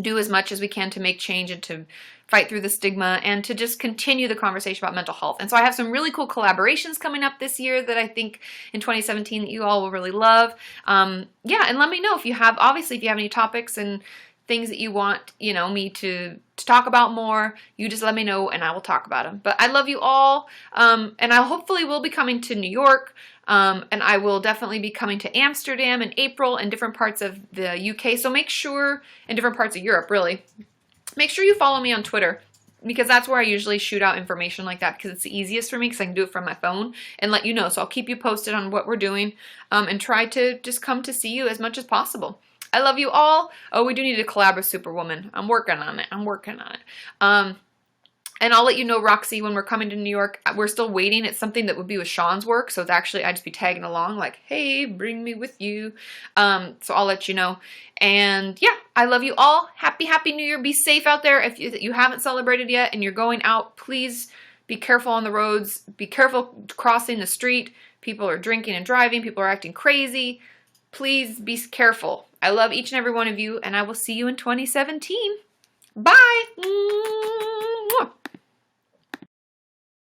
do as much as we can to make change and to fight through the stigma and to just continue the conversation about mental health. And so I have some really cool collaborations coming up this year that I think in 2017 that you all will really love. Yeah, and let me know if you have any topics and things that you want, you know, me to talk about more. You just let me know and I will talk about them. But I love you all, and I hopefully will be coming to New York. And I will definitely be coming to Amsterdam in April and different parts of the UK. So make sure, in different parts of Europe, really, make sure you follow me on Twitter, because that's where I usually shoot out information like that, because it's the easiest for me, because I can do it from my phone and let you know. So I'll keep you posted on what we're doing, and try to just come to see you as much as possible. I love you all. Oh, we do need to collab with Superwoman. I'm working on it. And I'll let you know, Roxy, when we're coming to New York. We're still waiting. It's something that would be with Sean's work. So it's actually, I'd just be tagging along like, hey, bring me with you. So I'll let you know. And yeah, I love you all. Happy New Year. Be safe out there. If you haven't celebrated yet and you're going out, please be careful on the roads. Be careful crossing the street. People are drinking and driving. People are acting crazy. Please be careful. I love each and every one of you, and I will see you in 2017. Bye.